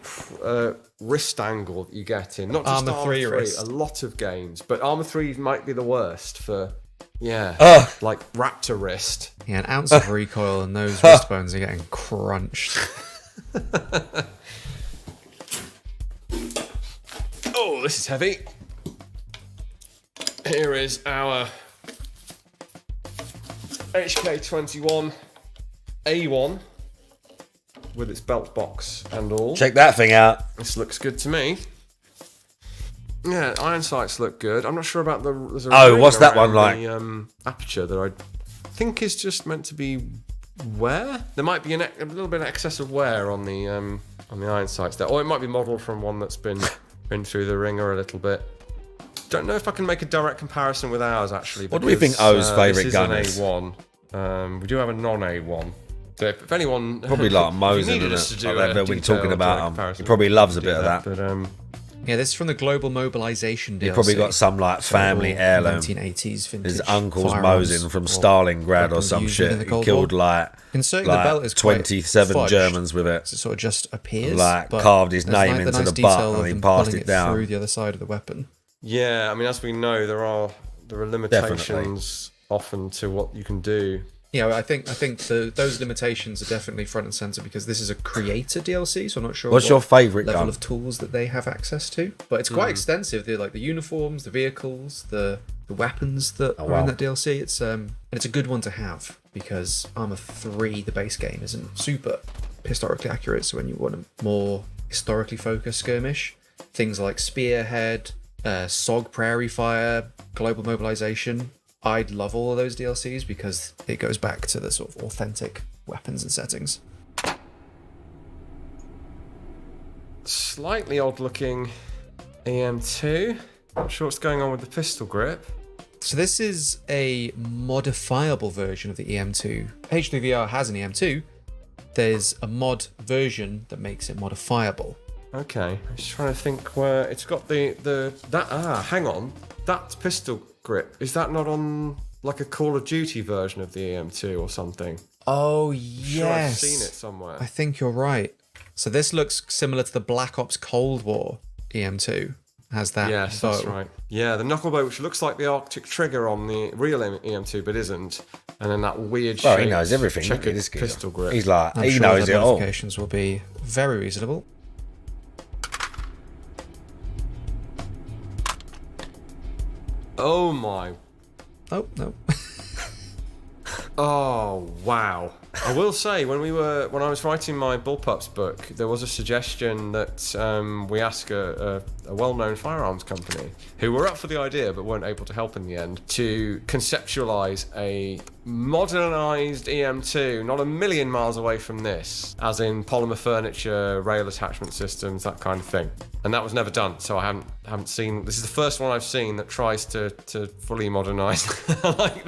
wrist angle that you get in. Not just Arma 3, wrist. a lot of games, but Arma 3 might be the worst for... Yeah, like Raptor wrist. Yeah, an ounce of recoil and those wrist bones are getting crunched. Oh, this is heavy. Here is our HK21 A1 with its belt box and all. Check that thing out. This looks good to me. Yeah, iron sights look good. I'm not sure about there's a Oh, ring what's that one around like? The aperture that I think is just meant to be wear. There might be a little bit of excess of wear on the iron sights there, or it might be modelled from one that's been through the ringer a little bit. Don't know if I can make a direct comparison with ours actually. What do we think O's favourite gun is? is? A1. We do have a non-A1. So if anyone Probably like Mosin, needed us isn't to it? do Like a they've been talking detailed about him. comparison, He probably loves a do bit of that. But Yeah, this is from the Global Mobilization DLC. He probably got some like family all heirloom. 1980s vintage His uncle's firearms Mosin from or Stalingrad or weapons some used in shit. the He Cold killed War. like Inserting the belt is quite 27 fudged, Germans with it. so it sort of just appears. Like, but carved his there's name like into nice the butt detail and of he them passed pulling it down. through the other side of the weapon. yeah, I mean, as we know, there are limitations often to what you can do. Yeah, I think those limitations are definitely front and center because this is a creator DLC, so I'm not sure What's your favourite level gun? of tools that they have access to. But it's quite extensive. They're like the uniforms, the vehicles, the weapons that are in that DLC. It's and it's a good one to have because Arma 3, the base game, isn't super historically accurate. So when you want a more historically focused skirmish, things like Spearhead, SOG Prairie Fire, Global Mobilization, I'd love all of those DLCs because it goes back to the sort of authentic weapons and settings. Slightly odd looking EM2. Not sure what's going on with the pistol grip. So this is a modifiable version of the EM2. H3VR has an EM2. There's a mod version that makes it modifiable. Okay, I'm just trying to think where it's got hang on. That pistol grip, is that not on like a Call of Duty version of the EM2 or something? Oh, I'm sure I've yes. seen it somewhere. I think you're right. So this looks similar to the Black Ops Cold War EM2. Has that Yes, bow. that's right. Yeah, the knuckle bow, which looks like the Arctic trigger on the real EM2, but isn't. And then that weird Well, he shaped knows everything. checkered This geezer. pistol grip. He's like, I'm he sure knows their it all. modifications will be very reasonable. Oh my. Oh, no. Oh, wow. I will say, when I was writing my Bullpups book, there was a suggestion that we ask a well-known firearms company, who were up for the idea but weren't able to help in the end, to conceptualize a modernized EM2, not a million miles away from this, as in polymer furniture, rail attachment systems, that kind of thing. And that was never done, so I haven't seen. This is the first one I've seen that tries to fully modernize, like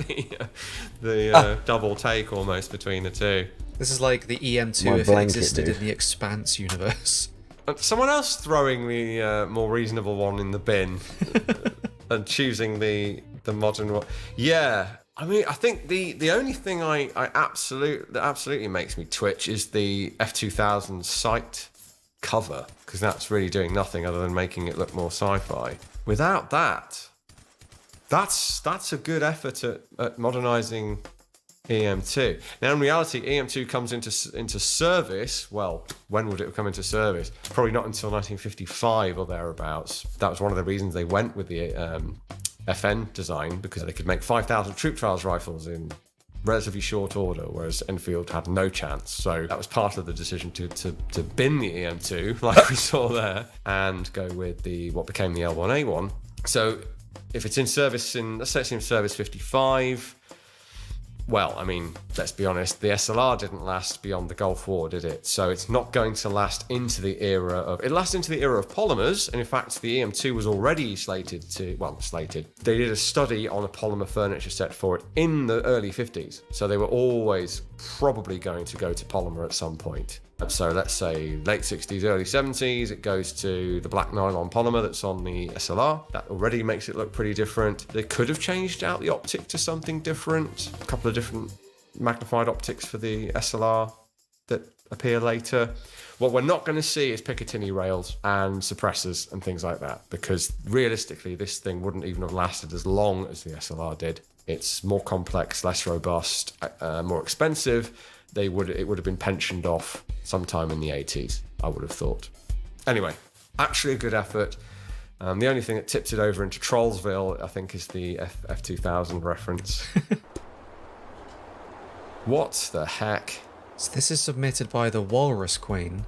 the double take almost between the two. This is like the EM2 My if it blanket, existed dude. in the Expanse universe. Someone else throwing the more reasonable one in the bin and choosing the modern one. Yeah, I mean, I think the only thing that absolutely makes me twitch is the F2000 sight cover, because that's really doing nothing other than making it look more sci-fi. Without that, that's a good effort at modernizing EM2. Now, in reality, EM2 comes into service. Well, when would it come into service? Probably not until 1955 or thereabouts. That was one of the reasons they went with the FN design because they could make 5,000 troop trials rifles in relatively short order, whereas Enfield had no chance. So that was part of the decision to bin the EM2, like we saw there, and go with what became the L1A1. So if it's in service let's say it's in service 55, well, I mean, let's be honest, the SLR didn't last beyond the Gulf War, did it? So it's not going to last into the era of... It lasts into the era of polymers, and in fact, the EM2 was already slated. They did a study on a polymer furniture set for it in the early 50s. So they were always probably going to go to polymer at some point. So let's say late 60s, early 70s, it goes to the black nylon polymer that's on the SLR. That already makes it look pretty different. They could have changed out the optic to something different. A couple of different magnified optics for the SLR that appear later. What we're not going to see is Picatinny rails and suppressors and things like that, because realistically, this thing wouldn't even have lasted as long as the SLR did. It's more complex, less robust, more expensive. It would have been pensioned off sometime in the 80s, I would have thought. Anyway, actually a good effort. The only thing that tipped it over into Trollsville, I think, is the F2000 reference. What the heck? So this is submitted by the Walrus Queen.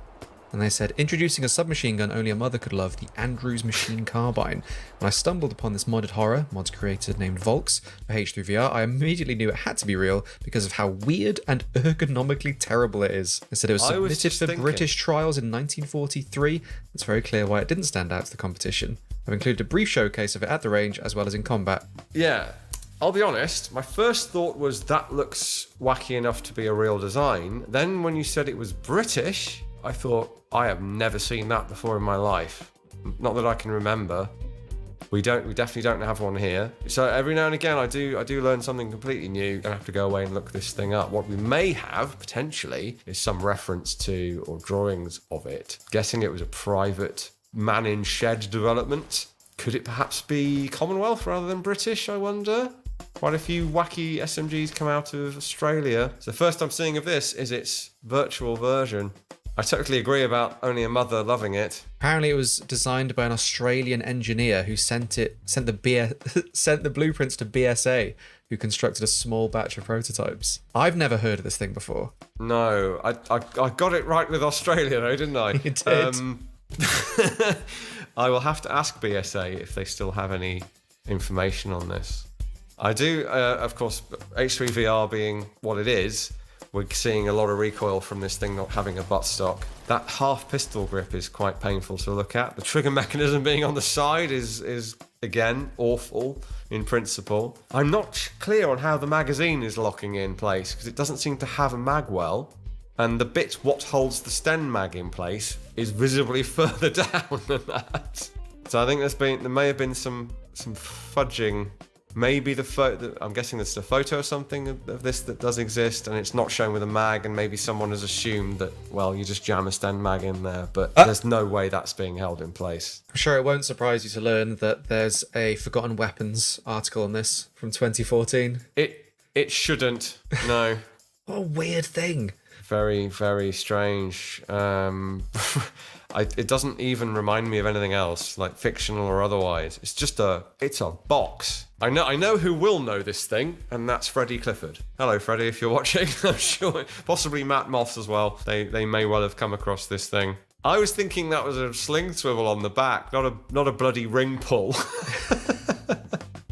And they said, introducing a submachine gun only a mother could love, the Andrews Machine Carbine. When I stumbled upon this modded horror, mods creator named Volks, for H3VR, I immediately knew it had to be real because of how weird and ergonomically terrible it is. They said it was submitted for British trials in 1943. It's very clear why it didn't stand out to the competition. I've included a brief showcase of it at the range as well as in combat. Yeah, I'll be honest, my first thought was that looks wacky enough to be a real design. Then when you said it was British, I thought, I have never seen that before in my life. Not that I can remember. We definitely don't have one here. So every now and again, I do learn something completely new. I have to go away and look this thing up. What we may have potentially is some reference to or drawings of it. Guessing it was a private man-in-shed development. Could it perhaps be Commonwealth rather than British? I wonder. Quite a few wacky SMGs come out of Australia. So the first I'm seeing of this is its virtual version. I totally agree about only a mother loving it. Apparently it was designed by an Australian engineer who sent the blueprints to BSA, who constructed a small batch of prototypes. I've never heard of this thing before. No, I got it right with Australia though, didn't I? You did. I will have to ask BSA if they still have any information on this. I do, of course, H3VR being what it is, we're seeing a lot of recoil from this thing not having a buttstock. That half pistol grip is quite painful to look at. The trigger mechanism being on the side is again, awful in principle. I'm not clear on how the magazine is locking in place, because it doesn't seem to have a mag well. And the bit what holds the Sten mag in place is visibly further down than that. So I think there may have been some fudging. Maybe I'm guessing there's a photo or something of this that does exist, and it's not shown with a mag, and maybe someone has assumed that, well, you just jam a Sten mag in there, but there's no way that's being held in place. I'm sure it won't surprise you to learn that there's a Forgotten Weapons article on this from 2014. It shouldn't, no. What a weird thing. Very, very strange. It doesn't even remind me of anything else, like fictional or otherwise. It's a box. I know who will know this thing, and that's Freddie Clifford. Hello, Freddie, if you're watching. I'm sure, possibly Matt Moss as well. They may well have come across this thing. I was thinking that was a sling swivel on the back, not a bloody ring pull.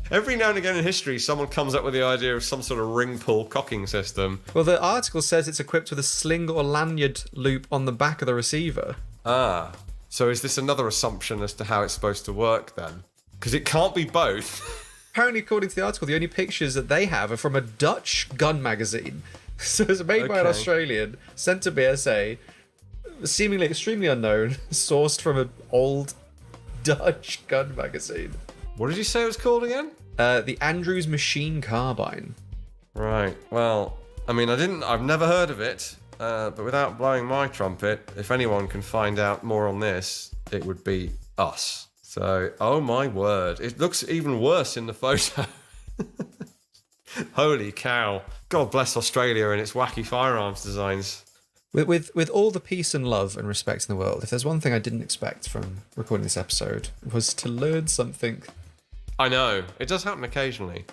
Every now and again in history, someone comes up with the idea of some sort of ring pull cocking system. Well, the article says it's equipped with a sling or lanyard loop on the back of the receiver. Ah, so is this another assumption as to how it's supposed to work then? Because it can't be both. Apparently, according to the article, the only pictures that they have are from a Dutch gun magazine. So it's made by an Australian, sent to BSA, seemingly extremely unknown, sourced from an old Dutch gun magazine. What did you say it was called again? The Andrews Machine Carbine. Right. Well, I mean, I've never heard of it, but without blowing my trumpet, if anyone can find out more on this, it would be us. So, oh my word, it looks even worse in the photo. Holy cow. God bless Australia and its wacky firearms designs. With all the peace and love and respect in the world, if there's one thing I didn't expect from recording this episode, was to learn something I know. It does happen occasionally.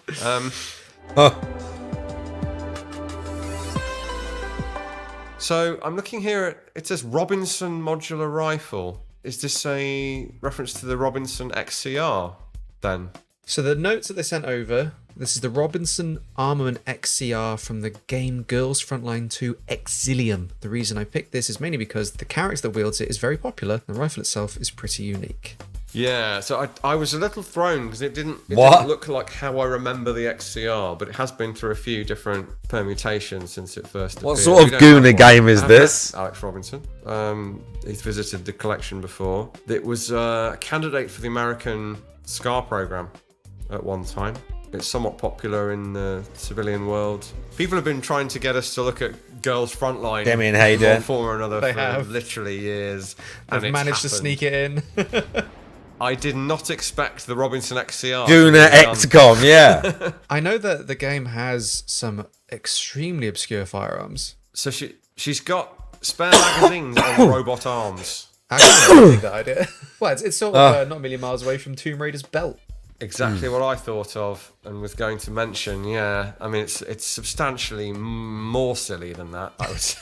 So I'm looking here at, it says Robinson modular rifle. Is this a reference to the Robinson XCR then? So the notes that they sent over, this is the Robinson Armament XCR from the game Girls Frontline 2 Exilium. The reason I picked this is mainly because the character that wields it is very popular. The rifle itself is pretty unique. Yeah, so I was a little thrown because it didn't look like how I remember the XCR, but it has been through a few different permutations since it first appeared. What sort of Gooner game is this? Alex Robinson. He's visited the collection before. It was a candidate for the American SCAR program at one time. It's somewhat popular in the civilian world. People have been trying to get us to look at Girls Frontline Demi and Hayden. in one form or another They for have. literally years. They've managed to sneak it in. I did not expect the Robinson XCR. Gooner XCOM, yeah. I know that the game has some extremely obscure firearms. So she's got spare magazines on robot arms. Actually, I like that idea. Well, it's sort of not a million miles away from Tomb Raider's belt. Exactly what I thought of and was going to mention. Yeah, I mean it's substantially more silly than that, I would say,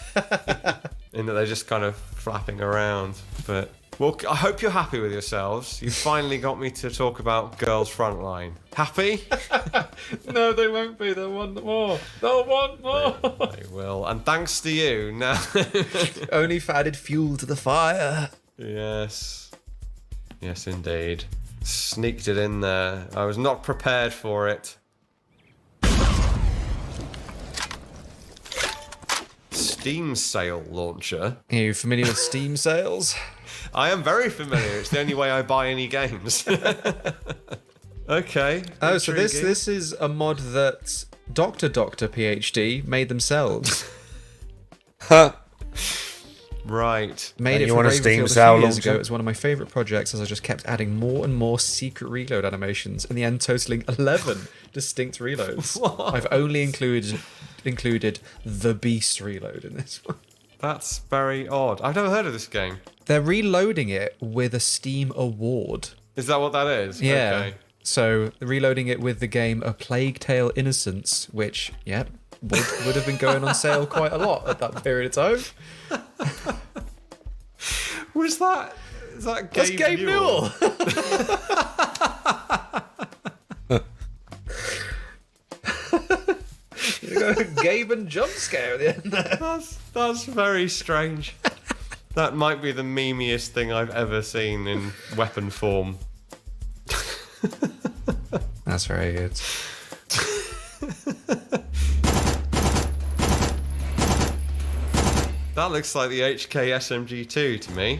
in that they're just kind of flapping around. But well, I hope you're happy with yourselves. You finally got me to talk about Girls Frontline. Happy? No, they won't be. They'll want more. They'll want more. They will, and thanks to you now. Only for added fuel to the fire. Yes, indeed. Sneaked it in there. I was not prepared for it. Steam sail launcher. Are you familiar with Steam sales? I am very familiar. It's the only way I buy any games. Okay. Oh, so this is a mod that Dr. PhD made themselves. Right. Made it you for want a Ravenfield Steam a sale few years launcher? ago. It was one of my favourite projects as I just kept adding more and more secret reload animations, in the end totaling 11 distinct reloads. What? I've only included the Beast reload in this one. That's very odd. I've never heard of this game. They're reloading it with a Steam award. Is that what that is? Yeah. Okay. So reloading it with the game A Plague Tale Innocence, which, yep, would have been going on sale quite a lot at that period of time. Was that? Is that Gabe That's Gabe Newell. You got Gabe and jump scare at the end there. That's very strange. That might be the memeiest thing I've ever seen in weapon form. That's very good. That looks like the HK SMG2 to me.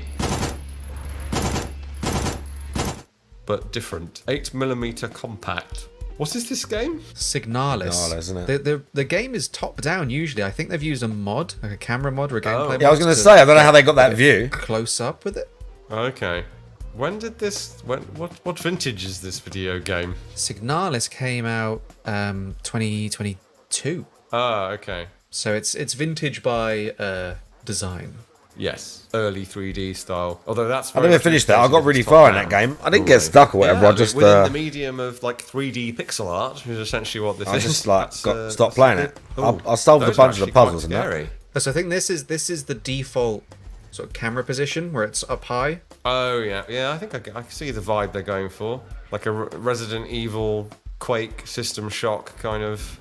But different. 8mm compact. What is this game? Signalis. Signalis, isn't it? The game is top down usually. I think they've used a mod, like a camera mod or a gameplay mod. Yeah, I was going to say, I don't know how they got that view. Close up with it. Okay. When did this... What vintage is this video game? Signalis came out 2022. Ah, okay. So it's vintage by design. Yes, early 3D style. Although that's... I never finished that. I got really far in that game. I didn't get stuck or whatever. I just... within the medium of like 3D pixel art, which is essentially what this is. I just like That's, stopped playing it. I solved a those are bunch of the actually quite puzzles and that. scary. So I think this is the default sort of camera position where it's up high. Oh yeah, yeah. I think I can see the vibe they're going for, like a Resident Evil, Quake, System Shock kind of.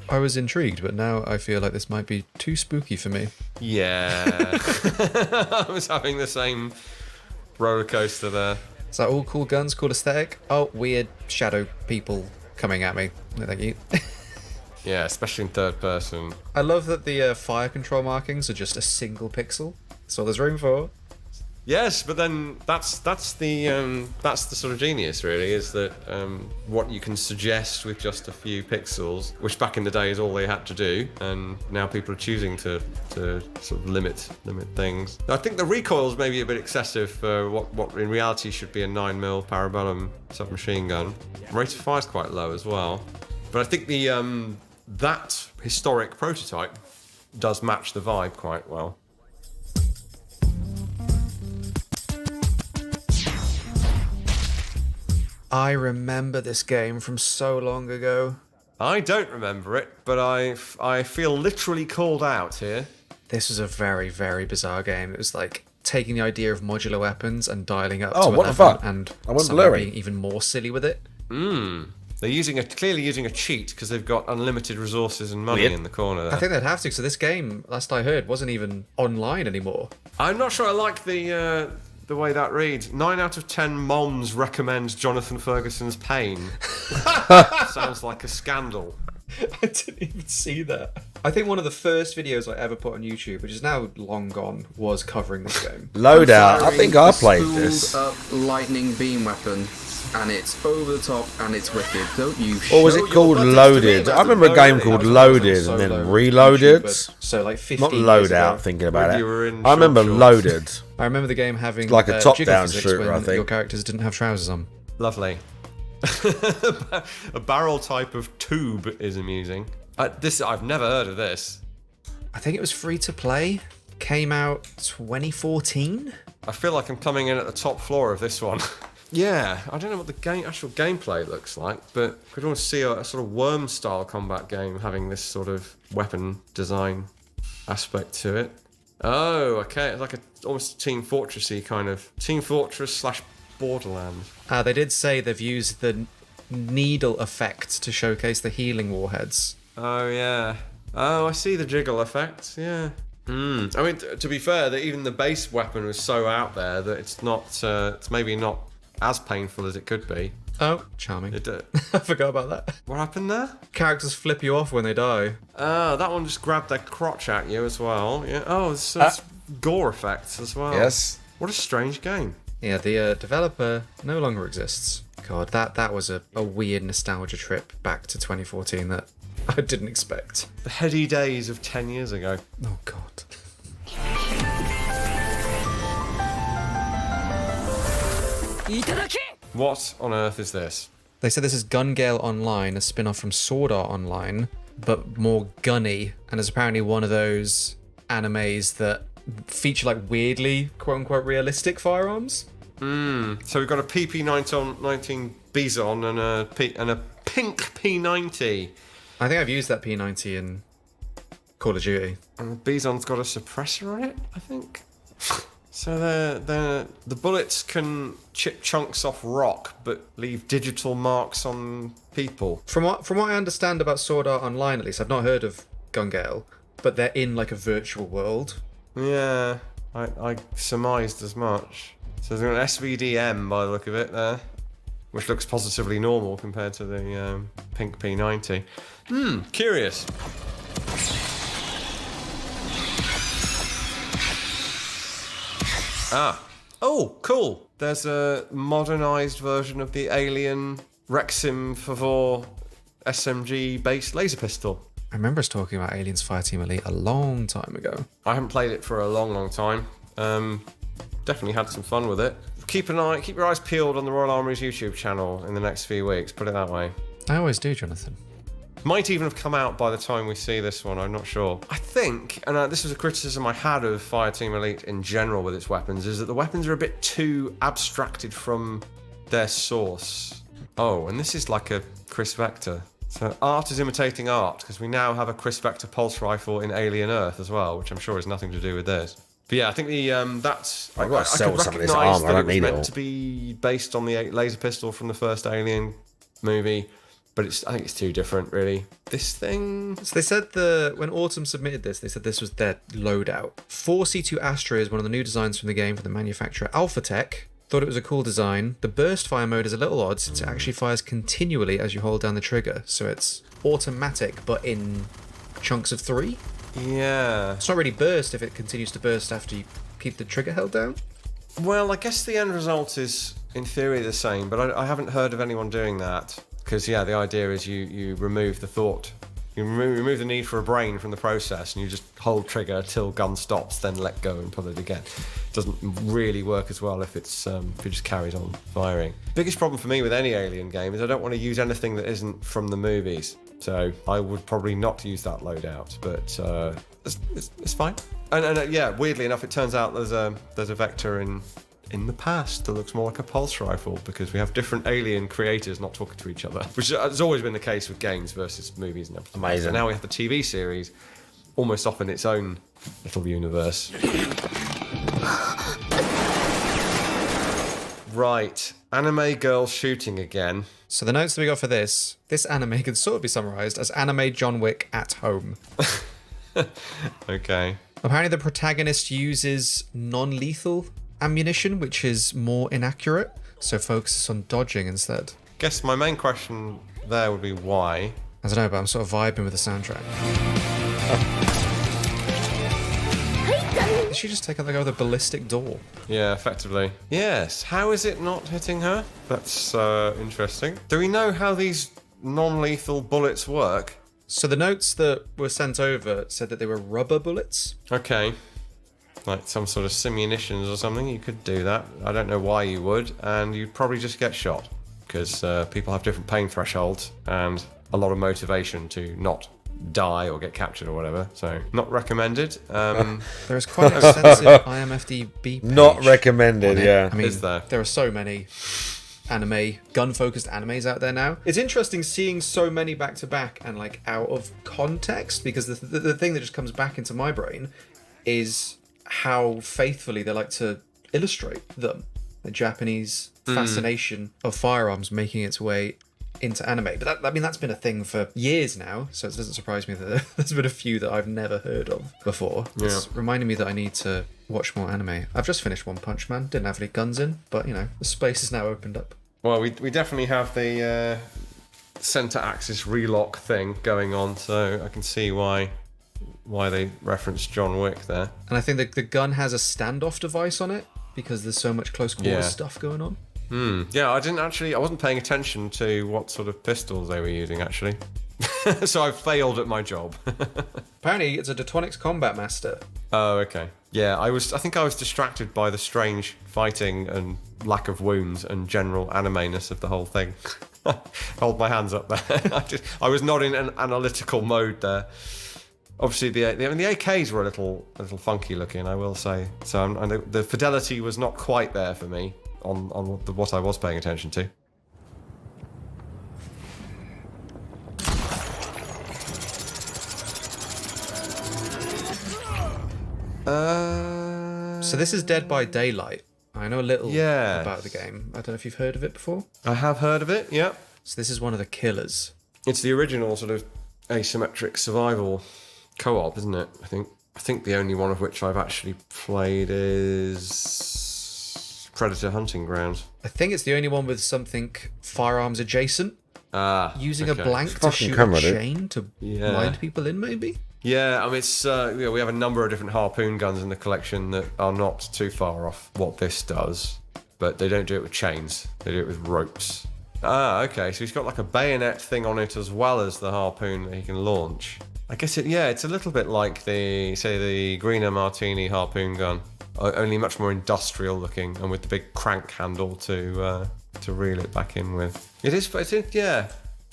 I was intrigued, but now I feel like this might be too spooky for me. Yeah, I was having the same roller coaster there. It's like all cool guns, cool aesthetic. Oh, weird shadow people coming at me. No, thank you. Yeah, especially in third person. I love that the fire control markings are just a single pixel. That's all there's room for. Yes, but then that's the sort of genius, really, is that what you can suggest with just a few pixels, which back in the day is all they had to do, and now people are choosing to sort of limit things. I think the recoil's maybe a bit excessive for what in reality should be a 9mm Parabellum submachine gun. Rate of fire's quite low as well, but I think the that historic prototype does match the vibe quite well. I remember this game from so long ago. I don't remember it, but I feel literally called out here. This was a very, very bizarre game. It was like taking the idea of modular weapons and dialing up Oh, to what 11 the fuck? and I went somehow blurry. being even more silly with it. They're clearly using a cheat because they've got unlimited resources and money Weird. in the corner there. I think they'd have to, so this game, last I heard, wasn't even online anymore. I'm not sure I like the way that reads. 9 out of 10 moms recommend Jonathan Ferguson's Pain. Sounds like a scandal. I didn't even see that. I think one of the first videos I ever put on YouTube, which is now long gone, was covering this game. Loadout. I think I played this. Up lightning beam weapon, and it's over the top and it's wicked. Don't you? Or was it called Loaded? I remember a game called Loaded and then Reloaded. So like 15 Not years Loadout, ago. thinking about When it. you were in I remember short Loaded. I remember the game having Like a jiggle top-down physics shooter, when I think. your characters didn't have trousers on. Lovely. A barrel type of tube is amusing. I've never heard of this. I think it was free to play. Came out 2014. I feel like I'm coming in at the top floor of this one. Yeah, I don't know what the actual gameplay looks like, but I could almost see a sort of worm-style combat game having this sort of weapon design aspect to it. Oh, okay, it's like almost Team Fortressy kind of Team Fortress / Borderlands. They did say they've used the needle effect to showcase the healing warheads. Oh yeah. Oh, I see the jiggle effect. Yeah. I mean, to be fair, that even the base weapon was so out there that it's not. It's maybe not as painful as it could be. Oh, charming. I forgot about that. What happened there? Characters flip you off when they die. Oh, that one just grabbed their crotch at you as well. Yeah. Oh, it's gore effects as well. Yes. What a strange game. Yeah, the developer no longer exists. God, that was a weird nostalgia trip back to 2014 that I didn't expect. The heady days of 10 years ago. Oh, God. What on earth is this? They said this is Gun Gale Online, a spin-off from Sword Art Online, but more gunny, and is apparently one of those animes that feature like weirdly quote-unquote realistic firearms. So we've got a PP19 Bison and a pink P90. I think I've used that P90 in Call of Duty. And the Bison's got a suppressor on it, I think. So the bullets can chip chunks off rock, but leave digital marks on people. From what I understand about Sword Art Online, at least, I've not heard of Gun Gale, but they're in like a virtual world. Yeah, I surmised as much. So there's an SVDM by the look of it there, which looks positively normal compared to the pink P90. Curious. Oh, cool. There's a modernised version of the Alien Rexim Favor SMG-based laser pistol. I remember us talking about Aliens Fireteam Elite a long time ago. I haven't played it for a long time. Definitely had some fun with it. Keep your eyes peeled on the Royal Armoury's YouTube channel in the next few weeks, put it that way. I always do, Jonathan. Might even have come out by the time we see this one, I'm not sure. I think, and this was a criticism I had of Fireteam Elite in general with its weapons, is that the weapons are a bit too abstracted from their source. Oh, and this is like a Chris Vector. So art is imitating art, because we now have a Chris Vector pulse rifle in Alien Earth as well, which I'm sure has nothing to do with this. But yeah, I think that's... I've got to sell some of this recognise armour, that I it don't was need it meant all. to be based on the laser pistol from the first Alien movie, but I think it's too different, really. This thing... So they said when Autumn submitted this, they said this was their loadout. 4C2 Astra is one of the new designs from the game from the manufacturer AlphaTech. Thought it was a cool design. The burst fire mode is a little odd since it actually fires continually as you hold down the trigger. So it's automatic, but in chunks of 3. Yeah. It's not really burst if it continues to burst after you keep the trigger held down. Well, I guess the end result is, in theory, the same, but I haven't heard of anyone doing that. Because, yeah, the idea is you remove the thought. You remove the need for a brain from the process, and you just hold trigger till gun stops, then let go and pull it again. It doesn't really work as well if it just carries on firing. Biggest problem for me with any Alien game is I don't want to use anything that isn't from the movies. So I would probably not use that loadout, but it's fine. And yeah, weirdly enough, it turns out there's a Vector in in the past that looks more like a pulse rifle because we have different alien creators not talking to each other, which has always been the case with games versus movies and everything. Amazing. So now we have the TV series almost off in its own little universe. Right, anime girl shooting again. So the notes that we got for this anime can sort of be summarized as anime John Wick at home. Okay. Apparently the protagonist uses non-lethal ammunition, which is more inaccurate, so focuses on dodging instead. Guess my main question there would be why. I don't know, but I'm sort of vibing with the soundtrack. Did she just take out the guy with a ballistic door? Yeah, effectively. Yes, how is it not hitting her? That's interesting. Do we know how these non-lethal bullets work? So the notes that were sent over said that they were rubber bullets. Okay. Like some sort of simunitions or something, you could do that. I don't know why you would, and you'd probably just get shot. Because people have different pain thresholds and a lot of motivation to not die or get captured or whatever. So, not recommended. There is quite an extensive IMFDB page. Not recommended, yeah. I mean, Is there? There are so many gun-focused animes out there now. It's interesting seeing so many back-to-back and like out of context, because the thing that just comes back into my brain is how faithfully they like to illustrate them. The Japanese fascination of firearms making its way into anime. But that's been a thing for years now, so it doesn't surprise me that there's been a few that I've never heard of before. Yeah. It's reminding me that I need to watch more anime. I've just finished One Punch Man, didn't have any guns in, but you know, the space is now opened up. Well, we definitely have the center axis relock thing going on, so I can see why they referenced John Wick there. And I think the gun has a standoff device on it because there's so much close quarters stuff going on. Yeah, I wasn't paying attention to what sort of pistols they were using, actually. So I failed at my job. Apparently, it's a Detonics Combat Master. Oh, okay. Yeah, I think I was distracted by the strange fighting and lack of wounds and general anime-ness of the whole thing. Hold my hands up there. I was not in an analytical mode there. Obviously, the AKs were a little funky looking, I will say. So the fidelity was not quite there for me on what I was paying attention to. So this is Dead by Daylight. I know a little about the game. I don't know if you've heard of it before. I have heard of it, yeah. So this is one of the killers. It's the original sort of asymmetric survival co-op, isn't it? I think the only one of which I've actually played is Predator Hunting Grounds. I think it's the only one with something firearms adjacent. Using okay. a blank to shoot a chain to blind people in, maybe? Yeah, I mean, it's we have a number of different harpoon guns in the collection that are not too far off what this does, but they don't do it with chains. They do it with ropes. Okay, so he's got like a bayonet thing on it as well as the harpoon that he can launch. I guess it's a little bit like the Greener Martini harpoon gun, only much more industrial looking and with the big crank handle to reel it back in with. It's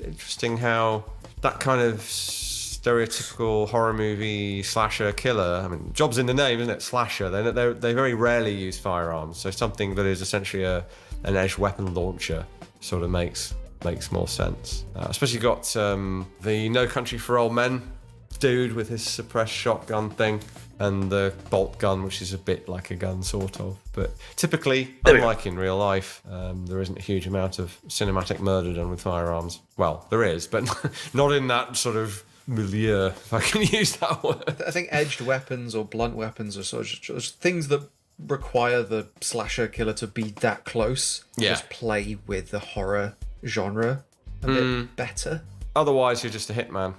interesting how that kind of stereotypical horror movie slasher killer. I mean, job's in the name, isn't it? Slasher. They very rarely use firearms, so something that is essentially an edged weapon launcher sort of makes more sense. Especially got the No Country for Old Men dude with his suppressed shotgun thing, and the bolt gun, which is a bit like a gun, sort of. But typically, unlike in real life, there isn't a huge amount of cinematic murder done with firearms. Well, there is, but not in that sort of milieu, if I can use that word. I think edged weapons or blunt weapons are sort of just things that require the slasher killer to be that close. Yeah. Just play with the horror genre a bit better. Otherwise, you're just a hitman.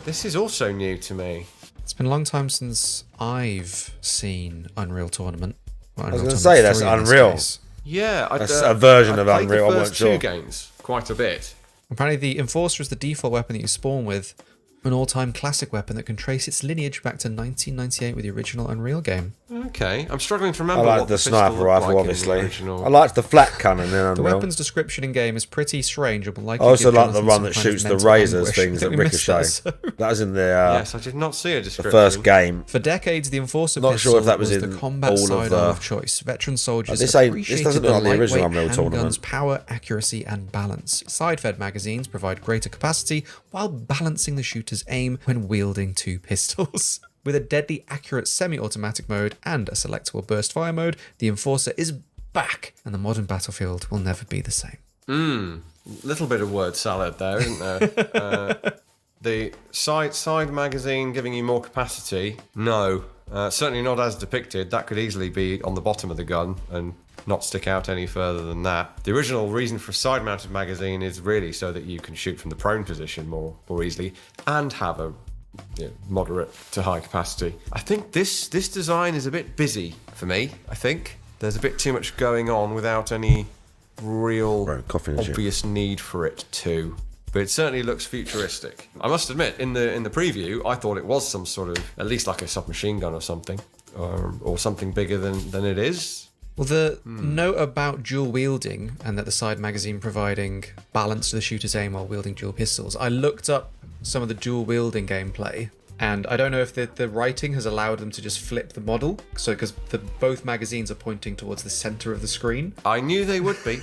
This is also new to me. It's been a long time since I've seen Unreal Tournament. I was going to say, that's Unreal. Yeah, that's a version of played Unreal. The I first wasn't sure. two games quite a bit. Apparently, the Enforcer is the default weapon that you spawn with, an all-time classic weapon that can trace its lineage back to 1998 with the original Unreal game. Okay, I'm struggling to I remember like what the pistol sniper looked rifle, like in the obviously. original. I liked the flat cannon in The Unreal. weapons description in game is pretty strange. And will likely I also give like the Jonathan one some that kind of shoots the mental razors anguish. things I that think we missed ricochet. that, That was in the Yes, I did not see a the description. first game. For decades, the Enforcer Not pistol sure if that was was in the combat all of sidearm the- of choice. Veteran soldiers this appreciated doesn't the look like the original lightweight Unreal handgun's tournament. power, accuracy, and balance. Side-fed magazines provide greater capacity while balancing the shooter's aim when wielding two pistols. With a deadly accurate semi-automatic mode and a selectable burst fire mode, the Enforcer is back, and the modern battlefield will never be the same. Little bit of word salad there, isn't there? The side magazine giving you more capacity? No. Certainly not as depicted. That could easily be on the bottom of the gun and not stick out any further than that. The original reason for a side-mounted magazine is really so that you can shoot from the prone position more easily and have a moderate to high capacity. I think this design is a bit busy for me, I think. There's a bit too much going on without any real obvious need for it to. But it certainly looks futuristic. I must admit, in the preview, I thought it was some sort of, at least like a submachine gun or something, or something bigger than it is. Well, the note about dual wielding and that the side magazine providing balance to the shooter's aim while wielding dual pistols, I looked up some of the dual wielding gameplay, and I don't know if the writing has allowed them to just flip the model, so because both magazines are pointing towards the center of the screen. I knew they would be.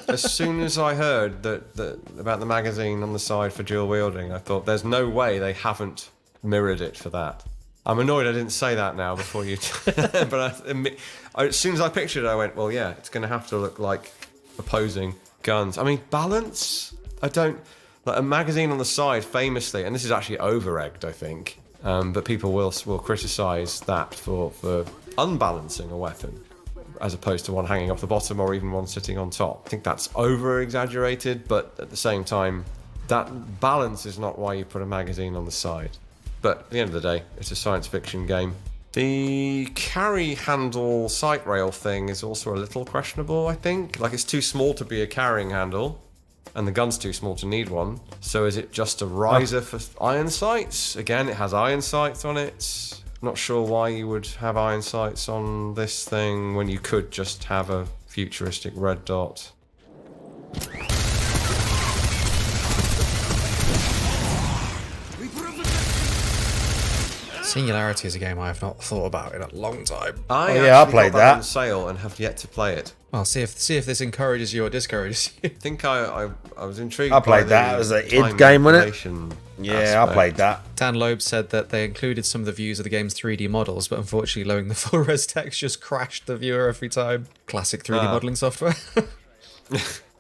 As soon as I heard that about the magazine on the side for dual wielding, I thought there's no way they haven't mirrored it for that. I'm annoyed I didn't say that now before you, but as soon as I pictured it, I went, well, yeah, it's going to have to look like opposing guns. I mean, balance? Like a magazine on the side, famously, and this is actually over-egged, I think, but people will criticise that for unbalancing a weapon, as opposed to one hanging off the bottom or even one sitting on top. I think that's over-exaggerated, but at the same time, that balance is not why you put a magazine on the side. But at the end of the day, it's a science fiction game. The carry handle sight rail thing is also a little questionable, I think. Like, it's too small to be a carrying handle, and the gun's too small to need one. So is it just a riser for iron sights? Again, it has iron sights on it. Not sure why you would have iron sights on this thing when you could just have a futuristic red dot. Singularity is a game I have not thought about in a long time. I played that on sale and have yet to play it. Well, see if this encourages you or discourages you. I think I was intrigued. I played that. It was an id game, wasn't it? Yeah, I played that. Dan Loeb said that they included some of the views of the game's 3D models, but unfortunately loading the full res text just crashed the viewer every time. Classic 3D modeling software.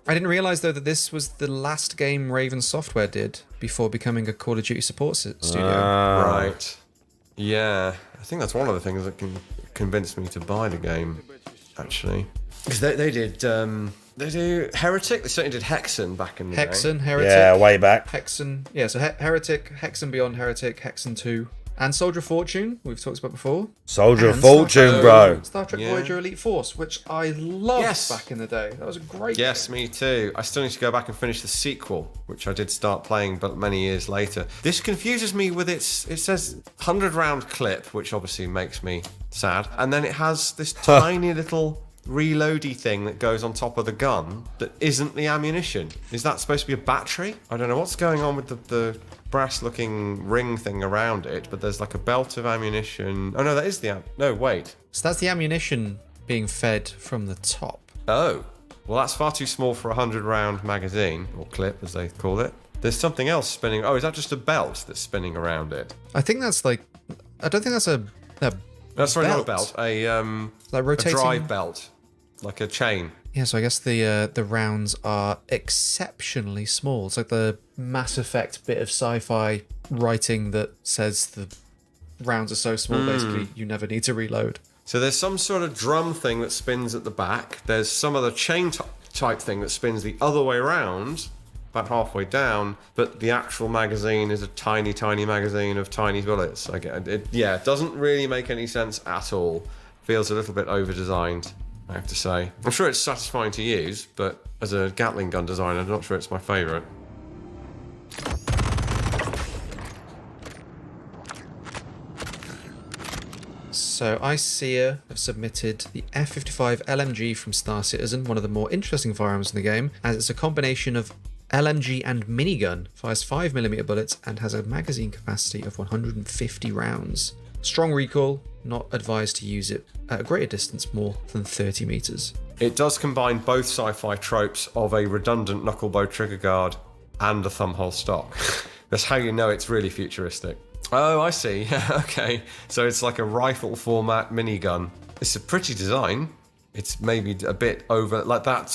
I didn't realise, though, that this was the last game Raven Software did before becoming a Call of Duty support studio. Right. Yeah, I think that's one of the things that can convince me to buy the game, actually. Because they did Heretic, they certainly did Hexen back in the day. Hexen, Heretic. Yeah, way back. Hexen, yeah, so Heretic, Hexen Beyond Heretic, Hexen 2, and Soldier of Fortune, we've talked about before. Soldier of Fortune, bro. Star Trek Voyager Elite Force, which I loved back in the day. That was a great game. Me too. I still need to go back and finish the sequel, which I did start playing but many years later. This confuses me with it says 100-round clip, which obviously makes me sad, and then it has this tiny little reloady thing that goes on top of the gun that isn't the ammunition. Is that supposed to be a battery? I don't know what's going on with the brass looking ring thing around it, but there's like a belt of ammunition. Oh no, that is no, wait. So that's the ammunition being fed from the top. Oh, well that's far too small for a 100-round magazine, or clip as they call it. There's something else spinning. Oh, is that just a belt that's spinning around it? I think that's like, I don't think that's a That's not a belt, like rotating... a drive belt. Like a chain. Yeah, so I guess the rounds are exceptionally small. It's like the Mass Effect bit of sci-fi writing that says the rounds are so small, basically, you never need to reload. So there's some sort of drum thing that spins at the back. There's some other chain type thing that spins the other way around, about halfway down. But the actual magazine is a tiny, tiny magazine of tiny bullets. It doesn't really make any sense at all. Feels a little bit over-designed, I have to say. I'm sure it's satisfying to use, but as a Gatling gun designer, I'm not sure it's my favourite. So So ICEA have submitted the F-55 LMG from Star Citizen, one of the more interesting firearms in the game, as it's a combination of LMG and minigun, fires 5mm bullets, and has a magazine capacity of 150 rounds. Strong recoil, not advised to use it at a greater distance more than 30 meters. It does combine both sci-fi tropes of a redundant knucklebow trigger guard and a thumbhole stock. That's how you know it's really futuristic. Oh, I see. Okay. So it's like a rifle format minigun. It's a pretty design. It's maybe a bit over, like that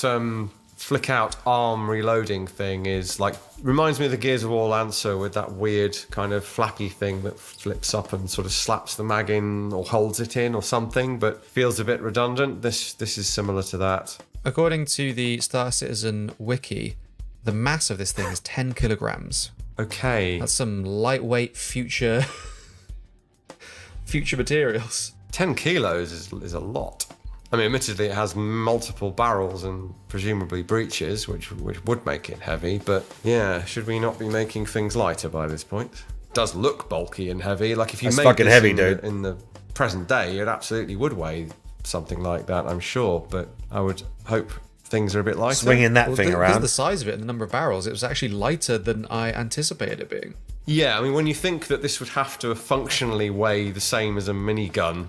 flick out arm reloading thing is like, reminds me of the Gears of War Lancer with that weird kind of flappy thing that flips up and sort of slaps the mag in or holds it in or something, but feels a bit redundant. This is similar to that. According to the Star Citizen wiki, the mass of this thing is 10 kilograms. Okay. That's some lightweight future materials. 10 kilos is a lot. I mean, admittedly, it has multiple barrels and presumably breeches, which would make it heavy. But yeah, should we not be making things lighter by this point? It does look bulky and heavy. Like if you made fucking this heavy, in dude. In the present day, it absolutely would weigh something like that, I'm sure. But I would hope things are a bit lighter. Swinging that thing Because around. of the size of it and the number of barrels, it was actually lighter than I anticipated it being. Yeah, I mean, when you think that this would have to functionally weigh the same as a minigun,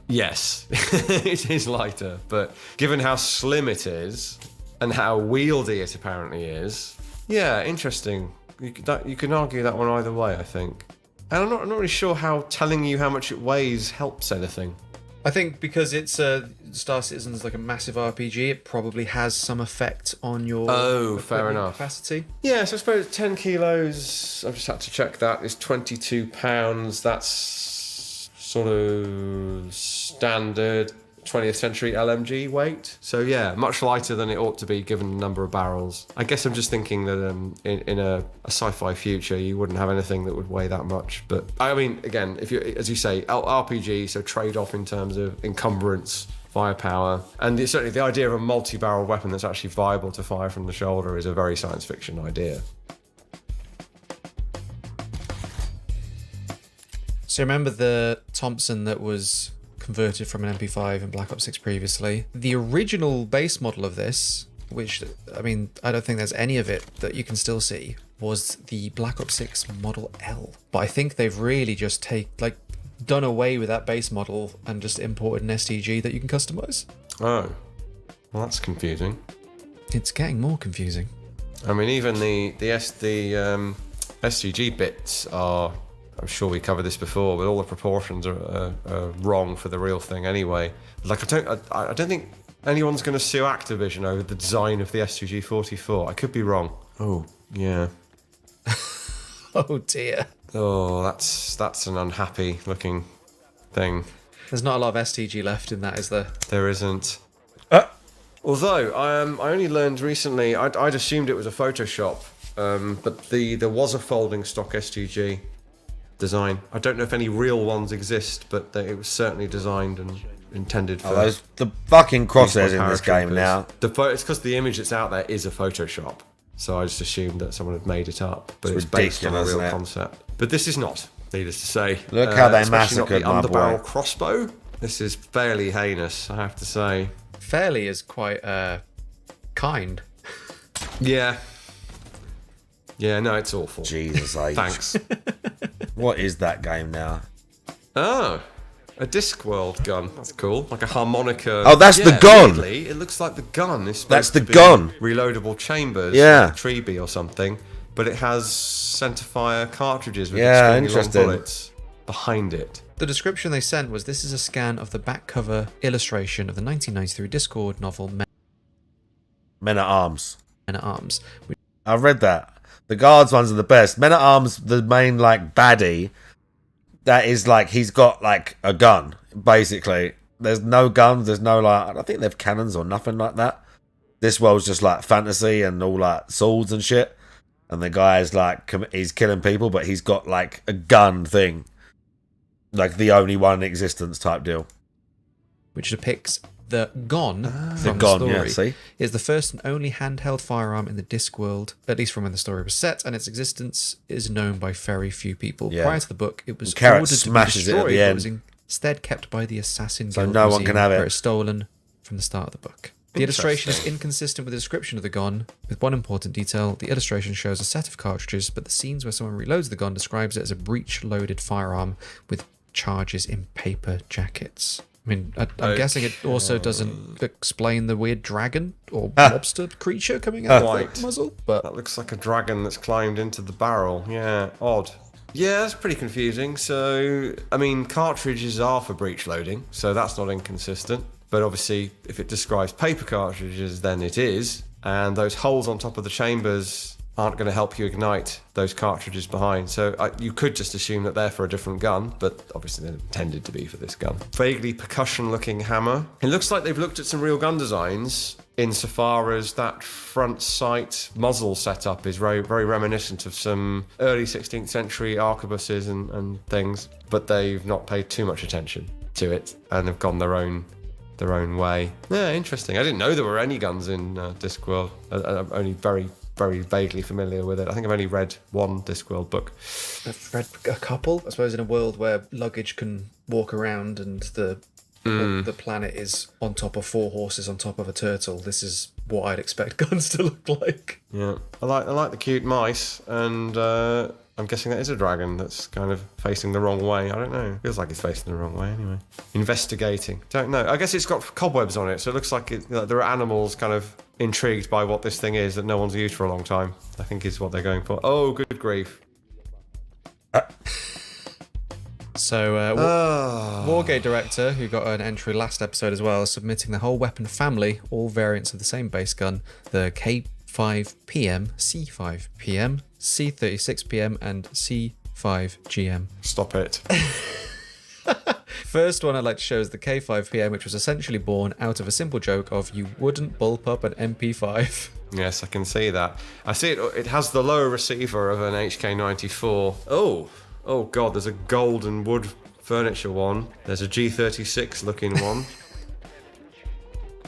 yes, it is lighter. But given how slim it is and how wieldy it apparently is, yeah, interesting. You can argue that one either way, I think. And I'm not really sure how telling you how much it weighs helps anything. I think because it's Star Citizen's like a massive RPG, it probably has some effect on your fair enough. capacity. Yeah, so I suppose 10 kilos, I've just had to check that, is 22 pounds. That's sort of standard 20th century LMG weight. So yeah, much lighter than it ought to be given the number of barrels. I guess I'm just thinking that in a sci-fi future, you wouldn't have anything that would weigh that much. But I mean, again, if you, as you say, RPG, so trade-off in terms of encumbrance, firepower, and certainly the idea of a multi-barrel weapon that's actually viable to fire from the shoulder is a very science fiction idea. So remember the Thompson that was converted from an MP5 in Black Ops 6 previously? The original base model of this, which, I mean, I don't think there's any of it that you can still see, was the Black Ops 6 Model L. But I think they've really just done away with that base model and just imported an STG that you can customize. Oh, well, that's confusing. It's getting more confusing. I mean, even the STG bits are, I'm sure we covered this before, but all the proportions are wrong for the real thing anyway. Like, I don't think anyone's going to sue Activision over the design of the STG-44. I could be wrong. Oh, yeah. Oh dear. Oh, that's an unhappy looking thing. There's not a lot of STG left in that, is there? There isn't. Although, I only learned recently, I'd assumed it was a Photoshop, but there was a folding stock STG design. I don't know if any real ones exist, but it was certainly designed and intended for... the fucking crosshairs in this game now. It's because the image that's out there is a Photoshop, so I just assumed that someone had made it up, but it's based on a real concept. But this is not, needless to say. Look how they especially massacred not the my underbarrel boy. crossbow. This is fairly heinous, I have to say. Fairly is quite kind. Yeah. Yeah, no, it's awful. Jesus H. Thanks. What is that game now? Oh, a Discworld gun. That's cool. Like a harmonica. Oh, that's the gun. Weirdly, it looks like the gun. That's the gun. Reloadable chambers. Yeah. Like a Treebee or something. But it has centerfire cartridges with Yeah, extremely long interesting. bullets behind it. The description they sent was, this is a scan of the back cover illustration of the 1993 Discord novel Men at Arms. Men at Arms. I've read that. The guards ones are the best. Men at Arms, the main baddie, that is he's got a gun, basically. There's no guns, there's no I don't think they have cannons or nothing like that. This world's just fantasy and all swords and shit. And the guy is he's killing people, but he's got a gun thing. The only one in existence type deal. Which depicts the Gon The from Gon, the story. yeah, see? Is the first and only handheld firearm in the Discworld, at least from when the story was set, and its existence is known by very few people. Yeah. Prior to the book, it was Carrot ordered to be smashes it at destroyed, the but end. was instead kept by the Assassin So Guild no one Museum, can have it. where it's stolen from the start of the book. The illustration is inconsistent with the description of the gun, with one important detail. The illustration shows a set of cartridges, but the scenes where someone reloads the gun describes it as a breech-loaded firearm with charges in paper jackets. I mean, I'm guessing it also doesn't explain the weird dragon or lobster creature coming out of the muzzle. But that looks like a dragon that's climbed into the barrel. Yeah, odd. Yeah, that's pretty confusing. So, I mean, cartridges are for breech loading, so that's not inconsistent. But obviously, if it describes paper cartridges, then it is. And those holes on top of the chambers aren't going to help you ignite those cartridges behind. So you could just assume that they're for a different gun, but obviously they're intended to be for this gun. Vaguely percussion-looking hammer. It looks like they've looked at some real gun designs insofar as that front sight muzzle setup is very, very reminiscent of some early 16th century arquebuses and things, but they've not paid too much attention to it and have gone their own way. Yeah, interesting. I didn't know there were any guns in Discworld. I'm only very vaguely familiar with it. I think I've only read one Discworld book. I've read a couple. I suppose in a world where luggage can walk around and the planet is on top of 4 horses on top of a turtle, this is what I'd expect guns to look like. Yeah, I like the cute mice, and I'm guessing that is a dragon that's kind of facing the wrong way. I don't know. Feels like it's facing the wrong way anyway. Investigating. Don't know. I guess it's got cobwebs on it, so it looks like there are animals kind of intrigued by what this thing is that no one's used for a long time, I think is what they're going for. Oh, good grief. So, Wargate director, who got an entry last episode as well, is submitting the whole weapon family, all variants of the same base gun, the K5PM, C5PM, C36PM, and C5GM. Stop it. First one I'd like to show is the K5PM, which was essentially born out of a simple joke of you wouldn't bulp up an MP5. Yes, I can see that. I see it. It has the lower receiver of an HK94. Oh God, there's a gold and wood furniture one. There's a G36 looking one.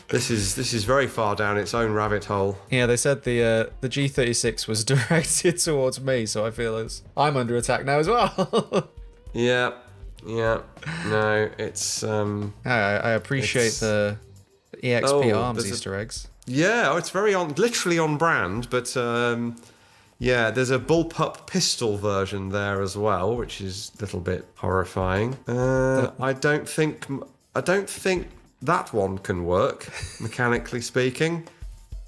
This is very far down its own rabbit hole. Yeah, they said the G36 was directed towards me, so I feel as I'm under attack now as well. Yeah. No, it's I appreciate the EXP Arms Easter eggs. Yeah, it's very literally on brand, but yeah, there's a bullpup pistol version there as well, which is a little bit horrifying. I don't think that one can work, mechanically speaking.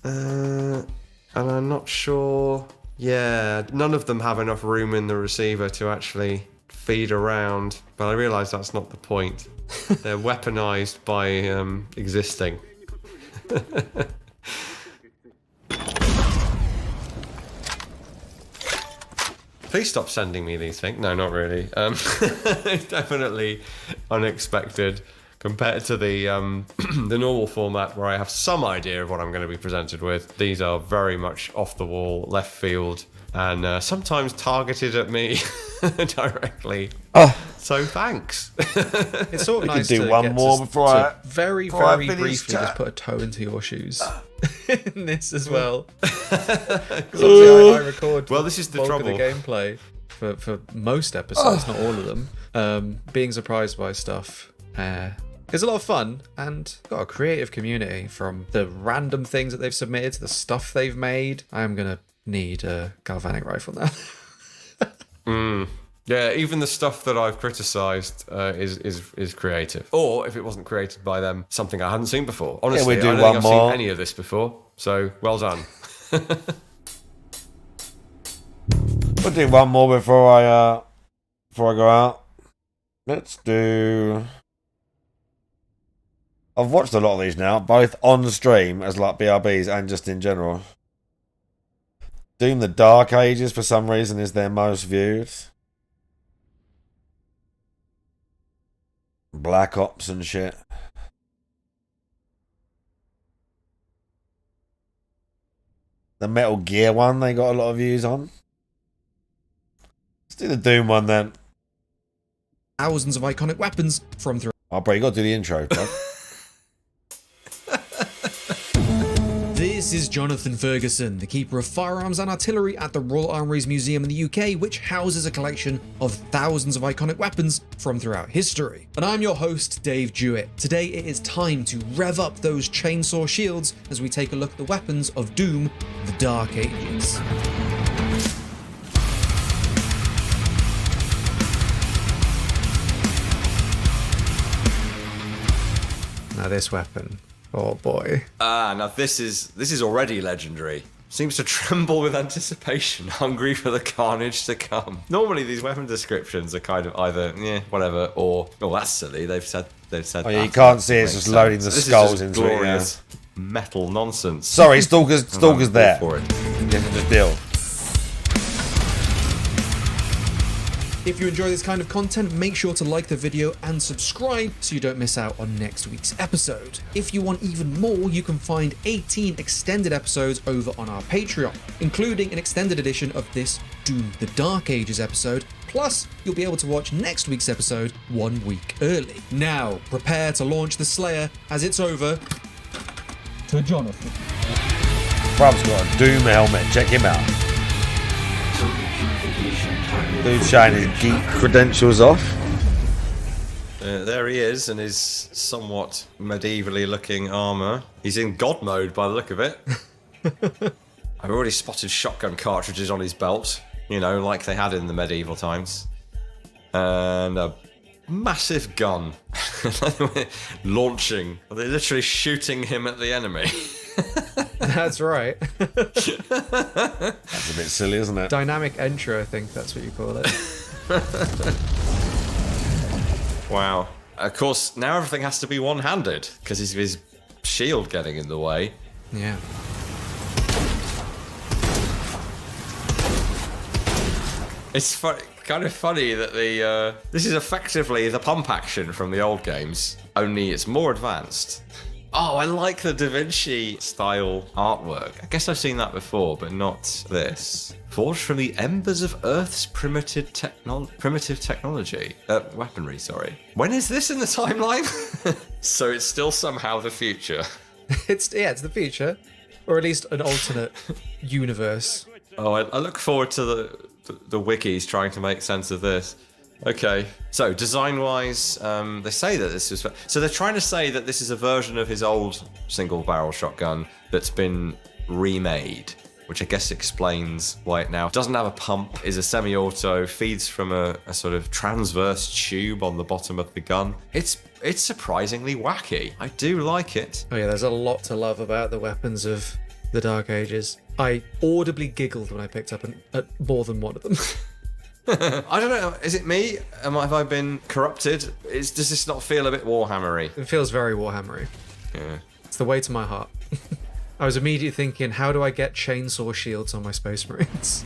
And I'm not sure. Yeah, none of them have enough room in the receiver to actually feed around, but I realise that's not the point. They're weaponized by existing. Please stop sending me these things. No, not really. It's definitely unexpected compared to the the normal format where I have some idea of what I'm going to be presented with. These are very much off the wall, left field, and sometimes targeted at me directly. So thanks. It's sort of nice to do one more before I very briefly just put a toe into your shoes in this as well. Obviously I record this is the bulk trouble. of the gameplay for most episodes, not all of them. Being surprised by stuff is a lot of fun, and got a creative community from the random things that they've submitted to the stuff they've made. I am gonna need a galvanic rifle now. Yeah, even the stuff that I've criticised is creative. Or if it wasn't created by them, something I hadn't seen before. Honestly, I don't think I've seen any of this before. So well done. We'll do one more before I go out. Let's do. I've watched a lot of these now, both on stream as like BRBs and just in general. Doom the Dark Ages for some reason is their most viewed. Black Ops and shit. The Metal Gear one they got a lot of views on. Let's do the Doom one then. Thousands of iconic weapons from through. Oh, bro, you got to do the intro, bro. This This is Jonathan Ferguson, the keeper of firearms and artillery at the Royal Armouries Museum in the UK, which houses a collection of thousands of iconic weapons from throughout history. And I'm your host, Dave Jewett. Today it is time to rev up those chainsaw shields as we take a look at the weapons of Doom, the Dark Ages. Now this weapon. Oh boy. Now this is already legendary. Seems to tremble with anticipation, hungry for the carnage to come. Normally these weapon descriptions are kind of either, whatever, or, oh, that's silly. They've said. Oh yeah, you can't see it's just loading the skulls into glorious metal nonsense. Sorry, Stalker's there. For it. You have to just deal. If you enjoy this kind of content, make sure to like the video and subscribe so you don't miss out on next week's episode. If you want even more, you can find 18 extended episodes over on our Patreon, including an extended edition of this Doom the Dark Ages episode. Plus, you'll be able to watch next week's episode 1 week early. Now, prepare to launch the Slayer as it's over to Jonathan. Brub's got a Doom helmet, check him out. Dude showing his geek credentials off. There he is in his somewhat medievally looking armour. He's in God mode by the look of it. I've already spotted shotgun cartridges on his belt, like they had in the medieval times. And a massive gun. Launching. They're literally shooting him at the enemy. That's right. That's a bit silly, isn't it? Dynamic entry, I think that's what you call it. Wow. Of course, now everything has to be one-handed because of his shield getting in the way. Yeah. It's kind of funny that this is effectively the pump action from the old games, only it's more advanced. Oh, I like the Da Vinci style artwork. I guess I've seen that before, but not this. Forged from the embers of Earth's primitive technology. Weaponry, sorry. When is this in the timeline? So it's still somehow the future. It's the future. Or at least an alternate universe. Oh, I look forward to the wikis trying to make sense of this. Okay, so design-wise, they say that this is... So they're trying to say that this is a version of his old single-barrel shotgun that's been remade, which I guess explains why it now doesn't have a pump, is a semi-auto, feeds from a sort of transverse tube on the bottom of the gun. It's surprisingly wacky. I do like it. Oh yeah, there's a lot to love about the weapons of the Dark Ages. I audibly giggled when I picked up more than one of them. I don't know, is it me? Have I been corrupted? Does this not feel a bit Warhammery? It feels very Warhammery. Yeah. It's the way to my heart. I was immediately thinking, how do I get chainsaw shields on my Space Marines?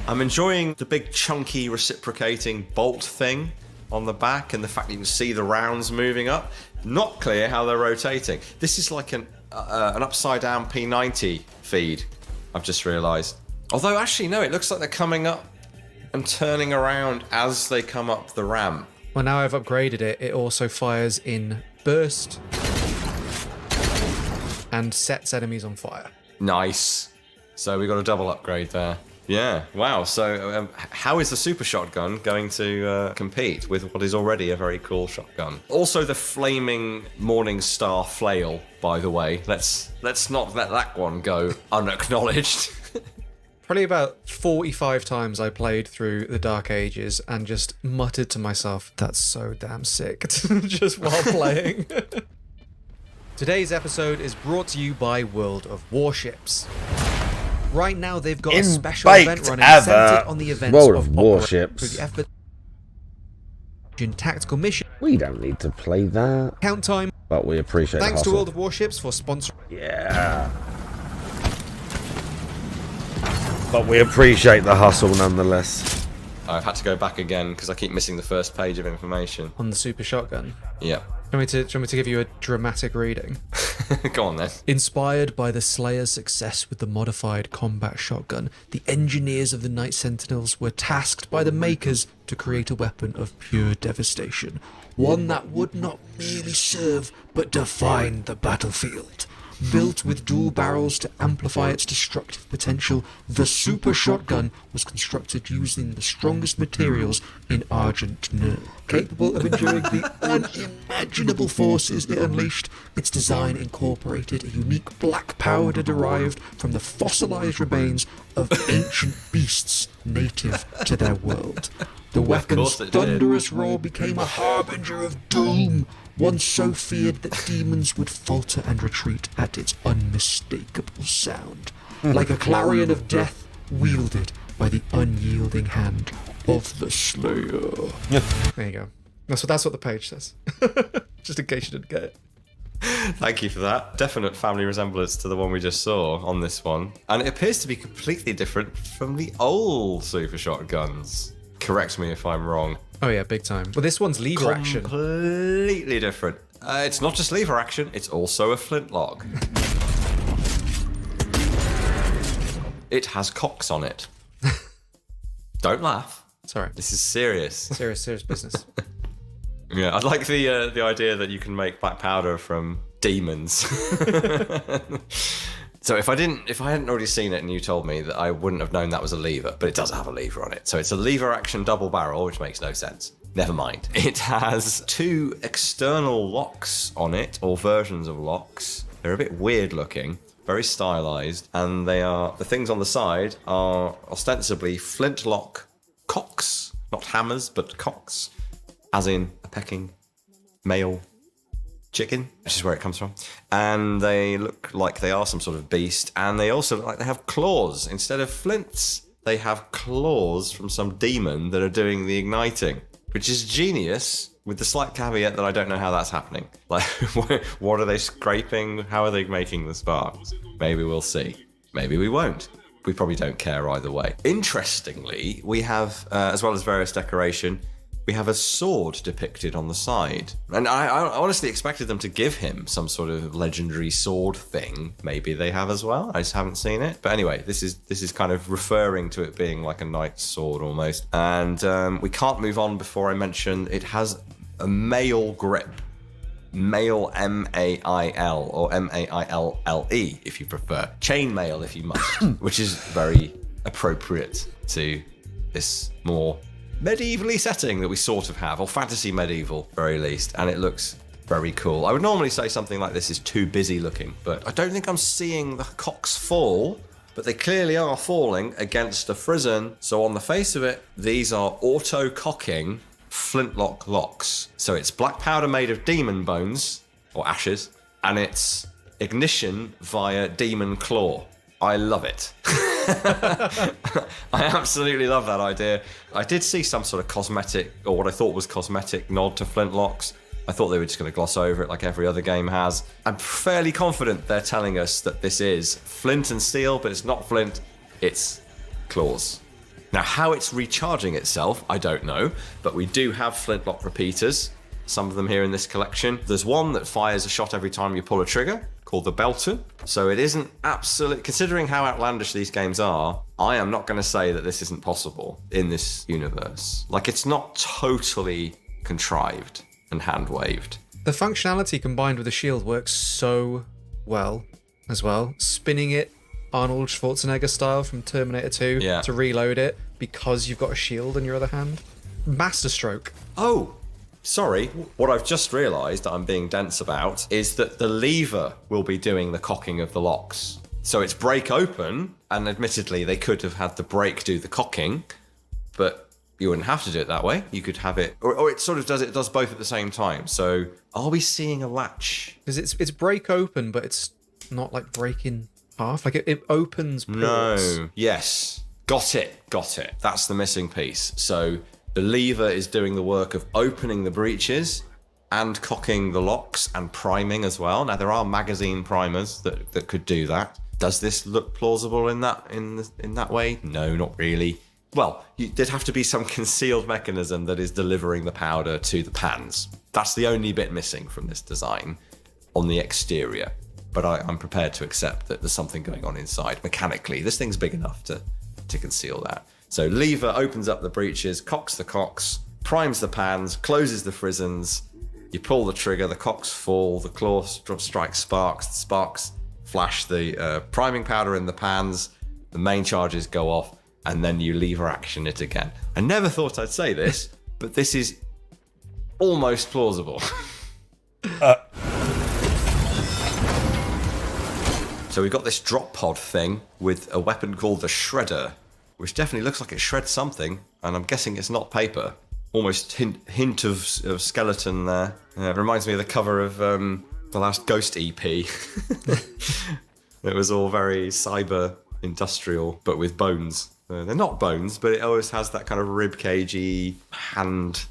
I'm enjoying the big chunky reciprocating bolt thing on the back and the fact that you can see the rounds moving up. Not clear how they're rotating. This is like an upside down P90 feed, I've just realised. Although actually no, it looks like they're coming up and turning around as they come up the ramp. Well, now I've upgraded it, it also fires in burst and sets enemies on fire. Nice. So we got a double upgrade there. Yeah, wow. So how is the super shotgun going to compete with what is already a very cool shotgun? Also the flaming Morning Star flail, by the way. Let's not let that one go unacknowledged. Probably about 45 times I played through the Dark Ages and just muttered to myself, that's so damn sick, just while playing. Today's episode is brought to you by World of Warships. Right now they've got a special event running centered on the events World of Warships. Through the effort in tactical mission. We don't need to play that. Count time. But we appreciate Thanks the to hustle. World of Warships for sponsoring. Yeah. But we appreciate the hustle nonetheless. I've had to go back again because I keep missing the first page of information. On the super shotgun. Yeah. Do you want me to give you a dramatic reading? Go on then. Inspired by the Slayer's success with the modified combat shotgun, the engineers of the Night Sentinels were tasked by the makers to create a weapon of pure devastation. One that would not merely serve, but define the battlefield. Built with dual barrels to amplify its destructive potential, the super shotgun was constructed using the strongest materials in argent nerve. Capable of enduring the unimaginable forces it unleashed, its design incorporated a unique black powder derived from the fossilized remains of ancient beasts native to their world. The weapon's thunderous roar became a harbinger of doom, one so feared that demons would falter and retreat at its unmistakable sound, like a clarion of death wielded by the unyielding hand of the Slayer. There you go. That's what the page says. Just in case you didn't get it. Thank you for that. Definite family resemblance to the one we just saw on this one. And it appears to be completely different from the old super shotguns. Correct me if I'm wrong. Oh yeah, big time. Well, this one's lever action. Completely different. It's not just lever action, it's also a flintlock. It has cocks on it. Don't laugh. Sorry. This is serious. Serious business. Yeah, I like the idea that you can make black powder from demons. So if I hadn't already seen it and you told me that, I wouldn't have known that was a lever, but it does have a lever on it. So it's a lever action double barrel, which makes no sense. Never mind. It has 2 external locks on it, or versions of locks. They're a bit weird looking, very stylized, and the things on the side are ostensibly flintlock cocks, not hammers, but cocks, as in a pecking male chicken, which is where it comes from. And they look like they are some sort of beast, and they also look like they have claws. Instead of flints, they have claws from some demon that are doing the igniting, which is genius, with the slight caveat that I don't know how that's happening. Like, what are they scraping? How are they making the sparks? Maybe we'll see. Maybe we won't. We probably don't care either way. Interestingly, we have, as well as various decoration, we have a sword depicted on the side. And I honestly expected them to give him some sort of legendary sword thing. Maybe they have as well. I just haven't seen it. But anyway, this is kind of referring to it being like a knight's sword almost. And we can't move on before I mention it has a mail grip. Mail, M-A-I-L, or M-A-I-L-L-E if you prefer. Chainmail if you must, which is very appropriate to this more medievally setting that we sort of have, or fantasy medieval, very least, and it looks very cool. I would normally say something like this is too busy looking, but I don't think I'm seeing the cocks fall, but they clearly are falling against a frizzen, so on the face of it, these are auto-cocking flintlock locks. So it's black powder made of demon bones, or ashes, and it's ignition via demon claw. I love it. I absolutely love that idea. I did see some sort of cosmetic, or what I thought was cosmetic, nod to flintlocks. I thought they were just going to gloss over it like every other game has. I'm fairly confident they're telling us that this is flint and steel, but it's not flint, it's claws. Now, how it's recharging itself, I don't know, but we do have flintlock repeaters, some of them here in this collection. There's one that fires a shot every time you pull a trigger, called the Belton. So it isn't absolute, considering how outlandish these games are, I am not going to say that this isn't possible in this universe. Like, it's not totally contrived and hand-waved. The functionality combined with the shield works so well as well. Spinning it Arnold Schwarzenegger style from Terminator 2 to reload it because you've got a shield in your other hand. Masterstroke. Oh, sorry, what I've just realised that I'm being dense about is that the lever will be doing the cocking of the locks. So it's break open, and admittedly they could have had the break do the cocking, but you wouldn't have to do it that way. You could have it, or it sort of does both at the same time. So are we seeing a latch? Because it's break open, but it's not like breaking half. Like it opens ports. No. Yes. Got it. That's the missing piece. So the lever is doing the work of opening the breeches and cocking the locks and priming as well. Now, there are magazine primers that could do that. Does this look plausible in that way? No, not really. Well, there'd have to be some concealed mechanism that is delivering the powder to the pans. That's the only bit missing from this design on the exterior. But I'm prepared to accept that there's something going on inside mechanically. This thing's big enough to conceal that. So lever opens up the breeches, cocks the cocks, primes the pans, closes the frizzens. You pull the trigger, the cocks fall, the claw strikes sparks, the sparks flash the priming powder in the pans, the main charges go off, and then you lever action it again. I never thought I'd say this, but this is almost plausible. So we've got this drop pod thing with a weapon called the Shredder, which definitely looks like it shreds something, and I'm guessing it's not paper. Almost hint of skeleton there. It reminds me of the cover of the last Ghost EP. It was all very cyber industrial, but with bones. They're not bones, but it always has that kind of ribcagey hand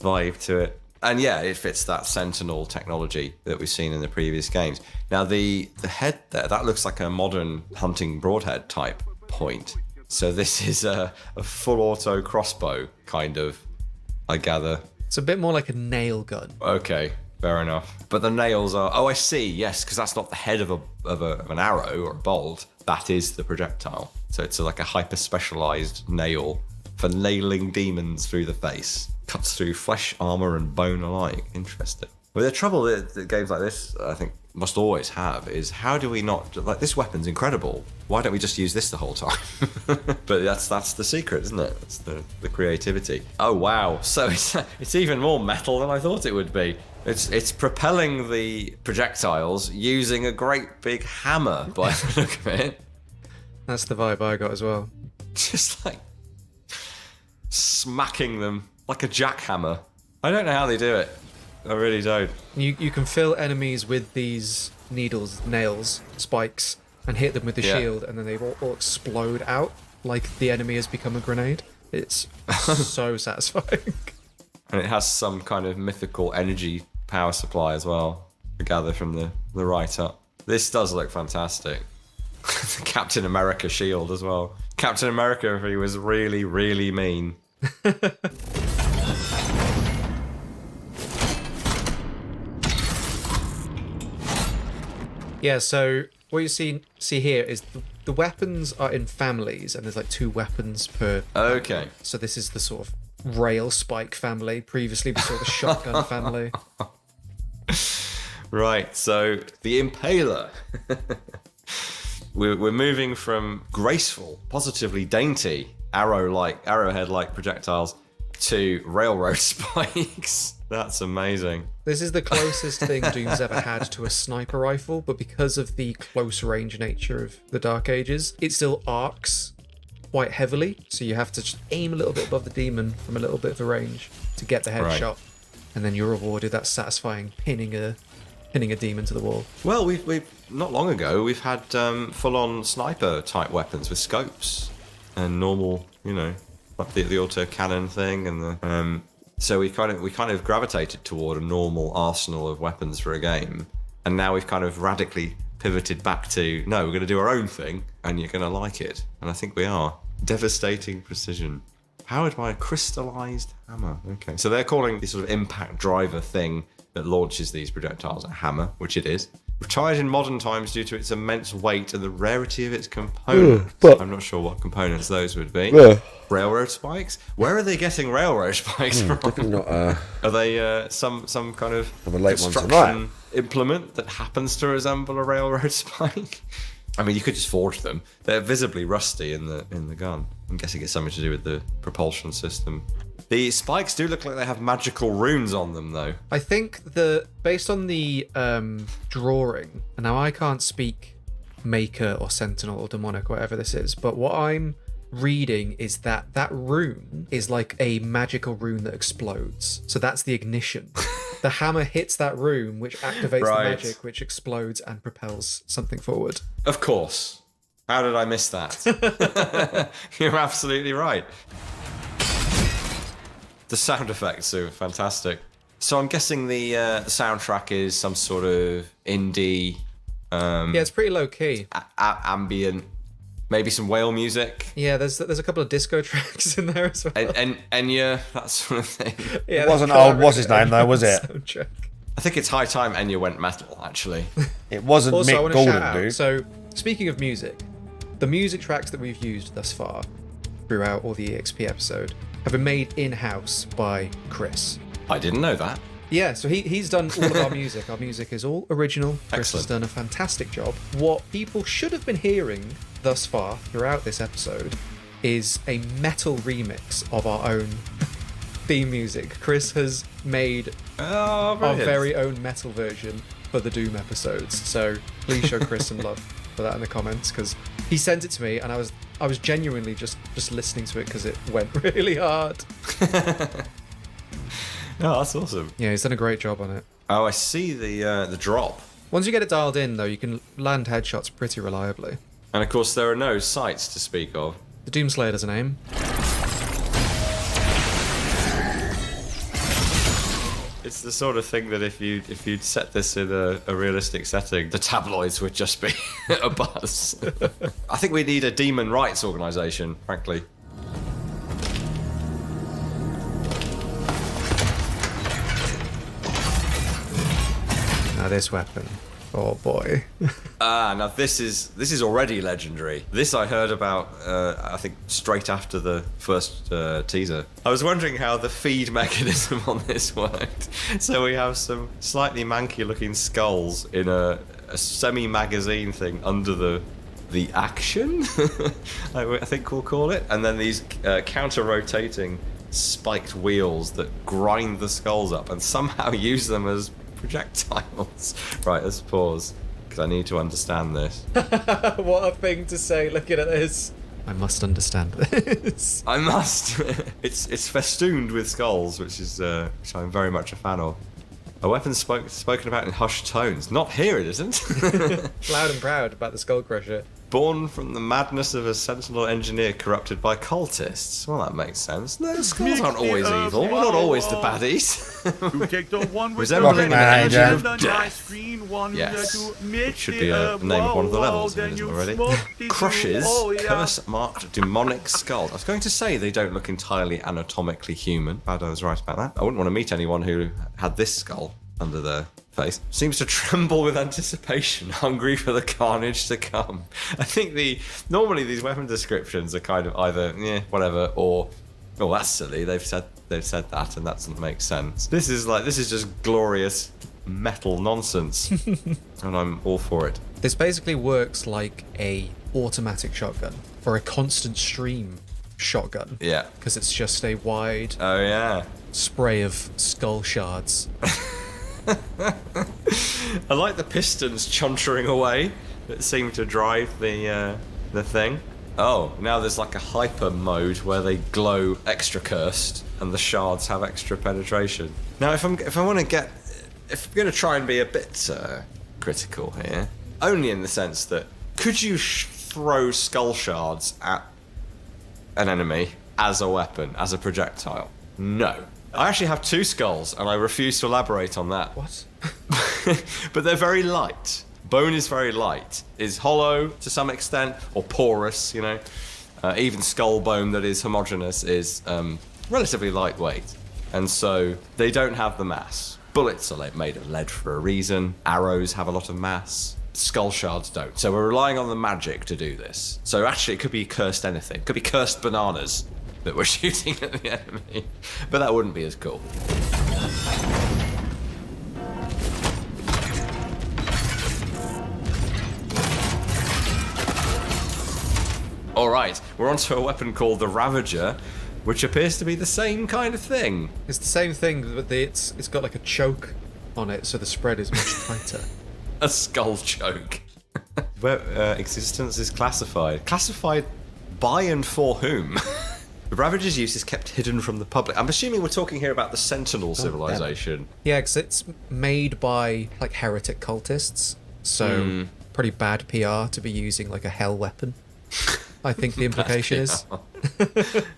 vibe to it. And yeah, it fits that Sentinel technology that we've seen in the previous games. Now the head there, that looks like a modern hunting broadhead type point. So this is a full auto crossbow kind of, I gather. It's a bit more like a nail gun. Okay, fair enough. But the nails are, oh I see, yes, because that's not the head of an arrow or a bolt, that is the projectile. So it's like a hyper specialized nail for nailing demons through the face. Cuts through flesh, armor, and bone alike. Interesting. Well, the trouble that games like this, I think, must always have is how do we not, like, this weapon's incredible. Why don't we just use this the whole time? But that's the secret, isn't it? That's the creativity. Oh wow! So it's even more metal than I thought it would be. It's propelling the projectiles using a great big hammer by the look of it. That's the vibe I got as well. Just like smacking them like a jackhammer. I don't know how they do it. I really don't. You can fill enemies with these needles, nails, spikes, and hit them with the shield, and then they all explode out like the enemy has become a grenade. It's so satisfying. And it has some kind of mythical energy power supply as well, I gather from the write-up. This does look fantastic. The Captain America shield as well. Captain America, if he was really, really mean. Yeah, so what you see here is the weapons are in families, and there's like 2 weapons per. Okay. So this is the sort of rail spike family. Previously, we saw the shotgun family. Right, so the Impaler. We're moving from graceful, positively dainty, arrowhead-like projectiles to railroad spikes. That's amazing. This is the closest thing Doom's ever had to a sniper rifle, but because of the close range nature of the Dark Ages, it still arcs quite heavily, so you have to just aim a little bit above the demon from a little bit of a range to get the headshot, and then you're rewarded that satisfying pinning a demon to the wall. Well, we've not long ago we've had full-on sniper type weapons with scopes and normal, like the auto cannon thing, and the so we kind of gravitated toward a normal arsenal of weapons for a game, and now we've kind of radically pivoted back to no, we're going to do our own thing, and you're going to like it, and I think we are. Devastating precision, powered by a crystallized hammer. Okay, so they're calling this sort of impact driver thing that launches these projectiles a hammer, which it is. Retired in modern times due to its immense weight and the rarity of its components. I'm not sure what components those would be. Railroad spikes? Where are they getting railroad spikes from? Definitely not. Are they some kind of a late one construction tonight. implement that happens to resemble a railroad spike? I mean, you could just forge them. They're visibly rusty in the gun. I'm guessing it's something to do with the propulsion system. The spikes do look like they have magical runes on them, though. I think based on the drawing, and now I can't speak Maker or Sentinel or Demonic or whatever this is, but what I'm reading is that rune is like a magical rune that explodes. So that's the ignition. The hammer hits that rune, which activates the magic, which explodes and propels something forward. Of course. How did I miss that? You're absolutely right. The sound effects are fantastic. So I'm guessing the soundtrack is some sort of indie... yeah, it's pretty low-key. Ambient. Maybe some whale music. Yeah, there's a couple of disco tracks in there as well. And Enya, that sort of thing. Yeah, it wasn't old, what's his name though, was it? Soundtrack. I think it's high time Enya went metal, actually. It wasn't also, Mick Gordon, dude. So, speaking of music, the music tracks that we've used thus far throughout all the EXP episode have been made in-house by Chris. I didn't know that. Yeah, so he's done all of our music. Our music is all original. Chris has done a fantastic job. What people should have been hearing thus far throughout this episode is a metal remix of our own theme music. Chris has made our very own metal version for the Doom episodes. So please show Chris some love for that in the comments, because he sent it to me and I was genuinely just listening to it because it went really hard. Oh, that's awesome. Yeah, he's done a great job on it. Oh, I see the drop. Once you get it dialed in, though, you can land headshots pretty reliably. And of course, there are no sights to speak of. The Doomslayer does an aim. It's the sort of thing that if you'd set this in a realistic setting, the tabloids would just be a buzz. I think we need a demon rights organisation, frankly. Now this weapon. Oh boy. Now this is already legendary. This I heard about, I think, straight after the first teaser. I was wondering how the feed mechanism on this worked. So we have some slightly manky-looking skulls in a semi-magazine thing under the action, I think we'll call it, and then these counter-rotating spiked wheels that grind the skulls up and somehow use them as projectiles. Right, let's pause, because I need to understand this. What a thing to say, looking at this. I must understand this. I must. It's festooned with skulls, which I'm very much a fan of. A weapon spoken about in hushed tones. Not here, it isn't. Loud and proud about the Skull Crusher. Born from the madness of a sentinel engineer corrupted by cultists. Well, that makes sense. No, skulls aren't always evil. We're not always the baddies. Resembling an engine of death. Yes, it should be a name of one of the levels if it isn't already. Crushes, curse-marked demonic skull. I was going to say they don't look entirely anatomically human. Bad, I was right about that. I wouldn't want to meet anyone who had this skull under their face. Seems to tremble with anticipation, hungry for the carnage to come. I think normally these weapon descriptions are kind of either whatever, or oh, that's silly. They've said that and that doesn't make sense. This is just glorious metal nonsense, and I'm all for it. This basically works like a automatic shotgun or a constant stream shotgun. Yeah, because it's just a wide spray of skull shards. I like the pistons chuntering away that seem to drive the thing. Oh, now there's like a hyper mode where they glow extra cursed and the shards have extra penetration. Now, if I'm going to try and be a bit critical here, only in the sense that could you throw skull shards at an enemy as a weapon, as a projectile? No. I actually have 2 skulls, and I refuse to elaborate on that. What? But they're very light. Bone is very light. Is hollow to some extent, or porous, even skull bone that is homogeneous is relatively lightweight. And so they don't have the mass. Bullets are made of lead for a reason. Arrows have a lot of mass. Skull shards don't. So we're relying on the magic to do this. So actually it could be cursed anything. It could be cursed bananas that we're shooting at the enemy, but that wouldn't be as cool. All right, we're onto a weapon called the Ravager, which appears to be the same kind of thing. It's the same thing, but it's got like a choke on it, so the spread is much tighter. A skull choke. Where existence is classified. Classified by and for whom? The Ravager's use is kept hidden from the public. I'm assuming we're talking here about the Sentinel civilization. Yeah, because it's made by like heretic cultists, so pretty bad PR to be using like a hell weapon. I think the implication is.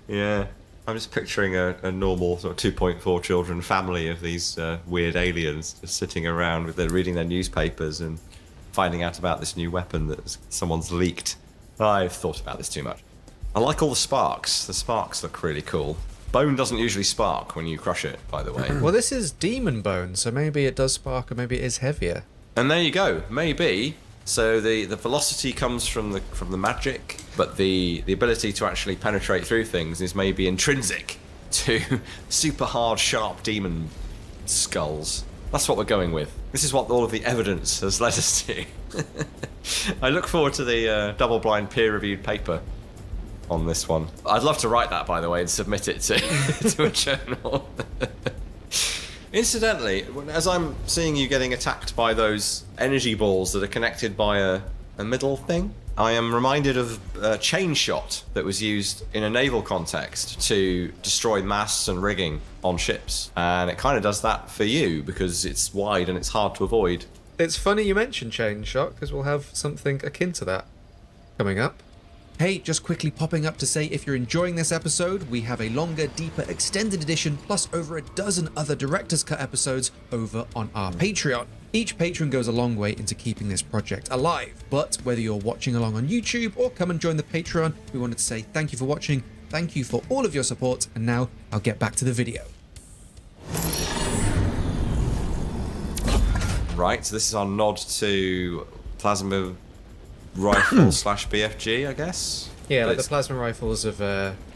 Yeah. I'm just picturing a normal sort of 2.4 children family of these weird aliens just sitting around reading their newspapers and finding out about this new weapon that someone's leaked. I've thought about this too much. I like all the sparks. The sparks look really cool. Bone doesn't usually spark when you crush it, by the way. Well, this is demon bone, so maybe it does spark, or maybe it is heavier. And there you go. Maybe. So the velocity comes from the magic, but the ability to actually penetrate through things is maybe intrinsic to super hard, sharp demon skulls. That's what we're going with. This is what all of the evidence has led us to. I look forward to the double-blind peer-reviewed paper on this one. I'd love to write that, by the way, and submit it to, to a journal. Incidentally, as I'm seeing you getting attacked by those energy balls that are connected by a middle thing, I am reminded of a chain shot that was used in a naval context to destroy masts and rigging on ships. And it kind of does that for you because it's wide and it's hard to avoid. It's funny you mentioned chain shot because we'll have something akin to that coming up. Hey, just quickly popping up to say if you're enjoying this episode, we have a longer, deeper, extended edition, plus over a dozen other Director's Cut episodes over on our Patreon. Each patron goes a long way into keeping this project alive, but whether you're watching along on YouTube or come and join the Patreon, we wanted to say thank you for watching, thank you for all of your support, and now I'll get back to the video. Right, so this is our nod to plasma rifle slash BFG, I guess? Yeah, like the plasma rifles of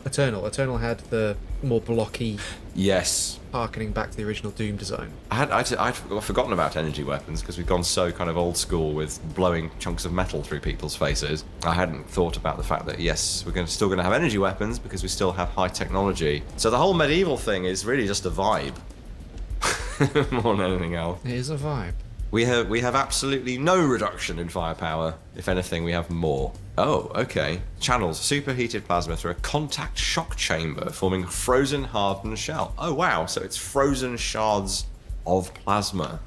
Eternal. Eternal had the more blocky... Yes. Harkening back to the original Doom design. I'd forgotten about energy weapons because we've gone so kind of old school with blowing chunks of metal through people's faces. I hadn't thought about the fact that, yes, we're still going to have energy weapons because we still have high technology. So the whole medieval thing is really just a vibe. More than anything else. It is a vibe. We have absolutely no reduction in firepower. If anything, we have more. Oh, okay. Channels superheated plasma through a contact shock chamber, forming a frozen hardened shell. Oh, wow. So it's frozen shards of plasma.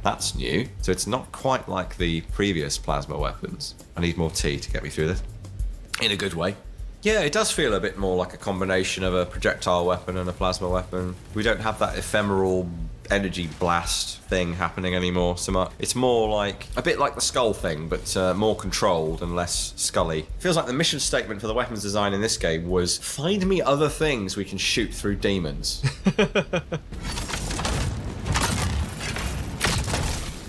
That's new. So it's not quite like the previous plasma weapons. I need more tea to get me through this. In a good way. Yeah, it does feel a bit more like a combination of a projectile weapon and a plasma weapon. We don't have that ephemeral energy blast thing happening anymore so much. It's more like a bit like the skull thing, but more controlled and less scully. Feels like the mission statement for the weapons design in this game was find me other things we can shoot through demons.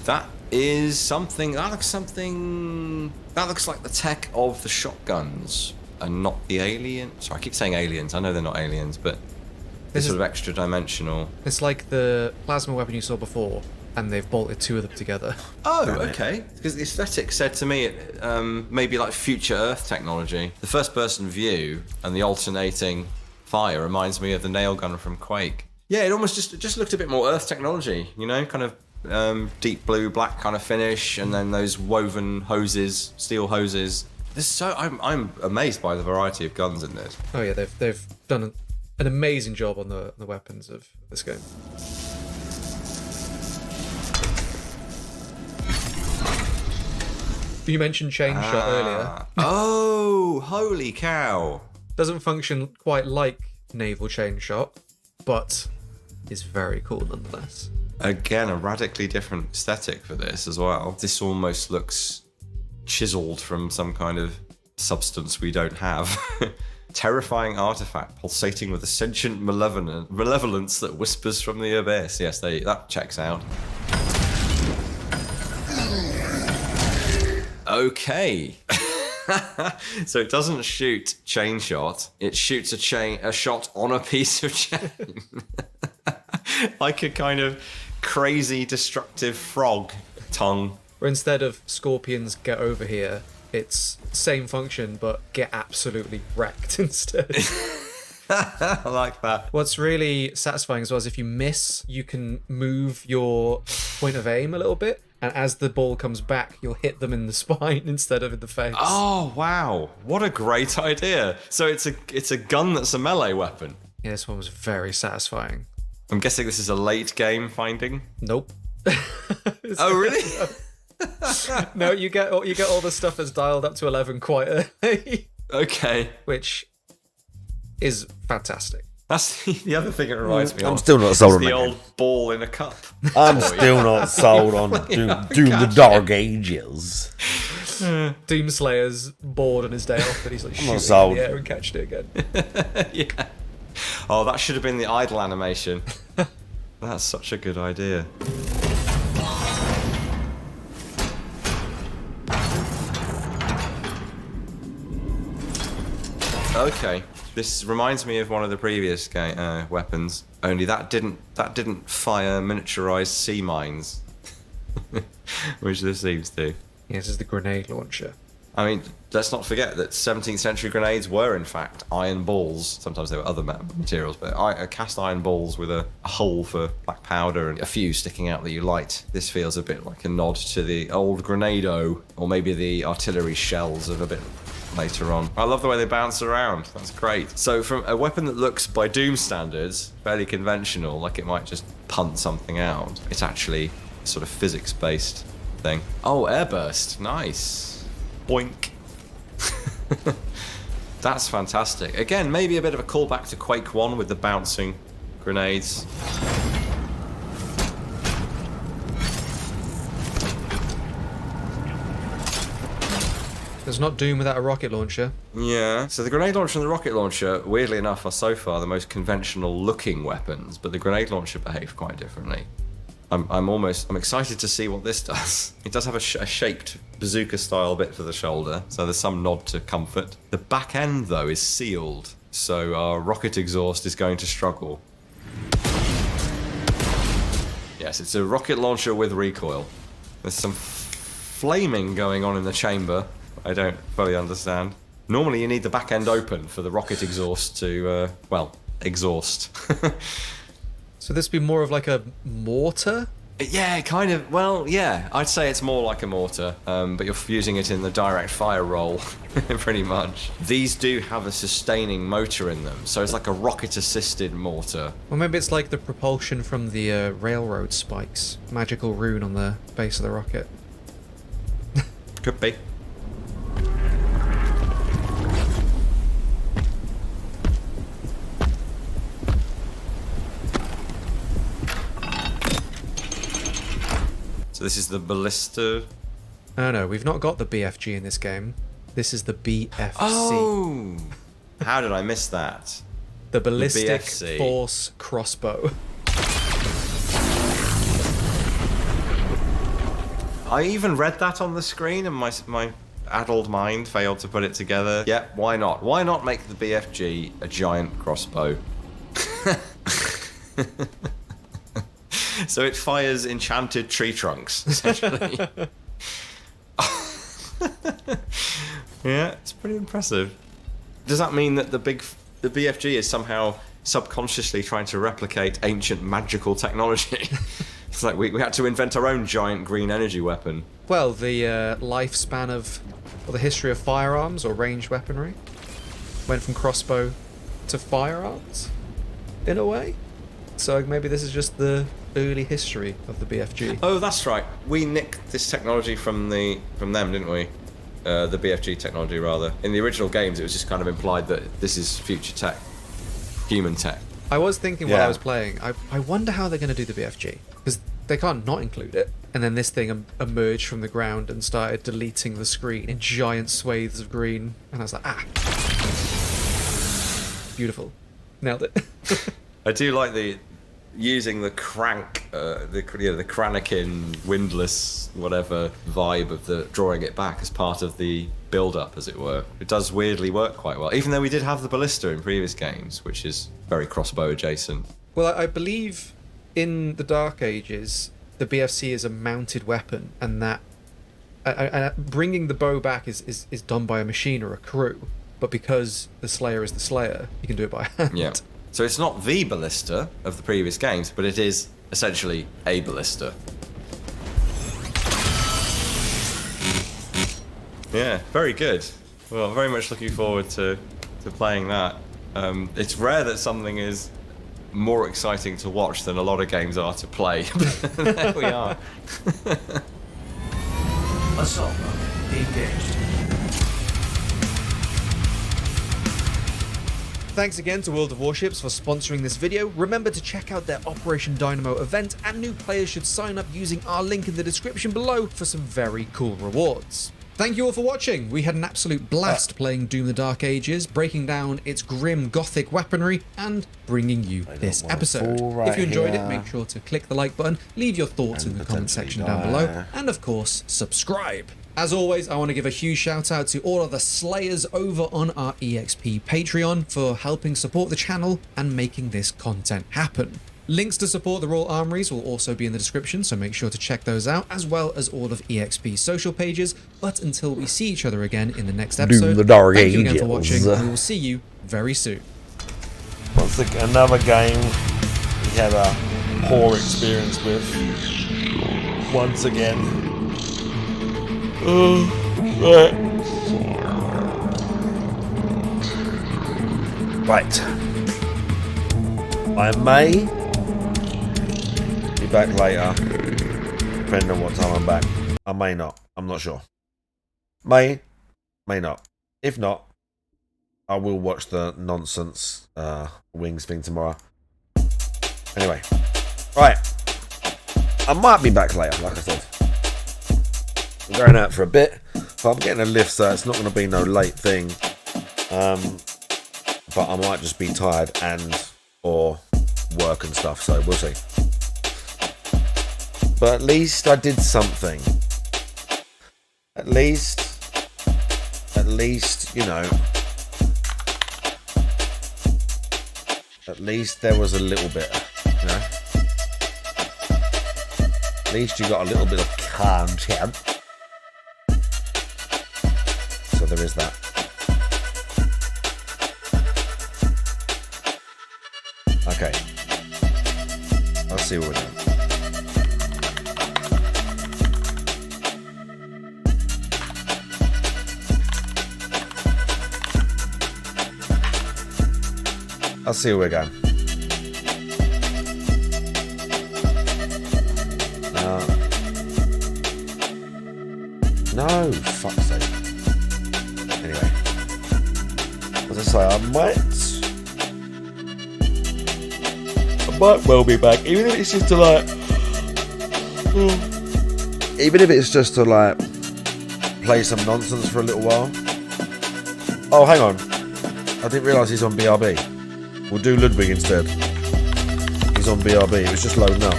That is something. That looks like the tech of the shotguns and not the alien. Sorry, I keep saying aliens. I know they're not aliens, but this sort of extra dimensional. It's like the plasma weapon you saw before, and they've bolted two of them together. Oh, okay. Because the aesthetic said to me maybe like future Earth technology. The first-person view and the alternating fire reminds me of the nail gun from Quake. Yeah, it almost just looked a bit more Earth technology, you know, kind of deep blue, black kind of finish, and then those woven hoses, steel hoses. I'm amazed by the variety of guns in this. Oh yeah, they've done an amazing job on the weapons of this game. You mentioned chain shot earlier. Oh, holy cow. Doesn't function quite like naval chain shot, but is very cool nonetheless. Again, a radically different aesthetic for this as well. This almost looks chiseled from some kind of substance we don't have. Terrifying artifact pulsating with a sentient malevolence that whispers from the abyss. Yes, that checks out. Okay. So it doesn't shoot chain shot. It shoots a shot on a piece of chain. Like a kind of crazy destructive frog tongue. Where instead of scorpions get over here, it's same function but get absolutely wrecked instead. I like that. What's really satisfying as well is if you miss, you can move your point of aim a little bit, and as the ball comes back, you'll hit them in the spine instead of in the face. Oh wow, what a great idea! So it's a gun that's a melee weapon. Yeah, this one was very satisfying. I'm guessing this is a late game finding. Nope. Oh really? No, you get all the stuff that's dialed up to 11 quite early. Okay. Which is fantastic. That's the other thing it reminds me of. I'm still not sold on the that old game. ball in a cup. I'm still not sold on Doom the Dark Ages. Doomslayer's bored on his day off, but he's like shooting in the air and catching it again. Yeah. Oh, that should have been the idle animation. That's such a good idea. Okay, this reminds me of one of the previous weapons. Only that didn't fire miniaturized sea mines, which this seems to. Yeah, this is the grenade launcher. I mean, let's not forget that 17th century grenades were, in fact, iron balls. Sometimes they were other materials, but cast iron balls with a hole for black powder and a fuse sticking out that you light. This feels a bit like a nod to the old grenado, or maybe the artillery shells of a bit later on. I love the way they bounce around. That's great. So from a weapon that looks, by Doom standards, fairly conventional, like it might just punt something out, it's actually a sort of physics-based thing. Oh, airburst. Nice. Boink. That's fantastic. Again, maybe a bit of a callback to Quake 1 with the bouncing grenades. There's not Doom without a rocket launcher. Yeah, so the grenade launcher and the rocket launcher, weirdly enough, are so far the most conventional looking weapons, but the grenade launcher behaves quite differently. I'm excited to see what this does. It does have a shaped bazooka style bit for the shoulder, so there's some nod to comfort. The back end though is sealed, so our rocket exhaust is going to struggle. Yes, it's a rocket launcher with recoil. There's some flaming going on in the chamber. I don't fully understand. Normally you need the back end open for the rocket exhaust to, well, exhaust. So this would be more of like a mortar? Yeah, kind of. Well, yeah, I'd say it's more like a mortar, but you're using it in the direct fire role, pretty much. These do have a sustaining motor in them, so it's like a rocket-assisted mortar. Or maybe it's like the propulsion from the railroad spikes. Magical rune on the base of the rocket. Could be. So this is the ballista. Oh no, we've not got the BFG in this game. This is the BFC. Oh! How did I miss that? The Ballistic BFC. Force Crossbow. I even read that on the screen and my addled mind failed to put it together. Yep, why not? Why not make the BFG a giant crossbow? So it fires enchanted tree trunks, essentially. Yeah, it's pretty impressive. Does that mean that the BFG is somehow subconsciously trying to replicate ancient magical technology? It's like we had to invent our own giant green energy weapon. Well, the lifespan of, or the history of firearms or ranged weaponry went from crossbow to firearms, in a way. So maybe this is just the early history of the BFG. Oh, that's right. We nicked this technology from them, didn't we? The BFG technology, rather. In the original games, it was just kind of implied that this is future tech, human tech. I was thinking while I was playing, I wonder how they're going to do the BFG, because they can't not include it. And then this thing emerged from the ground and started deleting the screen in giant swathes of green, and I was like, ah, beautiful, nailed it. I do like using the crank, the Kranakin windlass whatever vibe of the drawing it back as part of the build-up, as it were. It does weirdly work quite well, even though we did have the ballista in previous games, which is very crossbow adjacent. Well, I believe in the Dark Ages, the BFC is a mounted weapon, and that bringing the bow back is done by a machine or a crew. But because the Slayer is the Slayer, you can do it by hand. Yeah. So it's not the ballista of the previous games, but it is essentially a ballista. Yeah, very good. Well, very much looking forward to playing that. It's rare that something is more exciting to watch than a lot of games are to play. There we are. Assault mode engaged. Thanks again to World of Warships for sponsoring this video. Remember to check out their Operation Dynamo event, and new players should sign up using our link in the description below for some very cool rewards. Thanks Thank you all for watching. We had an absolute blast playing Doom the Dark Ages, breaking down its grim gothic weaponry, and bringing you this episode. If you enjoyed it, make sure to click the like button, leave your thoughts in the comment section down below, and of course, subscribe. As always, I want to give a huge shout out to all of the Slayers over on our EXP Patreon for helping support the channel and making this content happen. Links to support the Royal Armories will also be in the description, so make sure to check those out, as well as all of EXP's social pages. But until we see each other again in the next episode, thank you again for watching, and we will see you very soon. Once again, another game we had a poor experience with. Once again. Right. I may be back later, depending on what time I'm back. I may not. I'm not sure. May not. If not, I will watch the nonsense Wings thing tomorrow. Anyway. Right. I might be back later, like I said. I'm going out for a bit, but I'm getting a lift, so it's not going to be no late thing. But I might just be tired and or work and stuff, so we'll see. But at least I did something. At least, you know. At least there was a little bit, you know. At least you got a little bit of content. So there is that. Okay. I'll see what we're doing. I'll see where we're going. No, fuck's sake. Anyway, as I say, I might well be back, even if it's just to like, play some nonsense for a little while. Oh, hang on, I didn't realise he's on BRB. We'll do Ludwig instead. He's on BRB. It was just loading up.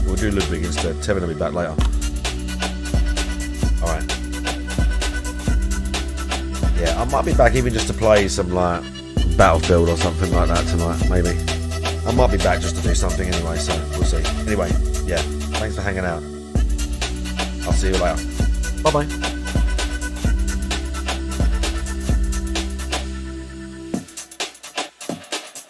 We'll do Ludwig instead. Tevin will be back later. Alright. Yeah, I might be back even just to play some like Battlefield or something like that tonight, maybe. I might be back just to do something anyway, so we'll see. Anyway, yeah, thanks for hanging out. I'll see you later. Bye-bye.